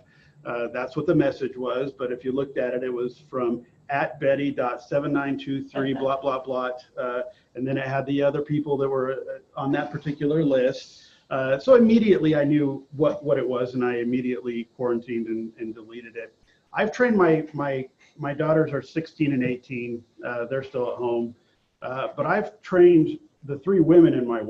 that's what the message was. But if you looked at it, it was from @betty.7923 blah blah blah, and then it had the other people that were on that particular list. So immediately I knew what it was, and I immediately quarantined and deleted it. I've trained my my daughters are 16 and 18. They're still at home. But I've trained the 3 women in my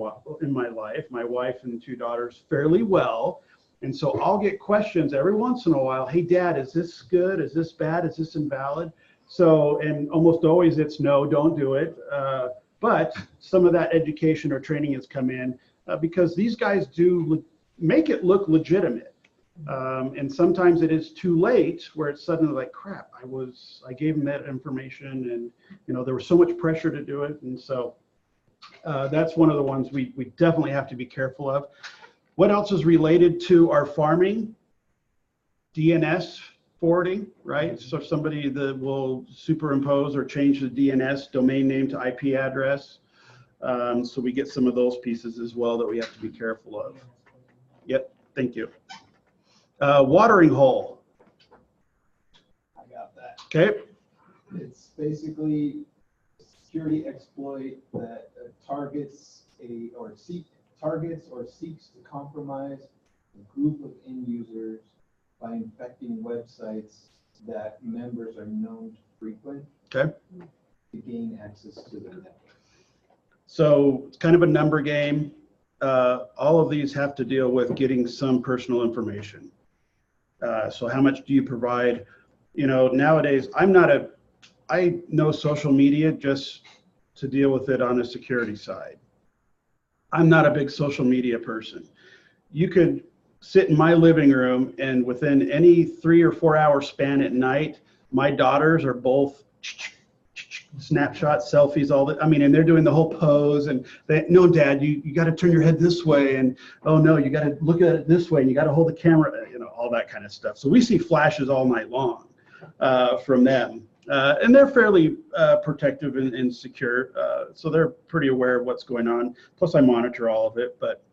life, my wife and 2 daughters, fairly well. And so I'll get questions every once in a while. Hey, Dad, is this good? Is this bad? Is this invalid? So, and almost always it's no, don't do it. But some of that education or training has come in because these guys do make it look legitimate. And sometimes it is too late where it's suddenly like, crap, I gave them that information and, you know, there was so much pressure to do it. And so that's one of the ones we definitely have to be careful of. What else is related to our farming? DNS forwarding, right? So somebody that will superimpose or change the DNS, domain name to IP address. So we get some of those pieces as well that we have to be careful of. Yep, thank you. Watering hole. I got that. Okay. It's basically a security exploit that targets or seeks to compromise a group of end users by infecting websites that members are known to frequent. Okay. To gain access to the network. So it's kind of a number game. All of these have to deal with getting some personal information. So how much do you provide? You know, nowadays, I know social media just to deal with it on the security side. I'm not a big social media person. You could sit in my living room and within any 3 or 4 hour span at night, my daughters are both snapshots, selfies, all that. I mean, and they're doing the whole pose and they, no, Dad, you got to turn your head this way. And, oh no, you got to look at it this way and you got to hold the camera, you know, all that kind of stuff. So we see flashes all night long from them. And they're fairly protective and secure. So they're pretty aware of what's going on. Plus I monitor all of it. But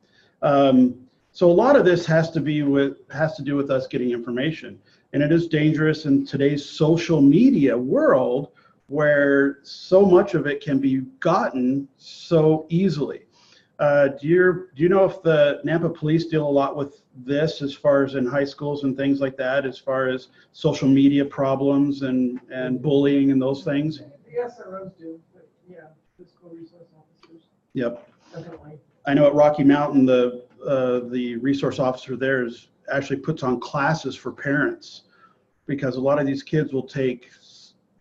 so a lot of this has to do with us getting information. And it is dangerous in today's social media world where so much of it can be gotten so easily. Do you know if the Nampa police deal a lot with this as far as in high schools and things like that, as far as social media problems and bullying and those things? The SROs do, but yeah, fiscal resource officers. Yep. Definitely. I know at Rocky Mountain, the resource officer there actually puts on classes for parents because a lot of these kids will take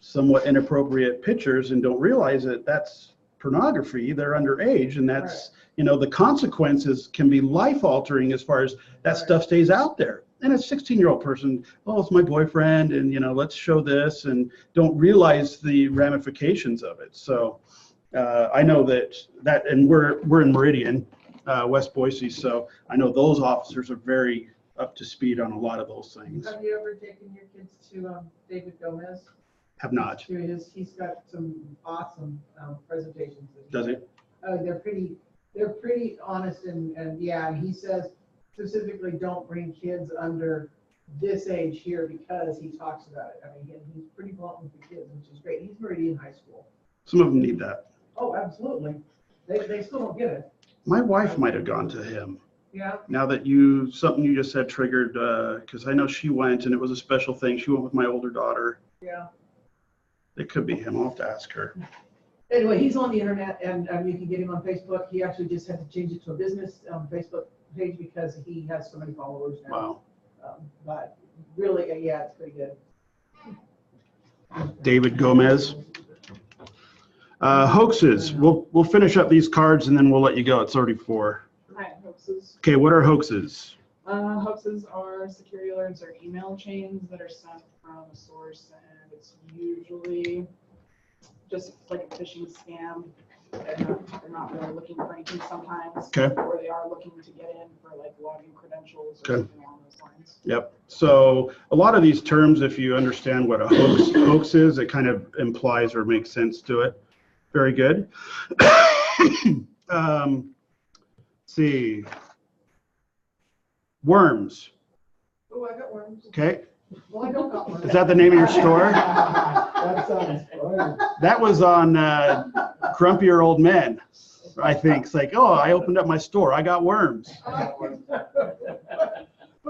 somewhat inappropriate pictures and don't realize that that's pornography. They're underage, and that's, right. You know, the consequences can be life altering as far as that, right. Stuff stays out there. And a 16-year-old person, oh, it's my boyfriend, and you know, let's show this, and don't realize the ramifications of it. So I know that, and we're in Meridian, West Boise, so I know those officers are very up to speed on a lot of those things. Have you ever taken your kids to David Gomez? Have not. He's got some awesome presentations. Does he? They're pretty honest and yeah, he says specifically don't bring kids under this age here because he talks about it. I mean, he's pretty blunt with the kids, which is great. He's Meridian High School. Some of them need that. Oh, absolutely. They still don't get it. My wife might have gone to him. Yeah. Now that something you just said triggered, because I know she went and it was a special thing. She went with my older daughter. Yeah. It could be him. I'll have to ask her. Anyway, he's on the internet and you can get him on Facebook. He actually just had to change it to a business Facebook page because he has so many followers now. Wow. But really, yeah, it's pretty good. David Gomez. Hoaxes. We'll finish up these cards and then we'll let you go. It's already 4. Hi, hoaxes. Okay, what are hoaxes? Hoaxes are security alerts or email chains that are sent from a source, and it's usually just like a phishing scam. They're not really looking for anything sometimes, okay. Or they are looking to get in for like login credentials or okay. something along those lines. Yep. So a lot of these terms, if you understand what a hoax is, it kind of implies or makes sense to it. Very good. Let's see. Worms. Oh, I got worms. Okay. Well, I don't got worms. Is that the name of your store? That sounds fun. That was on Grumpier Old Men, I think. It's like, oh, I opened up my store. I got worms. But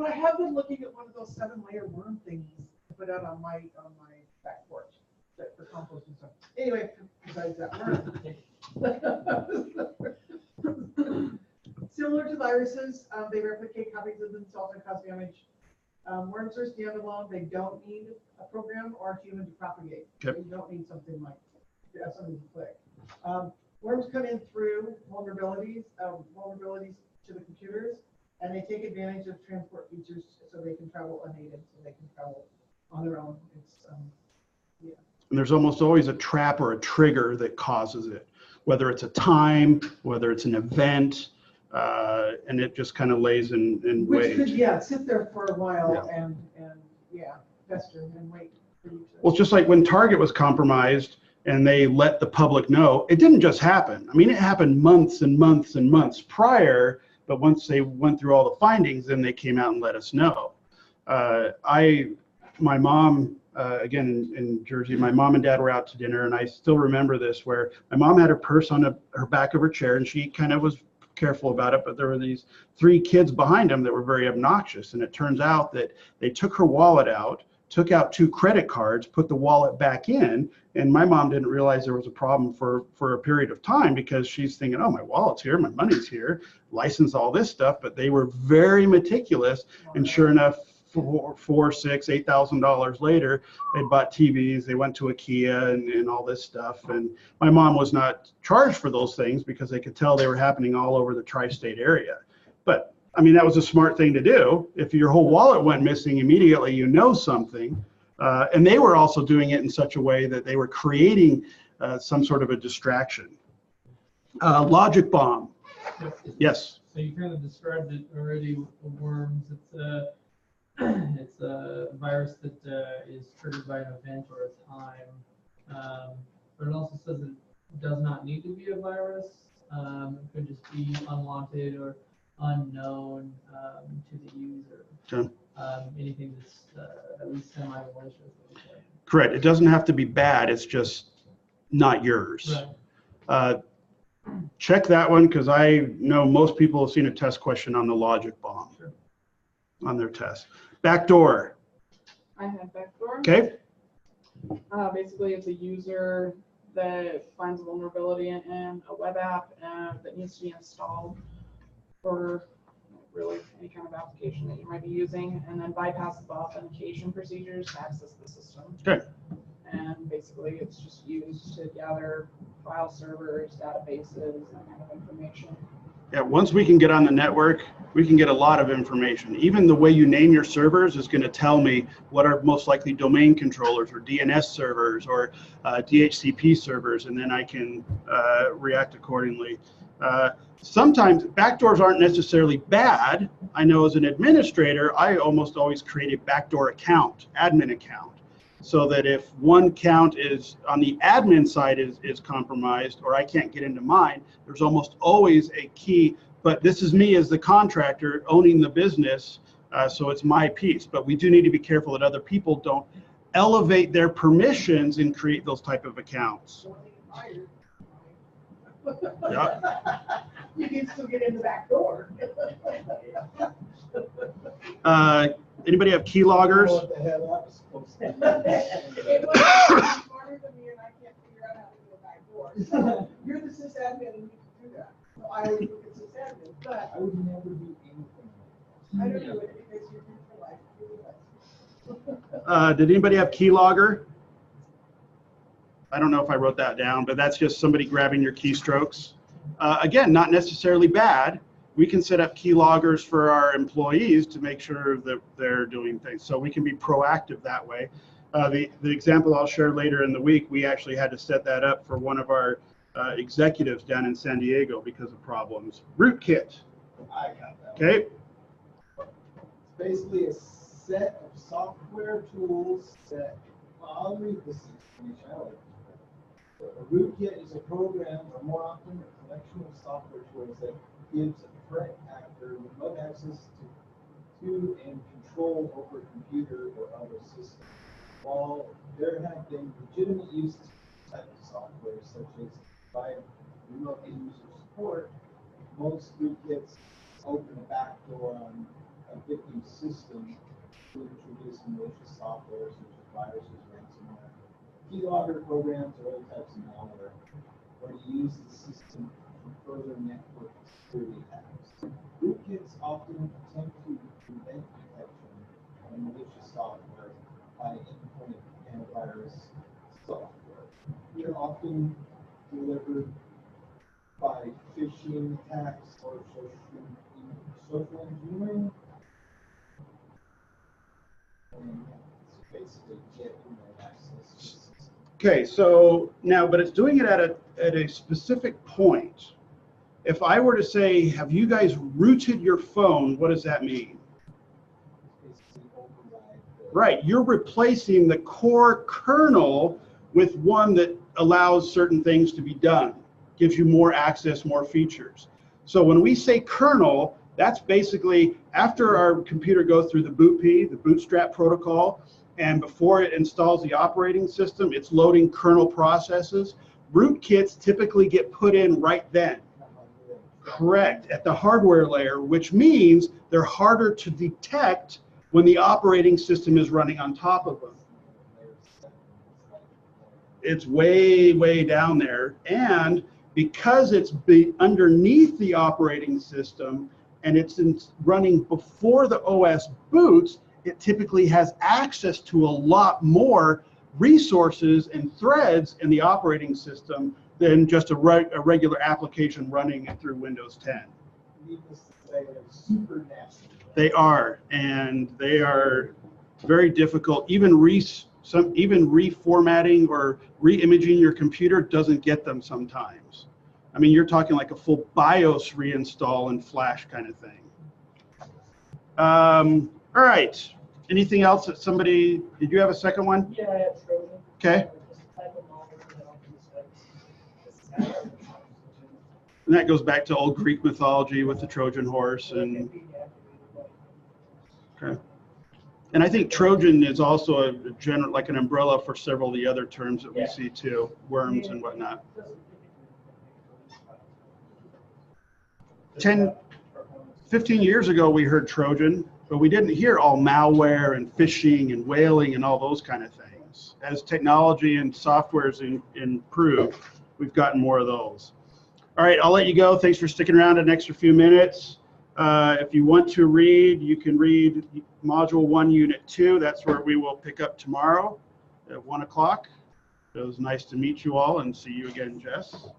I have been looking at one of those 7-layer worm things to put out on my back porch. compost and stuff. Anyway, besides that, similar to viruses, they replicate copies of themselves and cause damage. Worms are standalone. They don't need a program or a human to propagate. Okay. You don't need something like something to click. Worms come in through vulnerabilities to the computers, and they take advantage of transport features so they can travel unaided, so they can travel on their own. It's yeah. And there's almost always a trap or a trigger that causes it, whether it's a time, whether it's an event, and it just kind of lays in Which could, wait. sit there for a while Yeah. and fester and wait for you to. Well, it's just like when Target was compromised and they let the public know, it didn't just happen. I mean, it happened months and months and months prior, but once they went through all the findings, then they came out and let us know. My mom, again in Jersey, my mom and dad were out to dinner, and I still remember this, where my mom had her purse on her back of her chair, and she kind of was careful about it, but there were these 3 kids behind them that were very obnoxious, and it turns out that they took her wallet out, took out 2 credit cards, put the wallet back in, and my mom didn't realize there was a problem for a period of time, because she's thinking, oh, my wallet's here, my money's here, license all this stuff, but they were very meticulous, and sure enough, $4,000, $6,000, $8,000 later, they bought TVs, they went to IKEA and all this stuff, and my mom was not charged for those things because they could tell they were happening all over the tri-state area. But I mean, that was a smart thing to do. If your whole wallet went missing immediately, you know something. And they were also doing it in such a way that they were creating some sort of a distraction. Logic bomb. Yes. So you kind of described it already with the worms. It's a virus that is triggered by an event or a time. But it also says it does not need to be a virus. It could just be unwanted or unknown to the user. Okay. Anything that's at least semi-malicious. Correct. It doesn't have to be bad. It's just not yours. Right. Check that one, because I know most people have seen a test question on the logic bomb. Sure. On their test. Backdoor. I have backdoor. Okay. Basically, it's a user that finds a vulnerability in a web app that needs to be installed for really any kind of application that you might be using, and then bypasses the authentication procedures to access the system. Okay. And basically, it's just used to gather file servers, databases, that kind of information. Yeah, once we can get on the network, we can get a lot of information. Even the way you name your servers is going to tell me what are most likely domain controllers or DNS servers or DHCP servers, and then I can react accordingly. Sometimes backdoors aren't necessarily bad. I know as an administrator, I almost always create a backdoor account, admin account, so that if one account is on the admin side is compromised, or I can't get into mine, there's almost always a key. But this is me as the contractor owning the business, so it's my piece. But we do need to be careful that other people don't elevate their permissions and create those type of accounts. Yeah. You can still get in the back door. Anybody have keyloggers? What the hell that was supposed to It was smarter than me, and I can't figure out how to do a back door. So you're the sysadmin, and you can do that. So I always look at sysadmin, but I would never do anything. I don't do it because you're good for life. Did anybody have keylogger? I don't know if I wrote that down, but that's just somebody grabbing your keystrokes. Again, not necessarily bad. We can set up keyloggers for our employees to make sure that they're doing things. So we can be proactive that way. The example I'll share later in the week, we actually had to set that up for one of our executives down in San Diego because of problems. Rootkit. I got that. Okay. It's basically a set of software tools that, well, I'll read this information. I like it. A rootkit is a program, or more often, a collection of software tools that gives a threat actor remote access to and control over a computer or other system. While there have been legitimate uses of type of software, such as by remote end user support, most rootkits open a backdoor on a victim's system to introduce malicious software such as viruses, ransomware, keylogger programs or other types of malware, or to use the system for further network security attacks. Rootkits often attempt to prevent detection of malicious software by endpoint antivirus software. They're often delivered by phishing attacks or social engineering. And it's basically get access to the system. Okay, so now, but it's doing it at a specific point. If I were to say, have you guys rooted your phone, what does that mean? Basically override the- Right, you're replacing the core kernel with one that allows certain things to be done, gives you more access, more features. So when we say kernel, that's basically after our computer goes through the bootp, the bootstrap protocol, and before it installs the operating system, it's loading kernel processes. Rootkits typically get put in right then. Correct, at the hardware layer, which means they're harder to detect when the operating system is running on top of them. It's way, way down there. And because it's underneath the operating system and it's running before the OS boots, it typically has access to a lot more resources and threads in the operating system than just a regular application running through Windows 10. Needless to say, they're super nasty. They are, and they are very difficult. Even reformatting or re-imaging your computer doesn't get them sometimes. I mean, you're talking like a full BIOS reinstall in Flash kind of thing. All right. Anything else that somebody, did you have a second one? Yeah, I have Trojan. Okay. Just type of malware that I'll use that. And that goes back to old Greek mythology with the Trojan horse and okay. And I think Trojan is also a general, like an umbrella for several of the other terms that we see too, worms and whatnot. 15 years ago, we heard Trojan, but we didn't hear all malware and phishing and whaling and all those kind of things. As technology and software's improved, we've gotten more of those. All right, I'll let you go. Thanks for sticking around an extra few minutes. If you want to read, you can read Module 1, Unit 2. That's where we will pick up tomorrow at 1 o'clock. It was nice to meet you all and see you again, Jess.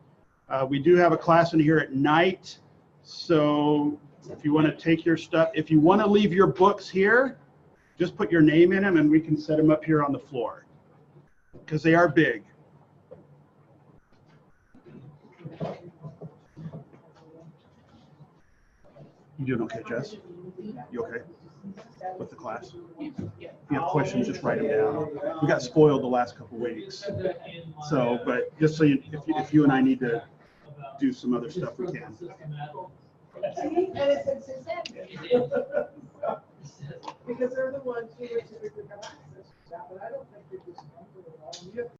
We do have a class in here at night. So if you want to take your stuff, if you want to leave your books here, just put your name in them and we can set them up here on the floor because they are big. You doing okay, Jess? You okay with the class? If you have questions, just write them down. We got spoiled the last couple of weeks. So, but just so you, if you and I need to do some other stuff, we can. See, and it's exactly. Because they're the ones who were